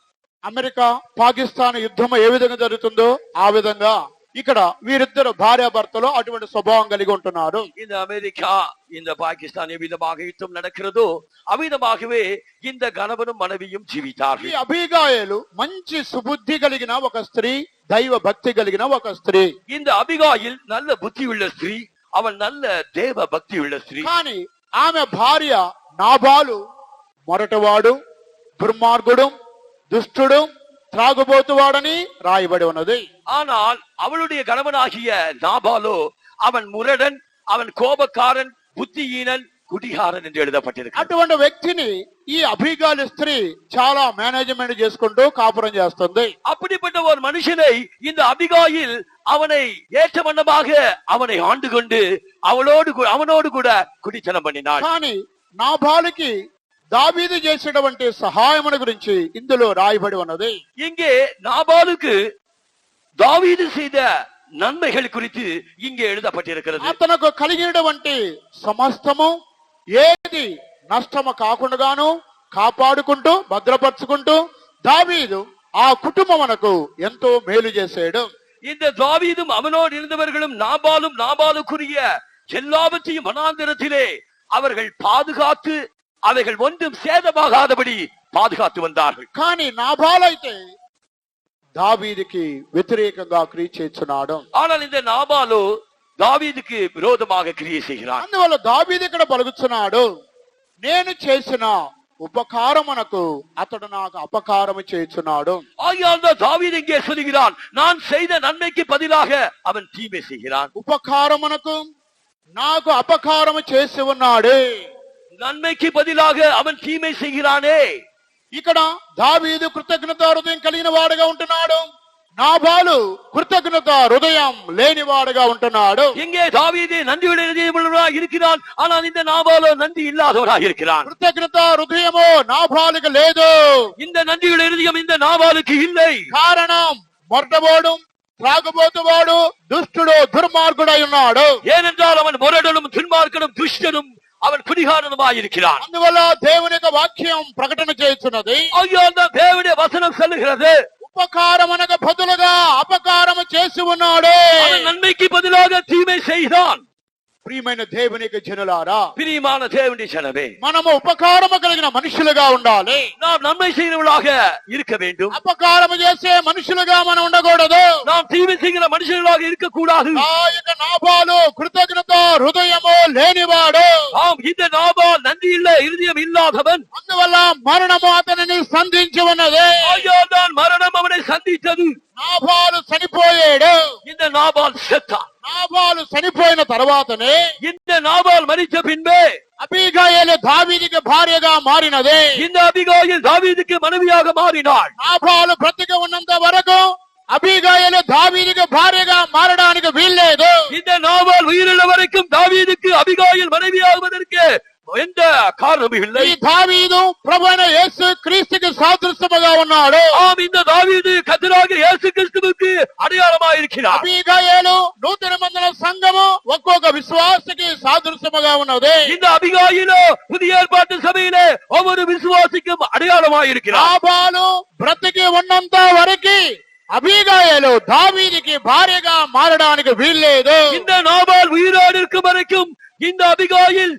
అమెరికా పాకిస్తాన్ యుద్ధం ఏ విధంగా జరుగుతుందో ఆ విధంగా ఇక్కడ వీరిద్దరు భార్యాభర్తలు అటువంటి స్వభావం కలిగి ఉంటున్నారు. இந்த அமெரிக்கா இந்த பாகிஸ்தான் எவ்விதமாக யுத்தம் நடக்கிறதோ அவ்விதமாகவே இந்த கணவனும் மனைவியும் ஜீவித்தார்கள். ఈ అబీగాయలు మంచి సుబుద్ధి కలిగిన ఒక స్త్రీ, దైవ భక్తి కలిగిన ఒక స్త్రీ. இந்த அபிகாயில் நல்ல புத்தி உள்ள ஸ்திரீ, அவன் நல்ல தேவ பக்தி உள்ள ஸ்திரீ. కానీ ఆమె భార్య నాబాలు మొరటవాడు, దుర్మార్గుడు, దుష్టుడు, త్రాగుబోతువాడని రాయబడి ఉన్నది. ஆனால் அவளுடைய கணவனாகிய நாபாலோ அவன் முரடன், அவன் கோபக்காரன், புத்தியீனன், குடிகாரன் என்று எழுதப்பட்டிருக்கு. అటువంటి వ్యక్తిని ఈ అబీగాలు స్త్రీ చాలా మేనేజ్మెంట్ చేసుకుంటూ కాపురం చేస్తుంది. அப்படிப்பட்ட ஒரு மனுஷனை இந்த அபிகாயில் அவனை ஏற்ற வண்ணமாக அவனை ஆண்டு கொண்டு அவனோடு கூட குடித்தனம் பண்ணினாள். కానీ నాబాలుకి దావీదు చేసేటువంటి సహాయముల గురించి ఇందులో రాయబడి ఉన్నది. இங்கே நாபாலுக்கு தாவீது செய்த நன்மைகள் குறித்து இங்கே எழுதப்பட்டிருக்கிறது. అతనికి కలిగినటువంటి సమస్తము ఏది నష్టము కాకుండాను కాపాడుకుంటూ భద్రపరుచుకుంటూ దావీదు ఆ కుటుంబమునకు ఎంతో మేలు చేశాడు. இந்த தாவீதும் அவனோடு இருந்தவர்களும் நாபாலுக்குரிய எல்லாவற்றையும் வனாந்திரத்திலே அவர்கள் பாதுகாத்து அவைகள் ஒன்றும் சேதமாகாதபடி பாதுகாத்து வந்தார்கள். కానీ నాబాలైతే దావీదుకి వ్యతిరేకంగా క్రియ చేస్తున్నాడు. ஆனால் இந்த நாபாலோ దావీదుకి విరోధமாக క్రియ செய்கிறான். అందువల్ల దావీదు ఇక్కడ పలుకుతున్నాడు, నేను చేసిన ఉపకారమునకు అతడు నాకు అపకారము చేస్తున్నాడు. ஆகையால் தான் தாவீது இங்கே சொல்கிறான், நான் செய்த நன்மைக்கு பதிலாக அவன் தீமை செய்கிறான். ఉపకారమునకు నాకు అపకారము చేసి ఉన్నాడు. நன்மைக்கு பதிலாக அவன் தீமை செய்கிறானே. ఇక్కడ దావీదు కృతజ్ఞతా హృదయం కలిగిన వాడుగా ఉంటున్నాడు. నాబాలు కృతజ్ఞత హృదయం లేనివాడుగా ఉంటున్నాడు. இங்கே தாவீது நன்றியுள்ள இதயமுள்ளவராய் இருக்கிறான். ஆனால் இந்த நாபாலோ நன்றி இல்லாதவராய் இருக்கிறான். కృతజ్ఞత హృదయము నాబాలుకు లేదు. இந்த நன்றியுள்ள இதயம் இந்த நாபாலுக்கு இல்லை. కారణం మొరటబోడు, త్రాగుబోతువాడు, దుష్టుడు, దుర్మార్గుడై ఉన్నాడు. ஏனென்றால் அவன் முரடனும் துன்மார்க்கனும் துஷ்டனும் அவன் குடிகாரனுமாய் இருக்கிறான். అందువల్ల దేవుని యొక్క వాక్యం ప్రకటన చేస్తున్నది. ஆகையால் தான் தேவனுடைய வசனம் சொல்லுகிறது, ఉపకారమునకు బదులుగా అపకారము చేసి ఉన్నాడు. அவன் நன்மைக்கு பதிலாக தீமை செய்தான். ప్రియమైన దేవుని యొక్క జనులారా, பிரியமான தேவனுடைய ஜனமே, మనము ఉపకారము కలిగిన మనుషులుగా ఉండాలి. நாம் நன்மை செய்கிறவர்களாக இருக்க வேண்டும். అపకారము చేసే మనుషులుగా మనం ఉండకూడదు. நாம் தீமை செய்கிற மனுஷர்களாக இருக்கக்கூடாது. ఆ యొక్క నాబాలు కృతజ్ఞత హృదయము లేనివాడు. ஆம், இந்த நாபால் நன்றி இல்ல இருதயம் இல்லாதவன். అందువల్ల మరణము అతనిని సంధించి ఉన్నది. ஆகையால் தான் மரணம் அவனை சந்தித்தது. నాబాలు చనిపోయాడు. இந்த நாபால் செத்தான். నాబాలు చనిపోయిన తర్వాతనే இந்த நாபால் மரித்த பின்பே అబీగయలు దావీదుకి భార్యగా మారినది. இந்த அபிகாயில் தாவீதுக்கு மனைவியாக மாறினாள். నాబాలు బ్రతికి ఉన్నంత వరకు అబీగయలు దావీదుకి భార్యగా మారడానికి వీల్లేదు. இந்த நாபால் உயிருள்ள வரைக்கும் தாவீதுக்கு அபிகாயில் மனைவியாகுவதற்கு எந்த காரணமும் இல்லை. ఈ దావీదు ప్రభువైన యేసు క్రీస్తుకి సాదృశ్యముగా ఉన్నాడు. ஆம், இந்த தாவீது கர்த்தராகிய இயேசு கிறிஸ்துவுக்கு அடையாளமாக இருக்கிறார். అబీగయలు నూతన మందిర సంఘము ఒక్కొక్క విశ్వాసకి సాదృశ్యముగా ఉన్నది. இந்த அபிகாயிலோ புதிய ஏற்பாட்டு சபையிலே ஒவ்வொரு விசுவாசிக்கும் அடையாளமாக இருக்கிறார். నాబాలు బ్రతికి ఉన్నంత వరకు అబీగయలు దావీదుకి భార్యగా మారడానికి వీల్లేదు. இந்த நாபால் உயிரோடு இருக்கும் வரைக்கும் இந்த அபிகாயில்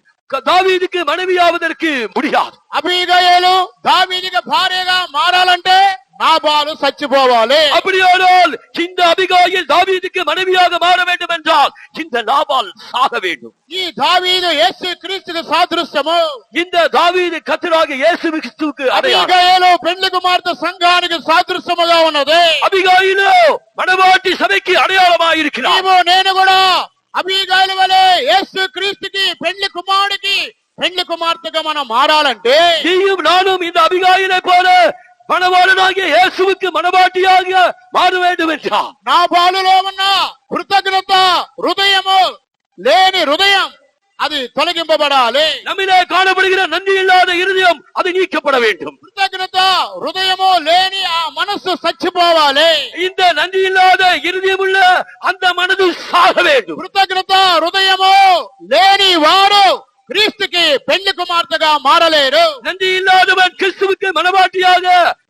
தாவீதுக்கு மனைவியாவதற்கு முடியாது. అబీగయలు దావీదుకి భార్యగా మారాలంటే నాబాలు చచ్చిపోవాలి. அப்படியானால் இந்த அபிகாயில் தாவீதுக்கு மனைவியாக மாற வேண்டும் என்றால் இந்த நாபால் சாக வேண்டும். ఈ దావీదు యేసు క్రీస్తుకి సాదృశ్యము. இந்த தாவீது கர்த்தராகிய இயேசு கிறிஸ்துவுக்கு அடையாளம். అబీగయలు పెండ్లి కుమార్తె సంఘానికి సాదృశ్యముగా ఉన్నది. அபிகாயிலோ மணவாட்டி சபைக்கு அடையாளமாக இருக்கிறார். నీవు నేను కూడా అబీగయలు వలె యేసు క్రీస్తుకి పెండ్లి కుమారుడికి పెండ్లి కుమార్తెగా మనం మారాలంటే நீயும் நானும் இந்த அபிகாயிலை போல மணவாளனாகிய இயேசுவுக்கு மணவாட்டியாக மாற வேண்டும் என்றார். నాబాలులో ఉన్న కృతజ్ఞత హృదయము లేని హృదయం అది తొలగింపబడాలి. நம்மிலே காணப்படுகிற நன்றி இல்லாத இருதயம் அது நீக்கப்பட வேண்டும். కృతజ్ఞత హృదయము లేని ఆ మనస్సు చచ్చిపోవాలి. இந்த நன்றி இல்லாத இருதயம் உள்ள அந்த மனது சாக வேண்டும். కృతజ్ఞత హృదయము లేని వారు క్రీస్తుకి పెళ్లి కుమార్తెగా మారలేరు. நன்றி இல்லாதவன் கிறிஸ்துவுக்கு மனவாட்டியாக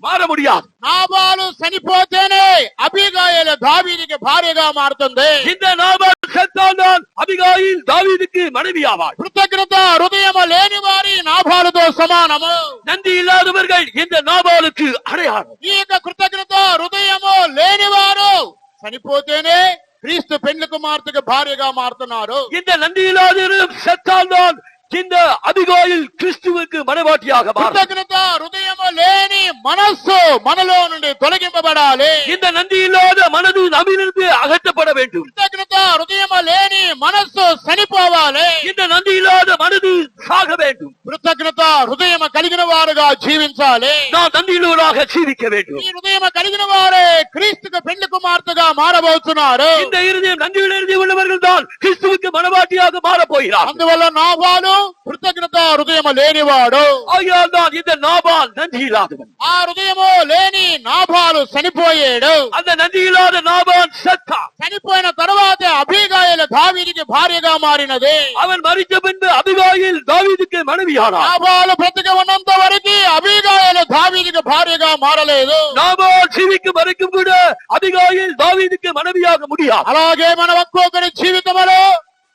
மாற முடியாது. నాబాలు చనిపోతేనే అబీగయలు దావీదుకి భార్యగా మారుతుంది. இந்த நாபால் செத்தால்தான் அபிகாயில் தாவீதுக்கு மனைவியாவாள். కృతజ్ఞత హృదయము లేని వారి నాబాలుతో సమానము. நன்றி இல்லாதவர்கள் இந்த நாபாலுக்கு அடையாளம். ఈ యొక్క కృతజ్ఞత హృదయము లేని వారు చనిపోతేనే క్రీస్తు పెళ్లి కుమార్తెకి భార్యగా మారుతున్నారు. இந்த நன்றி இல்லாத செத்தால்தான் இந்த அபிகாயில் கிறிஸ்துவுக்கு மனவாட்டியாக மாறும். కృతజ్ఞత హృదయము లేని మనస్సు మనలో నుండి తొలగింపబడాలి. இந்த நன்றி இல்லாத மனது நம்மிலிருந்து அகற்றப்பட வேண்டும். కృతజ్ఞత హృదయము లేని మనస్సు చనిపోవాలి. இந்த நன்றி இல்லாத மனது சாக வேண்டும். కృతజ్ఞత హృదయము కలిగిన వారుగా జీవించాలి. நாம் நன்றியுள்ளவராக ஜீவிக்க வேண்டும். ఈ హృదయము కలిగిన వారే క్రీస్తుకు పెళ్లి కుమార్తెగా మారబోతున్నారు. இந்த இருதயம் நன்றியுள்ள இருதயம் உள்ளவர்கள் தான் கிறிஸ்துவுக்கு மனவாட்டியாக மாறப் போகிறார். అందువల్ల నాబాలు కృతజ్ఞత హృదయము లేనివాడు. ஆகையால் தான் இந்த நாபால் நன்றி இல்லாதவன். ఆ హృదయము లేని నాబాలు చనిపోయాడు. அந்த நன்றி இல்லாத நாபால் செத்தான். చనిపోయిన తర్వాత అబీగయలు దావీదుకి భార్యగా మారినది. அவன் மரித்த பின்பு அபிகாயில் தாவீதுக்கு மனைவியானார். నాబాలు బ్రతికి ఉన్నంత వరకు అబీగయలు దావీదుకి భార్యగా మారలేదు. நாபால் ஜீவிக்கும் வரைக்கும் கூட அபிகாயில் தாவீதுக்கு மனைவியாக முடியாது. అలాగే మన ఒక్కొక్కరి జీవితంలో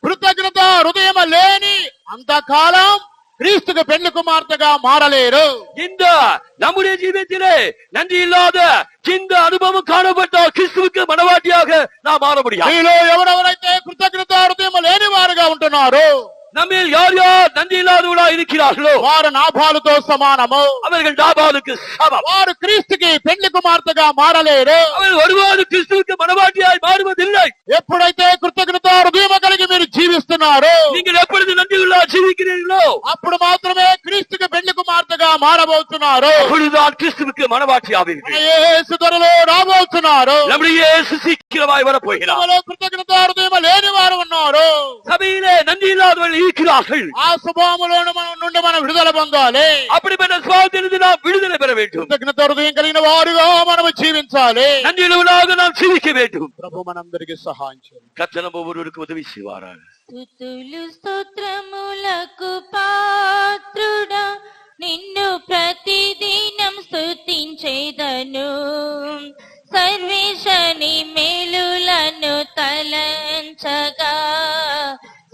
కృతజ్ఞత హృదయం లేని అంతకాలం క్రీస్తుకు పెళ్లి కుమార్తెగా మారలేరు. இந்த நம்முடைய ஜீவியத்திலே நன்றி இல்லாத இந்த அனுபவம் காணப்பட்டால் கிறிஸ்துவுக்கு மனவாட்டியாக நாம் மாற முடியாது. మీలో ఎవరెవరైతే కృతజ్ఞత హృదయం లేని వారుగా ఉంటున్నారో நம்மில் யார் யார் நன்றி இல்லாதவர்களா இருக்கிறார்களோ వారు నాబాలుతో సమానము. அவர்கள் நாபாலுக்கு சமம். వారు క్రీస్తుకి పెళ్లి కుమార్తెగా మారలేరు. அவர்கள் ஒருவாறு கிறிஸ்துவுக்கு மனவாட்டியாய் மாறுவதில்லை. ఎప్పుడైతే కృతజ్ఞత హృదయం కలిగి మీరు జీవిస్తున్నారో நீங்கள் எப்பொழுது நன்றியுள்ளா ஜீவிக்கிறீர்களோ అప్పుడు మాత్రమే క్రీస్తుకి పెళ్లి కుమార్తెగా భార్యగా మారబోతున్నారు. அப்பொழுதுதான் கிறிஸ்துவுக்கு மனவாட்சி ஆவீர்கள். యేసు త్వరలో రాబోతున్నారు. நம்முடைய இயேசு சீக்கிரமாய் வரப்போகிறார். మనలో కృతజ్ఞత హృదయం లేని వారు ఉన్నారు. சபையிலே நன்றி இல்லாதவர்கள் இருக்கிறார்கள். ఆ స్వభావంలో నుండి మనం విడుదల పొందాలి. அப்படிப்பட்ட சுபாவத்திலிருந்து நாம் விடுதலை பெற வேண்டும். కృతజ్ఞత హృదయం కలిగిన వారుగా మనం జీవించాలి. நன்றியுள்ளவர்களாக நாம் జీవిக்க வேண்டும். ప్రభు మనందరికీ సహాయం చేయండి. கர்த்தர் நம்ம ஒவ்வொருவருக்கும் உதவி செய்வாராக. స్తుతులు స్తోత్రములకు పాత్రుడా నిన్ను ప్రతిదినం స్తుతించేదను సర్వేశని మేలులను తలంచగా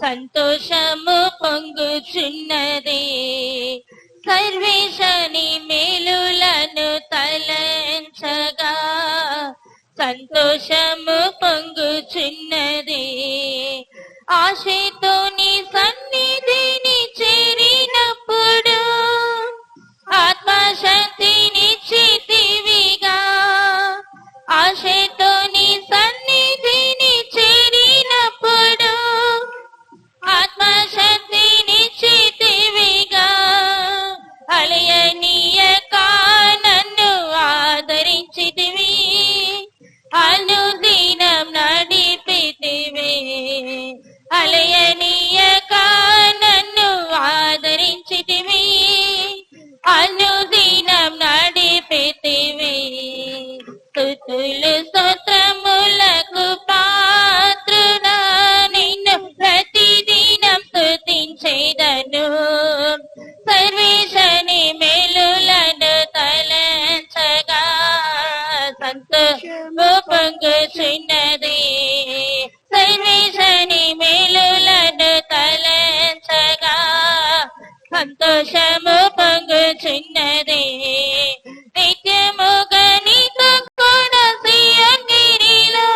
సంతోషము పొంగుచున్నది సర్వేశని మేలులను తలంచగా సంతోషము పొంగుచున్నది ఆశతో నీ సన్నిధిని చేరినప్పుడు ఆత్మశక్తినిచ్చితివిగా ఆశతో నీ సన్నిధిని చేరినప్పుడు ఆత్మశక్తినిచ్చితివిగా అలయనీయక నన్ను ఆదరించితివి అనుదినం నడిపితివి అలయనీయక నన్ను ఆదరించితివి అనుదినం నడిపితివి స్తుతులు స్తోత్రములకు పాత్రుడా నిన్ను ప్రతిదినం స్తుతించేదను సర్వేశని మేలులను తలంచగా సంతోషము పొంగుచున్నది సర్వేశని మేలులను తలంచగా సంతోషము పొంగుచున్నది నిత్యముగా నీతో కూడా సియోనిలో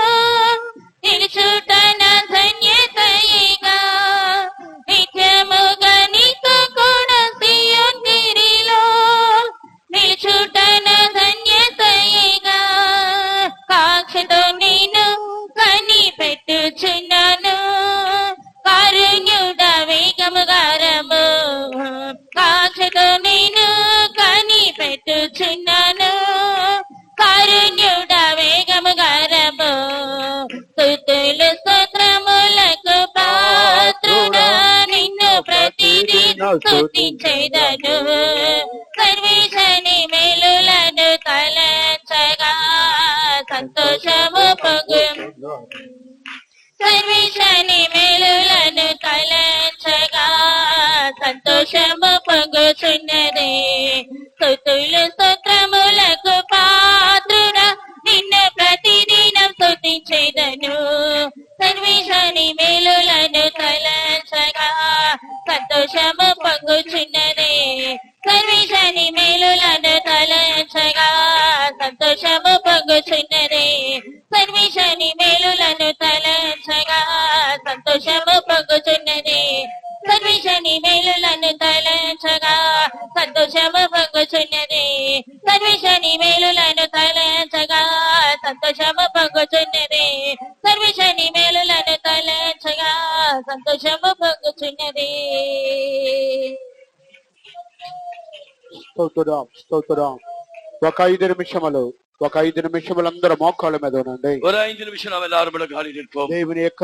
నిలుచుట నా ధన్యతయేగా నిత్యముగా నీతో కూడా సియోనిలో నిలుచుట నా ధన్యతయేగా కాక్షతో నేను కనిపెట్టుచున్నాను కారుణ్యుడ వేగముగారము కాక్షతో నేను కనిపెట్టుచున్నాను కారుణ్యుడ వేగముగారము స్తుతులు స్తోత్రములకు పాత్రుడా నిన్ను ప్రతిదినం స్తుతించేదను సర్వేశని మేలులను తలంచగా సంతోషము పొంగు సర్వేశని మేలులను తలంచగా సంతోషము పొంగుచున్నది స్తుతులు స్తోత్రములకు పాత్రుడా నిన్ను ప్రతిదినం స్తుతించేదను సర్వేశని మేలులను తలంచగా సంతోషము పొంగుచున్నది సర్వేశని మేలులను తలంచగా సంతోషము పొంగుచున్నది సర్వేశని మేలులను తలంచగా సంతోషము పొంగుచున్నది సర్వేశని మేలులను తలంచగా సంతోషము పొంగుచున్నది సర్వేశని మేలులను తలంచగా సంతోషము పొంగుచున్నది సర్వేశని మేలులను తలంచగా సంతోషము పొంగుచున్నది స్తోత్రం స్తోత్రం. ఒక 5 నిమిషములు అందరూ మోకాళ్ళ మీద ఉండండి. ஒரு 5 நிமிஷம் நாம் எல்லாரும் காலில் நிற்போம். దేవుని యొక్క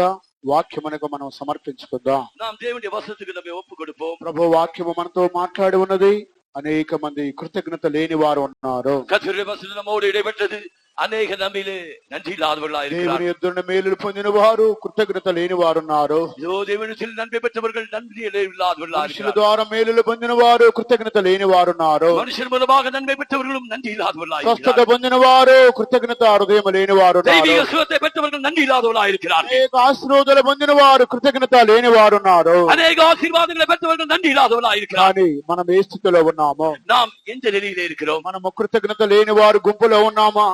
వాక్యమునకు మనం సమర్పించుకుందాం. நாம் தேவனுடைய வசனத்துக்கு நம்மை ஒப்பு கொடுப்போம். ప్రభు వాక్యము మనతో మాట్లాడి ఉన్నది. అనేక మంది కృతజ్ఞత లేని వారు ఉన్నారు. கர்த்தருடைய வசனம் நம்மோடு இடைப்பட்டது. అనేక నమ్మిలే நன்றி இல்லாதவர்களாக దేవుని இருக்கிறார்கள். యొద్ద మేలులు పొందిన వారు కృతజ్ఞత లేని వారు ఉన్నారు. இதோ தேவனிடத்தில் நன்மை பெற்றவர்கள் நன்றி இல்லாதவர்களாக మనుషుల இருக்கிறார்கள். ద్వారా మేలులు పొందిన వారు కృతజ్ఞత లేని వారు ఉన్నారు. மனுஷன் மூலமாக நன்மை பெற்றவர்களும் நன்றி இல்லாதவர்களாக స్వస్థత இருக்கிறார்கள். పొందిన వారు కృతజ్ఞత హృదయం లేని వారు ఉన్నారు. தெய்வீக சுகத்தை பெற்றவர்கள் நன்றி இல்லாதவர்களாக இருக்கிறார்கள். అనేక ఆశీర్వాదాలు పొందిన వారు కృతజ్ఞత లేని వారు ఉన్నారు. అనేక ఆశీర్వాదங்களை பெற்றவர்கள் நன்றி இல்லாதவர்களாக இருக்கிறார்கள். కానీ మనం ఏ స్థితిలో ఉన్నామో, நாம் எந்த நிலையிலே இருக்கிறோம்? మనము కృతజ్ఞత లేని వారు గుంపులో ఉన్నామా?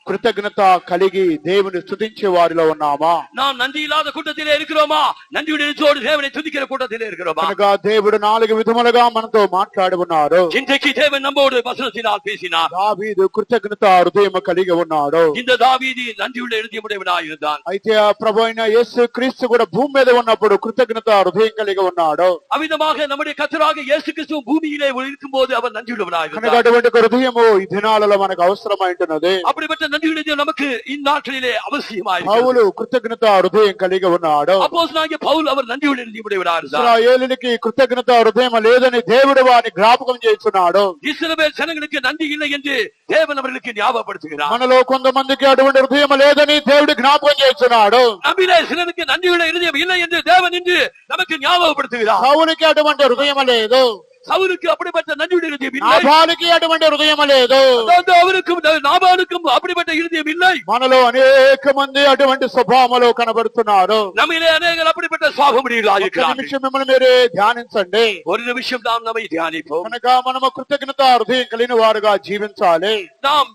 కృతజ్ఞత కలిగి దేవుని స్తుతించే వారిలో ఉన్నామా? நாம் நன்றி இல்லாத கூட்டத்திலே இருக்கிறோமா? நன்றியுடைய நெஞ்சோடு தேவனை துதிக்கிற கூட்டத்திலே இருக்கிறோமா? కనుక దేవుడు 4 విధములుగా మనతో మాట్లాడి ఉన్నారు. இன்றைக்கு தேவன் நம்மோடு வசனத்தினால் பேசினார். దావీదు కృతజ్ఞత హృదయం కలిగి ఉన్నాడు. இந்த தாவீது நன்றியுள்ள இருதயமுடையவனாய் இருந்தான். అయితే ఆ ప్రభు అయిన యేసు క్రీస్తు కూడా భూమి మీద ఉన్నప్పుడు కృతజ్ఞత హృదయం కలిగి ఉన్నాడు. அவ்விதமாக நம்முடைய கர்த்தராக இயேசு கிறிஸ்து பூமியிலே இருக்கும்போது அவர் நன்றியுள்ளவனாய் కనుక இருந்தார். అటువంటి హృదయము ఈ దినాలలో మనకు అవసరమైంటున్నది. அப்படிப்பட்ட நன்றியுடைய நமக்கு இந்நாட்களிலே அவசியமாய் పౌలు కృతజ్ఞత హృదయం కలిగి ఉన్నాడు. அப்போஸ்தலனாகிய பவுல் அவர் நன்றியுள்ள இருதயமுடையவனாய் இருந்தார். ఇశ్రాయేలునికి కృతజ్ఞత హృదయం లేదని దేవుడు వారిని జ్ఞాపకం చేస్తున్నాడు. இஸ்ரவேல் ஜனங்களுக்கு நன்றி இல்லை என்று தேவன் அவர்களுக்கு ஞாபகப்படுத்துகிறார். మనలో కొంతమందికి అటువంటి హృదయం లేదని దేవుడు జ్ఞాపకం చేస్తున్నాడు. நம்மிலே சிலருக்கு நன்றியுள்ள இருதயம் இல்லை என்று தேவன் இன்று நமக்கு ஞாபகப்படுத்துகிறார். పౌలుకి అటువంటి హృదయం లేదు. சவுலுக்கு அப்படிப்பட்ட நன்றியுள்ள இருதயம் இல்லை. నాబాలుకి అటువంటి హృదయం లేదు. அதாவது அவருக்கும் நாபாலுக்கும் அப்படிப்பட்ட இருதயம் இல்லை. మనలో అనేక మంది అటువంటి స్వభావంలో కనబడుతున్నారు. நம்மிலே அநேகர் அப்படிப்பட்ட சுவாபமுடையவர்களாய் ఒక్క இருக்கிறார்கள். నిమిషం మిమ్మల్ని మీరే ధ్యానించండి. ஒரு நிமிஷம் நாம் நம்மை தியானிப்போம். కనుక మనము కృతజ్ఞత హృదయం కలిగిన వారుగా జీవించాలి. நாம்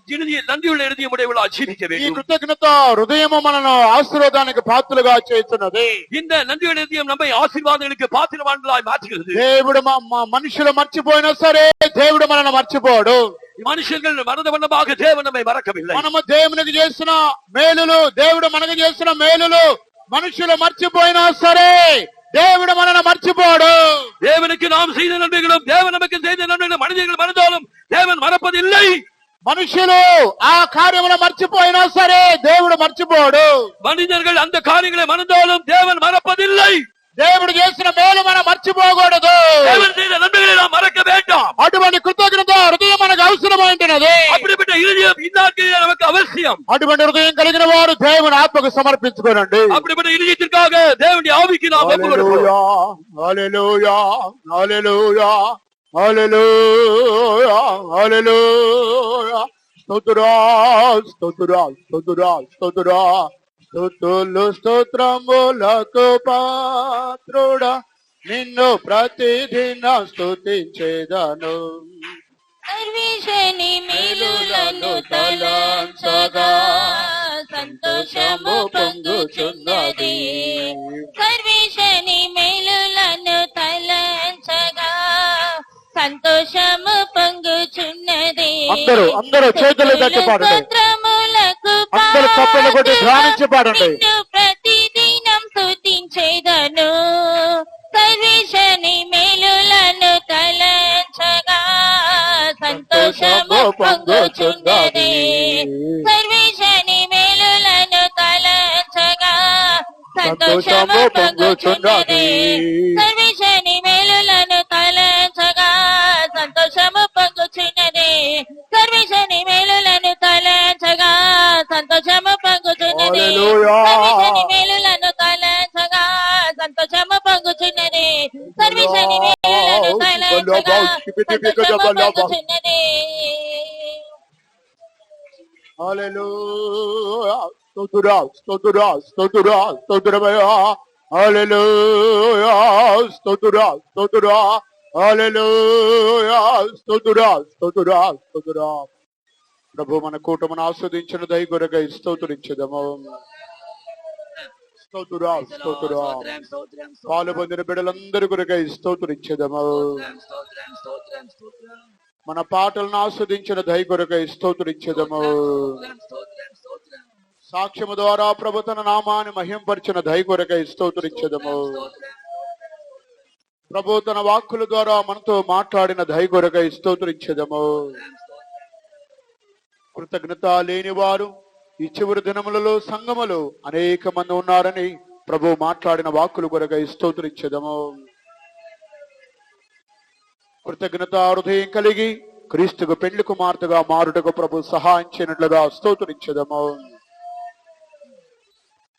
நன்றியுள்ள இருதயம் உடையவர்களாய் ஜீவிக்க ఈ வேண்டும். కృతజ్ఞత హృదయము మనను ఆశీర్వాదానికి పాత్రలుగా చేస్తున్నది. இந்த நன்றியுள்ள இருதயம் நம்மை ஆசீர்வாதங்களுக்கு பாத்திரவான்களாய் மாற்றுகிறது. దేవుడు మనుషులు మర్చిపోయినా సరే దేవుడు మనల్ని మర్చిపోడు. மனுஷர்கள் மறந்த வண்ணமாக தேவன் நம்மை மறக்கவில்லை. మనము దేవునికి చేసిన మేలులు, దేవుడు మనకు చేసిన మేలులు మనుషులు మర్చిపోయినా సరే దేవుడు మనల్ని మర్చిపోడు. தேவனுக்கு நாம் செய்த நன்மைகளும் தேவன் நமக்கு செய்த நன்மைகளும் மனிதர்கள் மறந்தாலும் தேவன் மறப்பதில்லை. మనుషులు ఆ కార్యములు మర్చిపోయినా సరే దేవుడు మర్చిపోడు. மனிதர்கள் அந்த காரியங்களை மறந்தாலும் தேவன் மறப்பதில்லை. దేవుడు చేసిన మేలు మనం మర్చిపోకూడదు. தேவன் செய்த நன்மைகளை நாம் மறக்க வேண்டாம். అటువంటి కృతజ్ఞత హృదయం మనకు అవసరమైంటున్నది. அப்படிப்பட்ட இருதயம் இந்நாட்களிலே நமக்கு அவசியம். అటువంటి హృదయం కలిగిన వారు దేవుని ఆత్మకు సమర్పించుకోనండి. அப்படிப்பட்ட இருதயத்திற்காக தேவனுடைய ஆவிக்கு நாம் ஒப்பு கொடுப்போம். హల్లెలూయా, హల్లెలూయా, హల్లెలూయా, హల్లెలూయా. స్తోత్రా, స్తోత్రా, స్తోత్రా, స్తోత్రా. స్తుతులు స్తోత్రములకు పాత్రుడా, నిన్ను ప్రతిదిన స్తుతించెదను. సర్వేశని మేలులను తలంచగా సంతోషము పొంగుచున్నది. సర్వేశని మేలులను తలంచగా సంతోషము పొంగుచున్నది. అందరూ చేతులు తట్టి పాడండి. స్తోత్రములకు అందరూ చప్పట్లు కొట్టి ధ్యానించి పాడండి. నిన్ను ప్రతిదినం స్తుతించెదను. సర్వేశని మేలులను తలంచగా సంతోషము పొంగుచున్నది. సర్వేశని మేలులను తలంచగా సంతోషము పొంగుచున్నది. సర్వేశని మేలులను తలంచగా సంతోషము పొంగుచున్నది. సర్వేశని మేలులను తలంచగా సంతోషము పొంగుచున్నది. సర్వేశని మేలులను తలంచగా సంతోషము పొంగుచున్నది. సర్వేశని మేలులను తలంచగా సంతోషము పొంగుచున్నది. హల్లెలూయా, స్తోత్రా, స్తోత్రా, స్తోత్రా, స్తోత్రమయ్యా. హల్లెలూయా, స్తోత్రా, స్తోత్రా, హల్లెలూయా, స్తోత్రా, స్తోత్రా, స్తోత్రా. ప్రభు మన కూటమును ఆస్వాదించిన దయ కొరకై స్తోత్రించెదము. స్తోత్రా, స్తోత్రా. పాలు పొందిన బిడ్డలందరి కొరకై స్తోత్రించెదము. మన పాటలను ఆస్వాదించిన దయ కొరకై స్తోత్రించెదము. సాక్ష్యము ద్వారా ప్రభు తన నామాన్ని మహింపరిచిన దయ కొరకై స్తోత్రించెదము. ప్రభు తన వాక్కుల ద్వారా మనతో మాట్లాడిన దయ కొరకై స్తోత్రించెదము. కృతజ్ఞత లేని వారు ఈ చివరి దినములలో సంఘములో అనేక మంది ఉన్నారని ప్రభు మాట్లాడిన వాక్కుల కొరకై స్తోత్రించెదము. కృతజ్ఞత హృదయం కలిగి క్రీస్తుకు పెండ్లి కుమార్తెగా మారుటకు ప్రభు సహాయం చేయనట్లుగా స్తోత్రించెదము.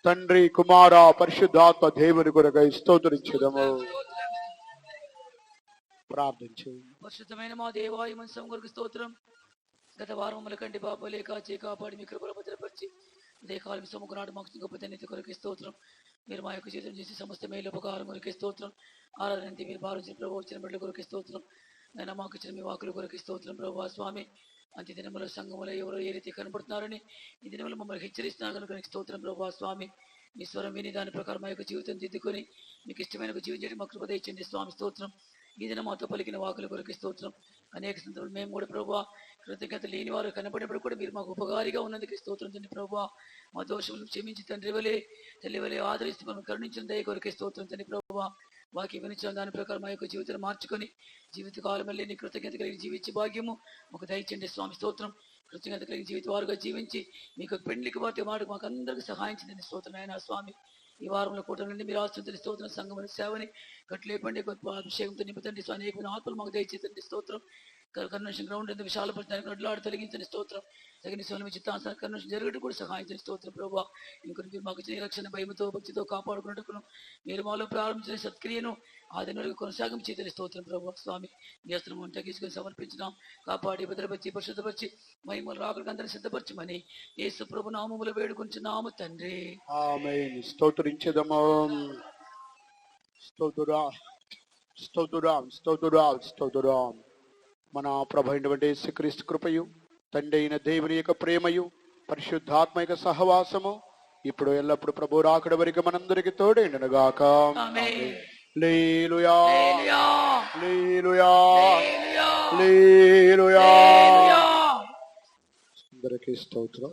తండ్రి, కుమార, పరిశుద్ధాత్మ దేవుని కొరకై స్తోత్రించెదము. ప్రార్థించు. పరిశుద్ధమైన మా దేవాయ మనసం కొరకు స్తోత్రం. గత వారముల కంటే పాపలే కాచి కాపాడి మీ కృపలో భద్రపరిచి దేహాలు సముకునాడు మాకు గొప్ప ధన్యత కొరకే స్తోత్రం. మీరు మా యొక్క జీవితం చేసి సమస్త మేలు ఉపకారం కొరకే స్తోత్రం. ఆరాధనంతి మీరు భావించిన ప్రభు వచ్చిన బిడ్డల కొరకే స్తోత్రం. నేను మాకు ఇచ్చిన మీ వాకుల కొరకే స్తోత్రం. ప్రభు స్వామి అంత్య దినముల సంఘములో ఎవరో ఏ రీతి కనబడుతున్నారని ఈ దినములు మమ్మల్ని హెచ్చరిస్తున్నారు కనుక నీకు స్తోత్రం ప్రభా స్వామి. మీ స్వరం విని దాని ప్రకారం మా యొక్క జీవితం దిద్దుకొని మీకు ఇష్టమైన ఒక జీవితం చేయడం మాకు కృప దయచేయండి స్వామి స్తోత్రం. ఈ దినం మాతో పలికిన వాకుల కొరకు స్తోత్రం. అనేక సందర్భాలు మేము కూడా ప్రభా కృతజ్ఞత లేని వారు కనబడినప్పుడు కూడా మీరు మాకు ఉపకారిగా ఉన్నందుకు స్తోత్రం తండ్రి ప్రభా. మా దోషములను క్షమించి తండ్రి వలె తల్లి వలె ఆదరిస్తూ మనం కరుణించిన దయ కొరకే స్తోత్రం తండ్రి ప్రభా. వాక్యం వినిచిన దాని ప్రకారం మా యొక్క జీవితాన్ని మార్చుకొని జీవితకాలం మళ్ళీ నీ కృతజ్ఞత కలిగి జీవించే భాగ్యము ఒక దయచండి స్వామి స్తోత్రం. కృతజ్ఞత కలిగి జీవిత వారుగా జీవించి మీకు పెండ్లికి వాటి మాట మాకు అందరికీ సహాయం చెందిన స్తోత్రం అయినా స్వామి. ఈ వారంలో కూటమి మీరు ఆశ్రయించిన స్తోత్రం సంఘం సేవని గట్లేపండి గొప్ప అభిషేకంతో నింపుతండి స్వామి. అనేకమైన ఆత్మలు మాకు దయచేతండి స్తోత్రం. కన్వెన్షన్ గ్రౌండ్ ఎంత విశాలపడతానికి నడ్లాడు తొలగించని స్తోత్రం. తగిన స్వామి చిత్తానుసారం కన్వెన్షన్ జరగడం కూడా సహాయించని స్తోత్రం ప్రభావ. ఇంకొక మీరు మాకు రక్షణ భయముతో భక్తితో కాపాడుకున్నట్టుకును మీరు మాలో ప్రారంభించిన సత్క్రియను ఆ దినవరకు కొనసాగించేతని స్తోత్రం ప్రభావ స్వామి. మీ అస్త్రము తగ్గించుకొని సమర్పించినాం. కాపాడి భద్రపరిచి పరిశుద్ధపరిచి మహిమలు రాకులకు అందరినీ సిద్ధపరచమని యేసు ప్రభు నామములో వేడుకుంటున్నాము తండ్రి. ఆమేన్. స్తోత్రించెదము. స్తోత్రం స్తోత్రం స్తోత్రం స్తోత్రం. మన ప్రభు అయినటువంటి యేసుక్రీస్తు కృపయు తండ్రి అయిన దేవుని యొక్క ప్రేమయు పరిశుద్ధాత్మ యొక్క సహవాసము ఇప్పుడు ఎల్లప్పుడు ప్రభు రాకడ వరకు మనందరికి తోడైండునుగాక. హల్లెలూయా హల్లెలూయా హల్లెలూయా. అందరికీ స్తోత్రం.